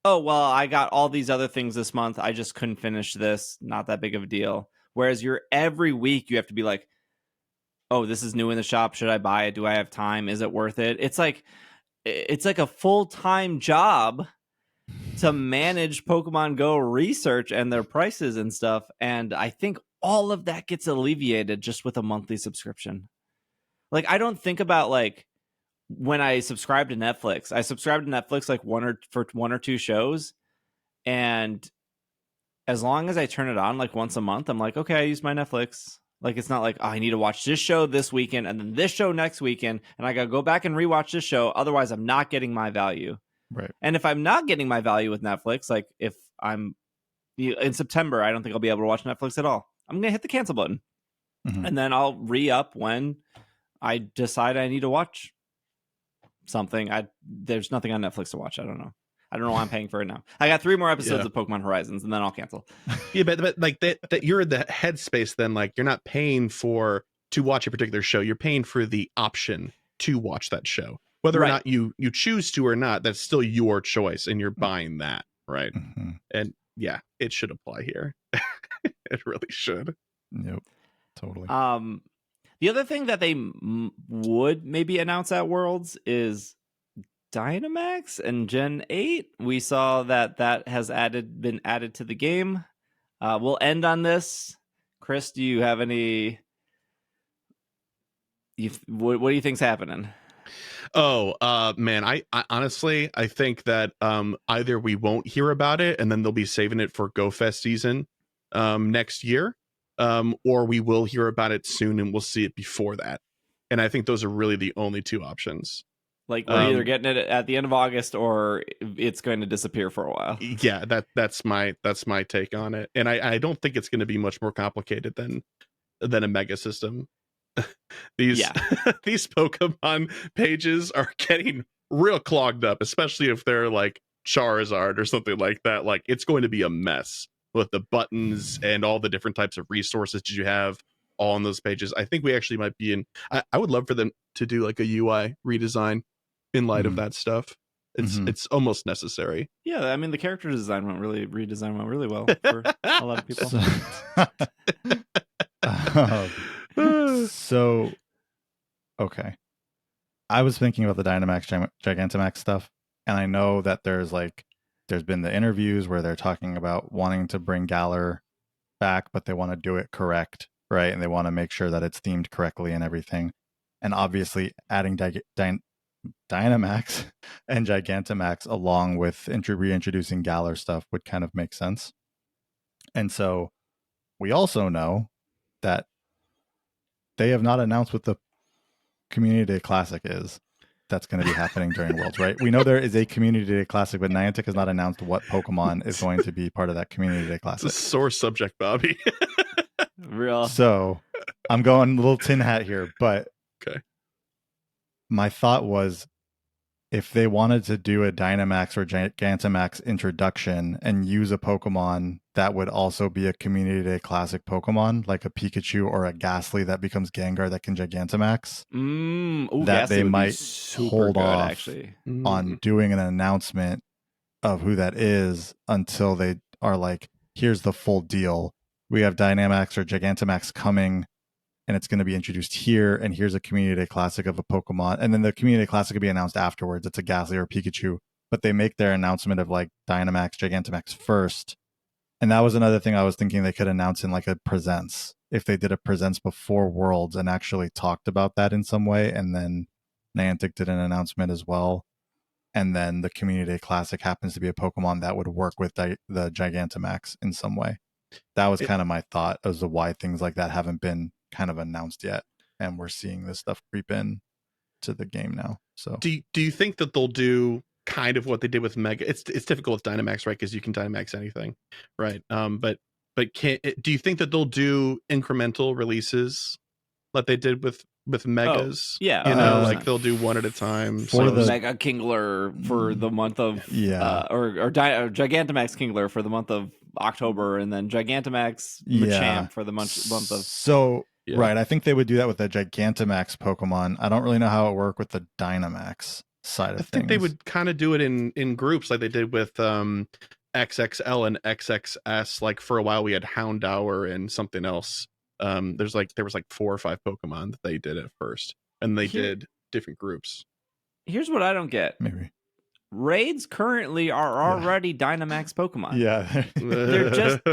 oh, well, I got all these other things this month. I just couldn't finish this. Not that big of a deal. Whereas every week you have to be like, oh, this is new in the shop. Should I buy it? Do I have time? Is it worth it? It's like a full-time job to manage Pokemon Go research and their prices and stuff. And I think all of that gets alleviated just with a monthly subscription. Like, I don't think about like when I subscribe to Netflix, I subscribe to Netflix like for 1 or 2 shows. And as long as I turn it on like once a month, I'm like, okay, I use my Netflix. Like, it's not like, oh, I need to watch this show this weekend and then this show next weekend. And I got to go back and rewatch this show. Otherwise, I'm not getting my value. Right. And if I'm not getting my value with Netflix, like if I'm in September, I don't think I'll be able to watch Netflix at all. I'm going to hit the cancel button. And then I'll re-up when I decide I need to watch something. There's nothing on Netflix to watch. I don't know why I'm paying for it now. I got 3 more episodes of Pokemon Horizons and then I'll cancel. Yeah, but like that you're in the headspace then, like you're not paying to watch a particular show. You're paying for the option to watch that show. Whether or not you choose to or not, that's still your choice, and you're buying that, right? And yeah, it should apply here. It really should. Yep, totally. The other thing that they would maybe announce at Worlds is Dynamax and Gen 8. We saw that has been added to the game. We'll end on this. Chris, do you have any? What do you think's happening? Oh, man, I honestly, I think that either we won't hear about it and then they'll be saving it for GoFest season next year, or we will hear about it soon and we'll see it before that. And I think those are really the only 2 options. Like we're either getting it at the end of August or it's going to disappear for a while. Yeah, that's my take on it. And I don't think it's going to be much more complicated than a mega system. These Pokemon pages are getting real clogged up, especially if they're like Charizard or something like that. Like it's going to be a mess with the buttons and all the different types of resources that you have all on those pages. I think we actually might be in. I would love for them to do like a UI redesign in light of that stuff. It's almost necessary. Yeah, I mean the character design went really well for a lot of people. So, okay. I was thinking about the Dynamax, Gigantamax stuff, and I know that there's been the interviews where they're talking about wanting to bring Galar back, but they want to do it correct, right? And they want to make sure that it's themed correctly and everything. And obviously, adding Dynamax and Gigantamax along with reintroducing Galar stuff would kind of make sense. And so, we also know that they have not announced what the Community Day Classic is. That's going to be happening during Worlds, right? We know there is a Community Day Classic, but Niantic has not announced what Pokemon is going to be part of that Community Day Classic. It's a sore subject, Bobby. Real. So I'm going a little tin hat here, but okay. My thought was, if they wanted to do a Dynamax or Gigantamax introduction and use a Pokemon that would also be a Community Day Classic Pokemon, like a Pikachu or a Ghastly that becomes Gengar that can Gigantamax, that they might hold off actually on doing an announcement of who that is until they are like, here's the full deal. We have Dynamax or Gigantamax coming, and it's going to be introduced here, and here's a Community Day Classic of a Pokemon. And then the Community Day Classic could be announced afterwards. It's a Ghastly or a Pikachu, but they make their announcement of like Dynamax, Gigantamax first. And that was another thing I was thinking they could announce in like a Presents, if they did a Presents before Worlds and actually talked about that in some way. And then Niantic did an announcement as well. And then the Community Day Classic happens to be a Pokemon that would work with the Gigantamax in some way. That was kind of my thought as to why things like that haven't been kind of announced yet, and we're seeing this stuff creep in to the game now. So do you think that they'll do kind of what they did with Mega? It's difficult with Dynamax, right? Because you can Dynamax anything, right? But do you think that they'll do incremental releases like they did with Megas? Yeah, you know, like they'll do one at a time. For the Mega Kingler for the month of or Gigantamax Kingler for the month of October, and then Gigantamax Machamp for the month of. So right, I think they would do that with the Gigantamax Pokemon. I don't really know how it worked with the Dynamax side of things. I think they would kind of do it in groups like they did with XXL and XXS. Like for a while we had Houndour and something else. There was like 4 or 5 Pokemon that they did at first, and they did different groups. Here's what I don't get. Maybe raids currently are already Dynamax Pokemon. Yeah.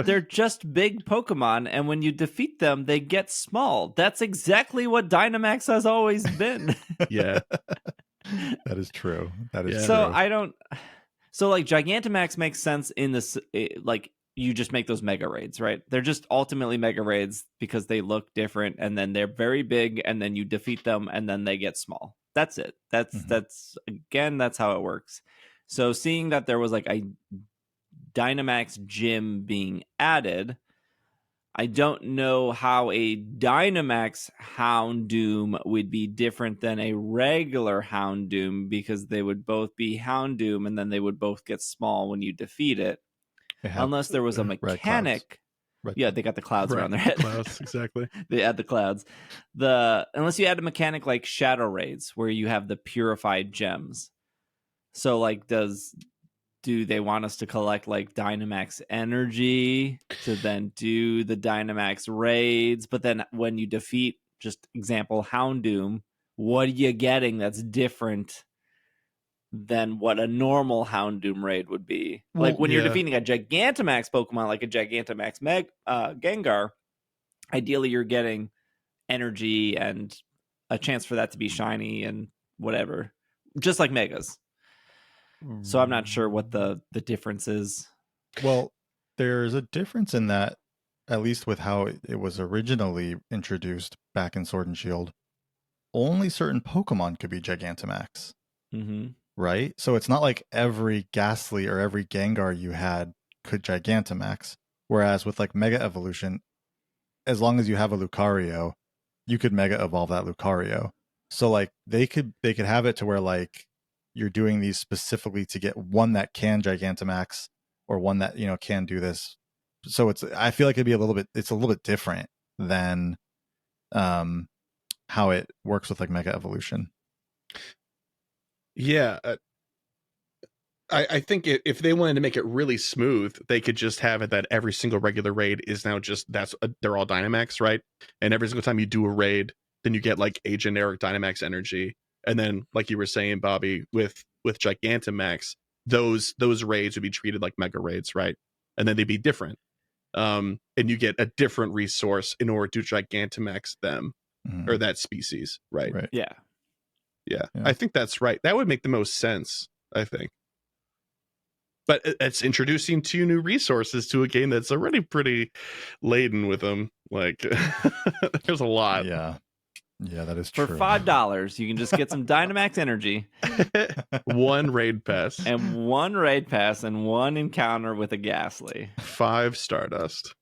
they're just big Pokemon, and when you defeat them, they get small. That's exactly what Dynamax has always been. Yeah. That is true. That is so true. So like Gigantamax makes sense in this, like you just make those mega raids, right? They're just ultimately mega raids because they look different, and then they're very big, and then you defeat them, and then they get small. That's it. That's again, that's how it works. So seeing that there was like a Dynamax gym being added, I don't know how a Dynamax Houndoom would be different than a regular Houndoom, because they would both be Houndoom and then they would both get small when you defeat it. Unless there was a mechanic. Yeah, they got the clouds around their head. Clouds, exactly. They add the clouds. Unless you add a mechanic like Shadow Raids, where you have the purified gems. So like do they want us to collect like Dynamax energy to then do the Dynamax raids? But then when you defeat, just example, Houndoom, what are you getting that's different than what a normal Houndoom raid would be? Like when you're defeating a Gigantamax Pokemon, like a Gigantamax Gengar, ideally you're getting energy and a chance for that to be shiny and whatever, just like Megas. So I'm not sure what the difference is. Well, there's a difference in that, at least with how it was originally introduced back in Sword and Shield. Only certain Pokemon could be Gigantamax. Mm-hmm. Right? So it's not like every Ghastly or every Gengar you had could Gigantamax. Whereas with like Mega Evolution, as long as you have a Lucario, you could Mega Evolve that Lucario. So like they could have it to where like you're doing these specifically to get one that can Gigantamax or one that, you know, can do this. So I feel like it's a little bit different than how it works with like Mega Evolution. Yeah. I think if they wanted to make it really smooth, they could just have it that every single regular raid is now just they're all Dynamax, right? And every single time you do a raid, then you get like a generic Dynamax energy. And then, like you were saying, Bobby, with Gigantamax, those raids would be treated like mega raids, right? And then they'd be different. And you get a different resource in order to Gigantamax them or that species, right? Yeah. I think that's right. That would make the most sense, I think. But it's introducing 2 new resources to a game that's already pretty laden with them. Like, there's a lot. Yeah, that is For true. $5, you can just get some Dynamax energy, 1 raid pass, and 1 raid pass, and 1 encounter with a Ghastly. 5 Stardust.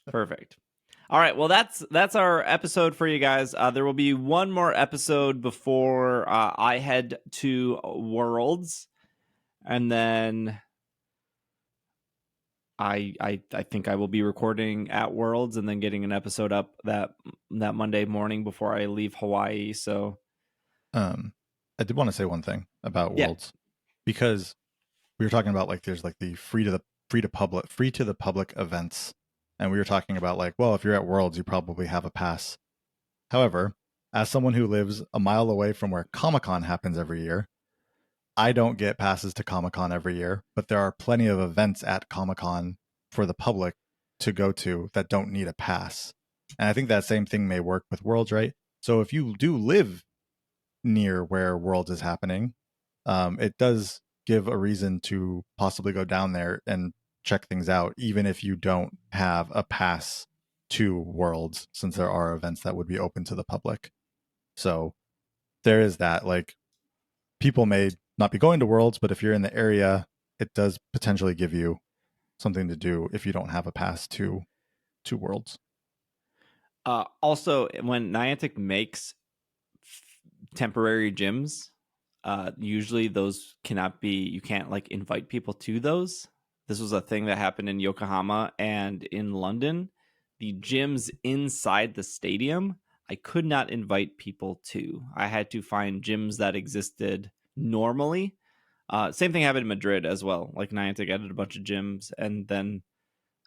Perfect. All right, well, that's our episode for you guys. There will be one more episode before I head to Worlds, and then I think I will be recording at Worlds and then getting an episode up that Monday morning before I leave Hawaii. So, I did want to say one thing about Worlds, because we were talking about like there's like the free to the public events, and we were talking about like, well, if you're at Worlds, you probably have a pass. However, as someone who lives a mile away from where Comic-Con happens every year, I don't get passes to Comic-Con every year, but there are plenty of events at Comic-Con for the public to go to that don't need a pass. And I think that same thing may work with Worlds, right? So if you do live near where Worlds is happening, it does give a reason to possibly go down there and check things out, even if you don't have a pass to Worlds, since there are events that would be open to the public. So there is that. Like, people may not be going to Worlds, but if you're in the area, it does potentially give you something to do if you don't have a pass to Worlds. Also, when Niantic makes temporary gyms, usually those cannot be, you can't like invite people to those. This was a thing that happened in Yokohama and in London. The gyms inside the stadium, I could not invite people to. I had to find gyms that existed normally. Same thing happened in Madrid as well. Like, Niantic added a bunch of gyms, and then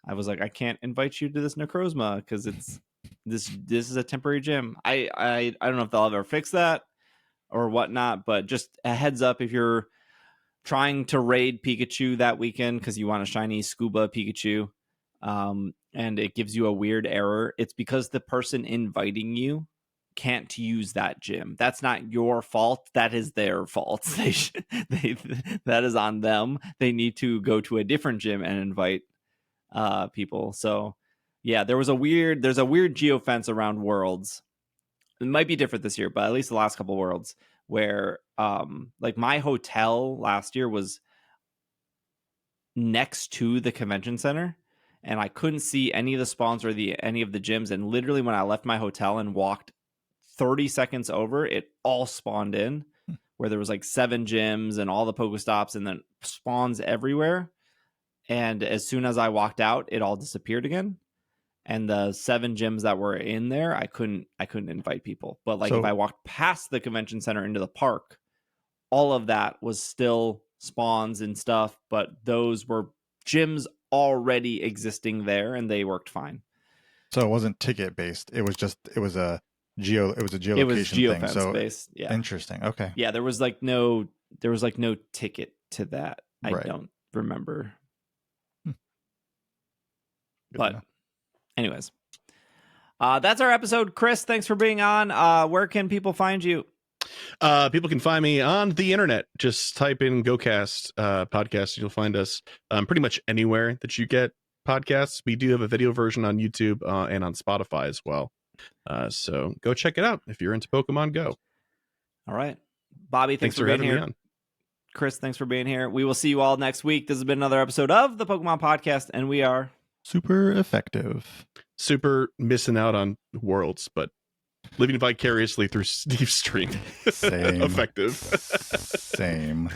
I was like, I can't invite you to this Necrozma because it's this is a temporary gym. I don't know if they'll ever fix that or whatnot, but just a heads up if you're trying to raid Pikachu that weekend because you want a shiny scuba Pikachu, and it gives you a weird error, it's because the person inviting you can't use that gym. That's not your fault. That is their fault. That is on them. They need to go to a different gym and invite people. So yeah, there's a weird geofence around Worlds. It might be different this year, but at least the last couple Worlds, where like my hotel last year was next to the convention center, and I couldn't see any of the spawns or any of the gyms. And literally, when I left my hotel and walked 30 seconds over, it all spawned in, where there was like 7 gyms and all the Pokestops, and then spawns everywhere. And as soon as I walked out, it all disappeared again. And the 7 gyms that were in there, I couldn't invite people. But like, if I walked past the convention center into the park, all of that was still spawns and stuff, but those were gyms already existing there, and they worked fine. So it wasn't ticket based. It was a geolocation thing. So based. Yeah. Interesting. Okay. Yeah, there was no ticket to that. I don't remember. But anyways, that's our episode. Chris, thanks for being on. Where can people find you? People can find me on the internet. Just type in GoCast podcast. You'll find us pretty much anywhere that you get podcasts. We do have a video version on YouTube and on Spotify as well. So go check it out if you're into Pokemon Go. All right. Bobby, thanks for being here. Chris, thanks for being here. We will see you all next week. This has been another episode of the Pokemon Podcast, and we are super effective. Super missing out on Worlds, but living vicariously through Steve's stream. Same. Effective. Same.